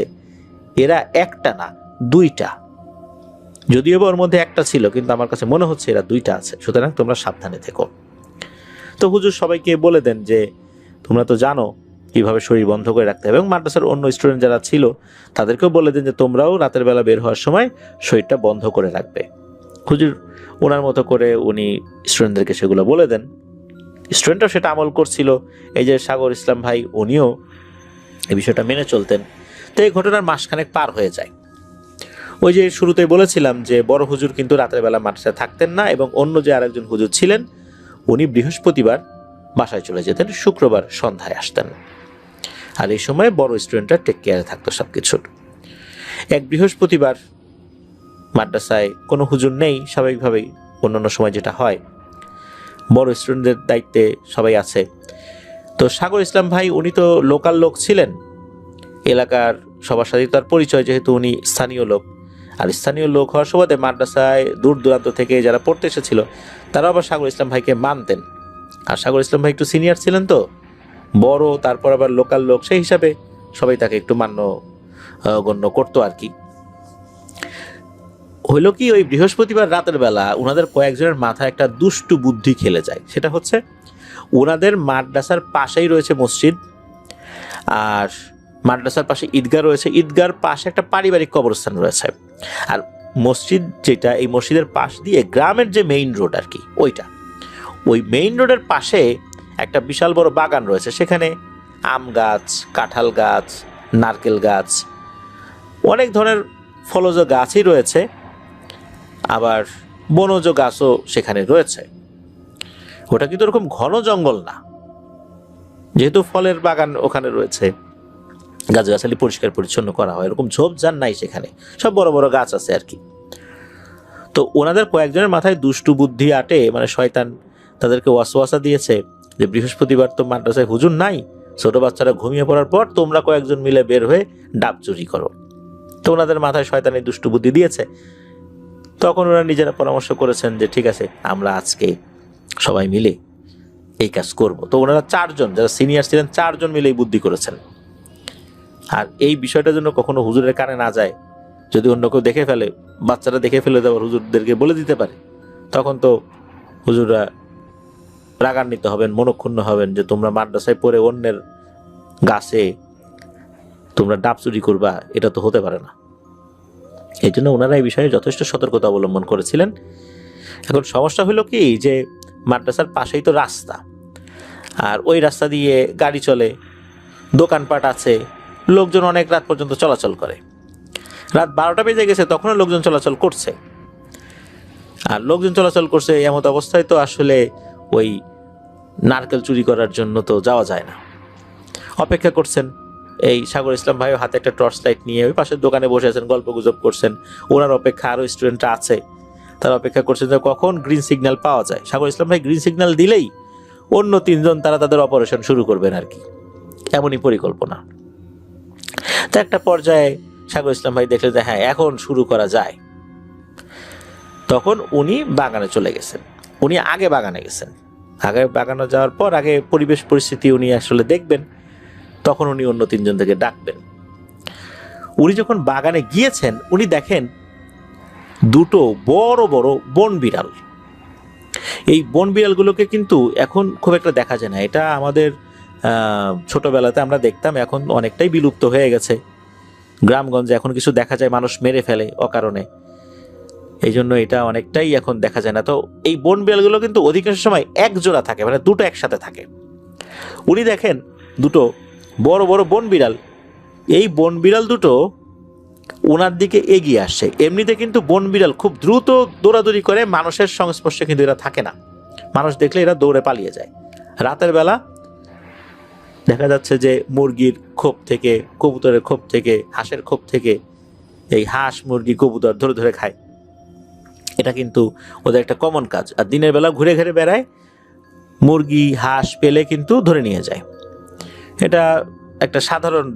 এরা একটা না দুইটা, যদিও বা ওর মধ্যে একটা ছিল, কিন্তু আমার কাছে মনে হচ্ছে এরা দুইটা আছে, সুতরাং তোমরা সাবধানে থেকো। তো হুজুর সবাইকে বলে দেন যে তোমরা তো জানো কিভাবে শরীর বন্ধ করে রাখতে হবে, এবং মাদ্রাসার অন্য স্টুডেন্ট যারা ছিল তাদেরকেও বলে দেন যে তোমরাও রাতের বেলা বের হওয়ার সময় শরীরটা বন্ধ করে রাখবে। হুজুর ওনার মতো করে উনি স্টুডেন্টদেরকে সেগুলো বলে দেন। স্টুডেন্টরাও সেটা আমল করছিল। এই যে সাগর ইসলাম ভাই, উনিও এই বিষয়টা মেনে চলতেন। তো এই ঘটনার মাসখানেক পার হয়ে যায়। ওই যে শুরুতেই বলেছিলাম যে বড় হুজুর কিন্তু রাতের বেলা মাদ্রাসায় থাকতেন না, এবং অন্য যে আরেকজন হুজুর ছিলেন উনি বৃহস্পতিবার বাসায় চলে যেতেন, শুক্রবার সন্ধ্যায় আসতেন। আর এই সময় বড় স্টুডেন্টরা টেক কেয়ারে থাকতো সবকিছুর। এক বৃহস্পতিবার মাদ্রাসায় কোনো হুজুর নেই, স্বাভাবিকভাবেই অন্যান্য সময় যেটা হয়, বড় স্টুডেন্টদের দায়িত্বে সবাই আছে। তো সাগর ইসলাম ভাই উনি তো লোকাল লোক ছিলেন, এলাকার সবার সাথে তার পরিচয়, যেহেতু উনি স্থানীয় লোক। আর স্থানীয় লোক হওয়ার সুবাদে মাদ্রাসায় দূর দূরান্ত থেকে যারা পড়তে এসেছিল তারাও আবার সাগর ইসলাম ভাইকে মানতেন। আর সাগর ইসলাম ভাই একটু সিনিয়র ছিলেন, তো বড়, তারপর আবার লোকাল লোক, সেই হিসাবে সবাই তাকে একটু গণ্য করতো আর কি। হইল কি, ওই বৃহস্পতিবার রাতের বেলা ওনাদের কয়েকজনের মাথায় একটা দুষ্টু বুদ্ধি খেলে যায়। সেটা হচ্ছে ওনাদের মাদ্রাসার পাশেই রয়েছে মসজিদ, আর মাদ্রাসার পাশে ঈদগাহ রয়েছে, ঈদগাহর পাশে একটা পারিবারিক কবরস্থান রয়েছে। আর মসজিদ যেটা, এই মসজিদের পাশ দিয়ে গ্রামের যে মেইন রোড আর কি, ওই মেইন রোডের পাশে একটা বিশাল বড় বাগান রয়েছে। সেখানে আম গাছ, কাঁঠাল গাছ, নারকেল গাছ, অনেক ধরনের ফলজ গাছই রয়েছে, আবার বনজ গাছও সেখানে রয়েছে। ওটা কিন্তু ওরকম ঘন জঙ্গল না, যেহেতু ফলের বাগান ওখানে রয়েছে, গাছগাছালি পরিষ্কার পরিচ্ছন্ন করা হয়, এরকম ঝোপঝাড় নাই সেখানে, সব বড় বড় গাছ আছে আর কি। তো ওনাদের কয়েকজনের মাথায় দুষ্টু বুদ্ধি আটে, মানে শয়তান তাদেরকে ওয়াসওয়াসা দিয়েছে যে বৃহস্পতিবার তো মাদ্রাসায় হুজুর নাই, ছোট বাচ্চারা ঘুমিয়ে পড়ার পর তোমরা কয়েকজন মিলে বের হয়ে ডাব চুরি করো। তো ওনাদের মাথায় শয়তান এই দুষ্টু বুদ্ধি দিয়েছে। তখন ওরা নিজেরা পরামর্শ করেছেন যে ঠিক আছে, আমরা আজকে সবাই মিলে এই কাজ করব। তো ওনারা চারজন, যারা সিনিয়র ছিলেন, চারজন মিলে এই বুদ্ধি করেছেন। আর এই বিষয়টার জন্য কখনো হুজুরের কানে না যায়, যদি অন্য কেউ দেখে ফেলে, বাচ্চারা দেখে ফেলে দেওয়ার হুজুরদেরকে বলে দিতে পারে, তখন তো হুজুররা রাগান্বিত হবেন, মনক্ষুণ্ণ হবেন যে তোমরা মাদ্রাসায় পড়ে অন্যের গাছে তোমরা ডাব চুরি করবা, এটা তো হতে পারে না। এই জন্য ওনারা এই বিষয়ে যথেষ্ট সতর্কতা অবলম্বন করেছিলেন। এখন সমস্যা হলো কি, যে মাদ্রাসার পাশেই তো রাস্তা, আর ওই রাস্তা দিয়ে গাড়ি চলে, দোকানপাট আছে, লোকজন অনেক রাত পর্যন্ত চলাচল করে। রাত 12টা বেজে গেছে, তখনও লোকজন চলাচল করছে। আর লোকজন চলাচল করছে এমন অবস্থায় তো আসলে ওই নারকেল চুরি করার জন্য তো যাওয়া যায় না। অপেক্ষা করছেন, এই সাগর ইসলাম ভাই হাতে একটা টর্চ লাইট নিয়ে ওই পাশের দোকানে বসে আছেন, গল্প গুজব করছেন। ওনার অপেক্ষা আরো স্টুডেন্টরা আছে, তারা অপেক্ষা করছেন যে কখন গ্রিন সিগন্যাল পাওয়া যায়। সাগর ইসলাম ভাই গ্রিন সিগন্যাল দিলেই অন্য তিনজন তারা তাদের অপারেশন শুরু করবেন আর কি, এমনই পরিকল্পনা। তো একটা পর্যায়ে সাগর ইসলাম ভাই দেখলেন যে হ্যাঁ, এখন শুরু করা যায়। তখন উনি বাগানে চলে গেছেন। উনি আগে বাগানে গেছেন, আগে বাগানে যাওয়ার পর আগে পরিবেশ পরিস্থিতি উনি আসলে দেখবেন, তখন উনি অন্য তিনজন থেকে ডাকবেন। উনি যখন বাগানে গিয়েছেন, উনি দেখেন দুটো বড় বড় বন বিড়াল। এই বন বিড়ালগুলোকে কিন্তু এখন খুব একটা দেখা যায় না। এটা আমাদের ছোটবেলাতে আমরা দেখতাম, এখন অনেকটাই বিলুপ্ত হয়ে গেছে। গ্রামগঞ্জে এখন কিছু দেখা যায়, মানুষ মেরে ফেলে অকারণে। এই জন্য এটা অনেকটাই এখন দেখা যায় না। তো এই বন বিড়ালগুলো কিন্তু অধিকাংশ সময় এক জোড়া থাকে, মানে দুটো একসাথে থাকে। উনি দেখেন দুটো বড় বড় বন বিড়াল, এই বন বিড়াল দুটো ওনার দিকে এগিয়ে আসছে। এমনিতে কিন্তু বন বিড়াল খুব দ্রুত দৌড়াদৌড়ি করে, মানুষের সংস্পর্শে কিন্তু এরা থাকে না, মানুষ দেখলে এরা দৌড়ে পালিয়ে যায়। রাতের বেলা দেখা যাচ্ছে যে মুরগির খোপ থেকে, কবুতরের খোপ থেকে, হাঁসের খোপ থেকে এই হাঁস মুরগি কবুতর ধরে ধরে খায়। এটা কিন্তু ওদের একটা কমন কাজ। আর দিনের বেলা ঘুরে ঘুরে বেড়ায়, মুরগি হাঁস পেলে কিন্তু ধরে নিয়ে যায়। এটা একটা সাধারণ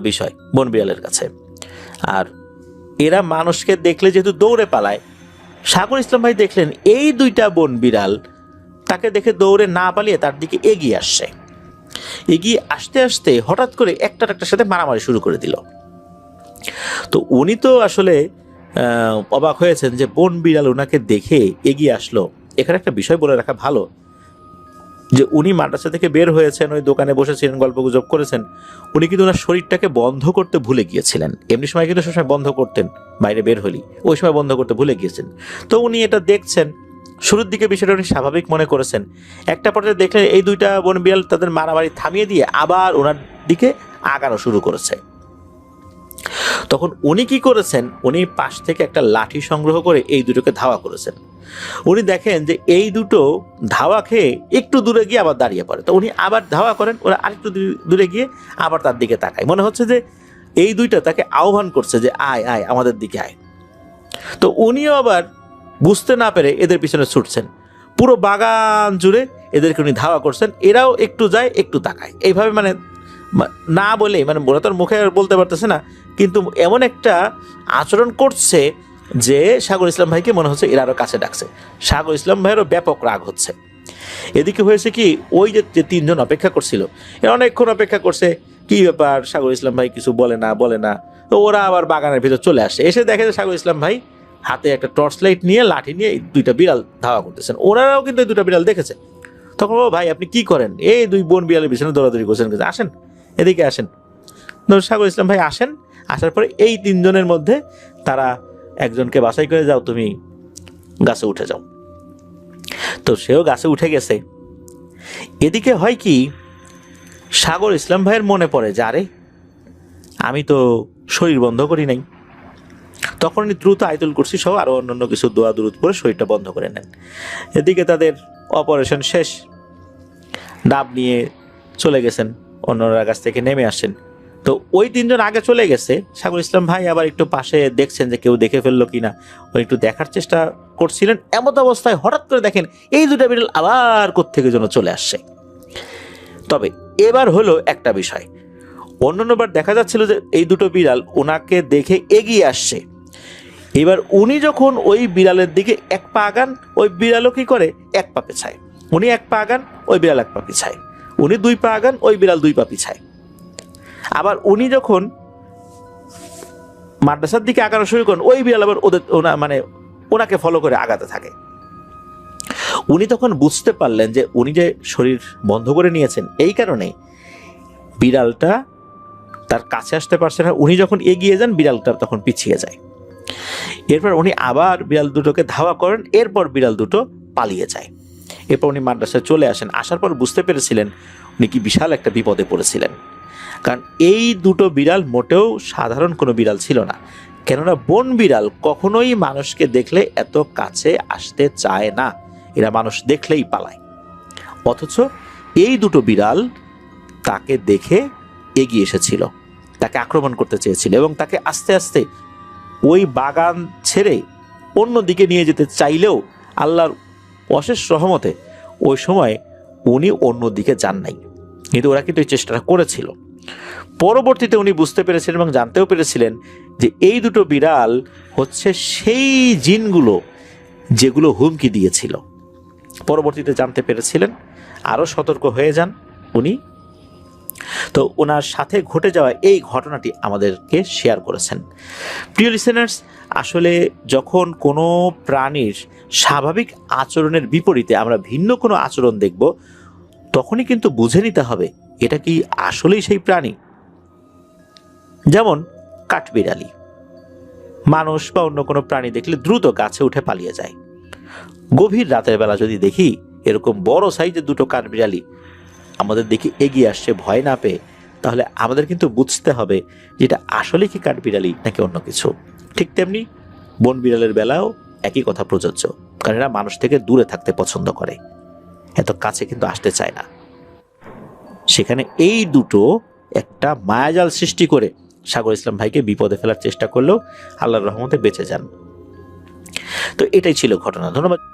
বিষয় বন বিড়ালের কাছে। আর এরা মানুষকে দেখলে যেহেতু দৌড়ে পালায়, সাগর ইসলাম ভাই দেখলেন এই দুইটা বন বিড়াল তাকে দেখে দৌড়ে না পালিয়ে তার দিকে এগিয়ে আসছে। এগিয়ে আসতে আসতে হঠাৎ করে একটার একটার সাথে মারামারি শুরু করে দিল। তো উনি তো আসলে অবাক হয়েছেন যে বন বিড়াল ওনাকে দেখে এগিয়ে আসলো। এখানে একটা বিষয় বলে রাখা ভালো যে উনি মাদ্রাসা থেকে বের হয়েছেন, ওই দোকানে বসেছিলেন, গল্প গুজব করেছেন। উনি কিন্তু ওনার শরীরটাকে বন্ধ করতে ভুলে গিয়েছিলেন। এমনি সময় কিন্তু সবসময় বন্ধ করতেন, বাইরে বের হলি ওই সময় বন্ধ করতে ভুলে গিয়েছেন। তো উনি এটা দেখছেন, শুরুর দিকে বিষয়টা উনি স্বাভাবিক মনে করেছেন। একটা পর্যায়ে দেখলেন এই দুইটা বন বিড়াল তাদের মারামারি থামিয়ে দিয়ে আবার ওনার দিকে আগানো শুরু করেছে। তখন উনি কি করেছেন, উনি পাশ থেকে একটা লাঠি সংগ্রহ করে এই দুটোকে ধাওয়া করেছেন। উনি দেখেন যে এই দুটো ধাওয়া খেয়ে একটু দূরে গিয়ে আবার দাঁড়িয়ে পড়ে। তো উনি আবার ধাওয়া করেন, ওরা আরেকটু দূরে গিয়ে আবার তার দিকে তাকায়। মনে হচ্ছে যে এই দুইটা তাকে আহ্বান করছে যে আয় আয় আমাদের দিকে আয়। তো উনিও আবার বুঝতে না পেরে এদের পিছনে ছুটছেন। পুরো বাগান জুড়ে এদেরকে উনি ধাওয়া করছেন, এরাও একটু যায় একটু তাকায়। এইভাবে মানে না বলে, মানে ওরা তো মুখে বলতে পারতেছে না, কিন্তু এমন একটা আচরণ করছে যে সাগর ইসলাম ভাইকে মনে হচ্ছে এরা আরো কাছে ডাকছে। সাগর ইসলাম ভাইয়েরও ব্যাপক রাগ হচ্ছে। এদিকে হয়েছে কি, ওই যে তিনজন অপেক্ষা করছিল, এরা অনেকক্ষণ অপেক্ষা করছে, কি ব্যাপার সাগর ইসলাম ভাই কিছু বলে না। তো ওরা আবার বাগানের ভিতর চলে আসে, এসে দেখে যে সাগর ইসলাম ভাই হাতে একটা টর্চ লাইট নিয়ে, লাঠি নিয়ে এই দুইটা বিড়াল ধাওয়া করতেছেন। ওনারাও কিন্তু এই দুইটা বিড়াল দেখেছে। তখন ও ভাই আপনি কি করেন, এই দুই বোন বিড়ালের পিছনে দৌড়াদৌড়ি করছেন, আসেন এদিকে আসেন। সাগর ইসলাম ভাই আসেন, আসার পরে এই তিনজনের মধ্যে তারা একজনকে বাছাই করে, যাও তুমি গাছে উঠে যাও। তো সেও গাছে উঠে গেছে। এদিকে হয় কি, সাগর ইসলাম ভাইয়ের মনে পড়ে যে আরে আমি তো শরীর বন্ধ করি নাই। তখন দ্রুত আয়াতুল কুরসি সহ আরো অন্যান্য কিছু দোয়া দুরূদ পড়ে শরীরটা বন্ধ করে নেন। এদিকে তাদের অপারেশন শেষ, ডাব নিয়ে চলে গেছেন, অন্যরা কাছ থেকে নেমে আসেন। তো ওই তিনজন আগে চলে গেছে, সাগর ইসলাম ভাই আবার একটু পাশে দেখছেন যে কেউ দেখে ফেললো কিনা, ওই একটু দেখার চেষ্টা করছিলেন। এমত অবস্থায় হঠাৎ করে দেখেন এই দুটা বিড়াল আবার কোত্থেকে যেন চলে আসছে। তবে এবার হলো একটা বিষয়, অন্যান্যবার দেখা যাচ্ছিল যে এই দুটো বিড়াল ওনাকে দেখে এগিয়ে আসছে। এবার উনি যখন ওই বিড়ালের দিকে এক পা আগান, ওই বিড়ালও কি করে এক পা পিছায়। উনি এক পা আগান, ওই বিড়াল এক পা পিছায়। উনি দুই পা আগান, ওই বিড়াল দুই পা পিছায়। আবার উনি যখন মাদ্রাসার দিকে আগানো শুরু করেন, ওই বিড়াল আবার ওনাকে ফলো করে আগাতে থাকে। উনি তখন বুঝতে পারলেন যে উনি যে শরীর বন্ধ করে নিয়েছেন, এই কারণে বিড়ালটা তার কাছে আসতে পারছে না। উনি যখন এগিয়ে যান, বিড়ালটা তখন পিছিয়ে যায়। এরপর উনি আবার বিড়াল দুটোকে ধাওয়া করেন, এরপর বিড়াল দুটো পালিয়ে যায়। এরপর উনি মাদ্রাসায় চলে আসেন। আসার পর বুঝতে পেরেছিলেন উনি কি বিশাল একটা বিপদে পড়েছিলেন। কারণ এই দুটো বিড়াল মোটেও সাধারণ কোনো বিড়াল ছিল না। কেননা বন বিড়াল কখনোই মানুষকে দেখলে এত কাছে আসতে চায় না, এরা মানুষ দেখলেই পালায়। অথচ এই দুটো বিড়াল তাকে দেখে এগিয়ে এসেছিল, তাকে আক্রমণ করতে চেয়েছিল এবং তাকে আস্তে আস্তে ওই বাগান ছেড়ে অন্য দিকে নিয়ে যেতে চাইলেও আল্লাহর অশেষ রহমতে ওই সময় উনি অন্য দিকে যান নাই। কিন্তু ওরা কিন্তু এই চেষ্টাটা করেছিল। পরবর্তীতে উনি বুঝতে পেরেছিলেন এবং জানতেও পেরেছিলেন যে এই দুটো বিড়াল হচ্ছে সেই জিনগুলো যেগুলো হুমকি দিয়েছিল। পরবর্তীতে জানতে পেরেছিলেন, আরও সতর্ক হয়ে যান উনি। তো ওনার সাথে ঘটে যাওয়া এই ঘটনাটি আমাদেরকে শেয়ার করেছেন। প্রিয় লিসেনার্স, আসলে যখন কোনো প্রাণীর স্বাভাবিক আচরণের বিপরীতে আমরা ভিন্ন কোনো আচরণ দেখব, তখনই কিন্তু বুঝে নিতে হবে এটা কি আসলেই সেই প্রাণী। যেমন কাঠবিড়ালি, মানুষ বা অন্য কোনো প্রাণী দেখলে দ্রুত গাছে উঠে পালিয়ে যায়। গভীর রাতের বেলা যদি দেখি এরকম বড় সাইজের দুটো কাঠবিড়ালি আমাদের দিকে এগিয়ে আসছে ভয় না পেয়ে, তাহলে আমাদের কিন্তু বুঝতে হবে যে এটা আসলে কি কাঠবিড়ালি নাকি অন্য কিছু। ঠিক তেমনি বন বিড়ালের বেলাও একই কথা প্রযোজ্য, কারণ এরা মানুষ থেকে দূরে থাকতে পছন্দ করে, এত কাছে কিন্তু আসতে চায় না। সেখানে এই দুটো একটা মায়াজাল সৃষ্টি করে সাগর ইসলাম ভাইকে বিপদে ফেলার চেষ্টা করলেও আল্লাহর রহমতে বেঁচে যান। তো এটাই ছিল ঘটনা। ধন্যবাদ।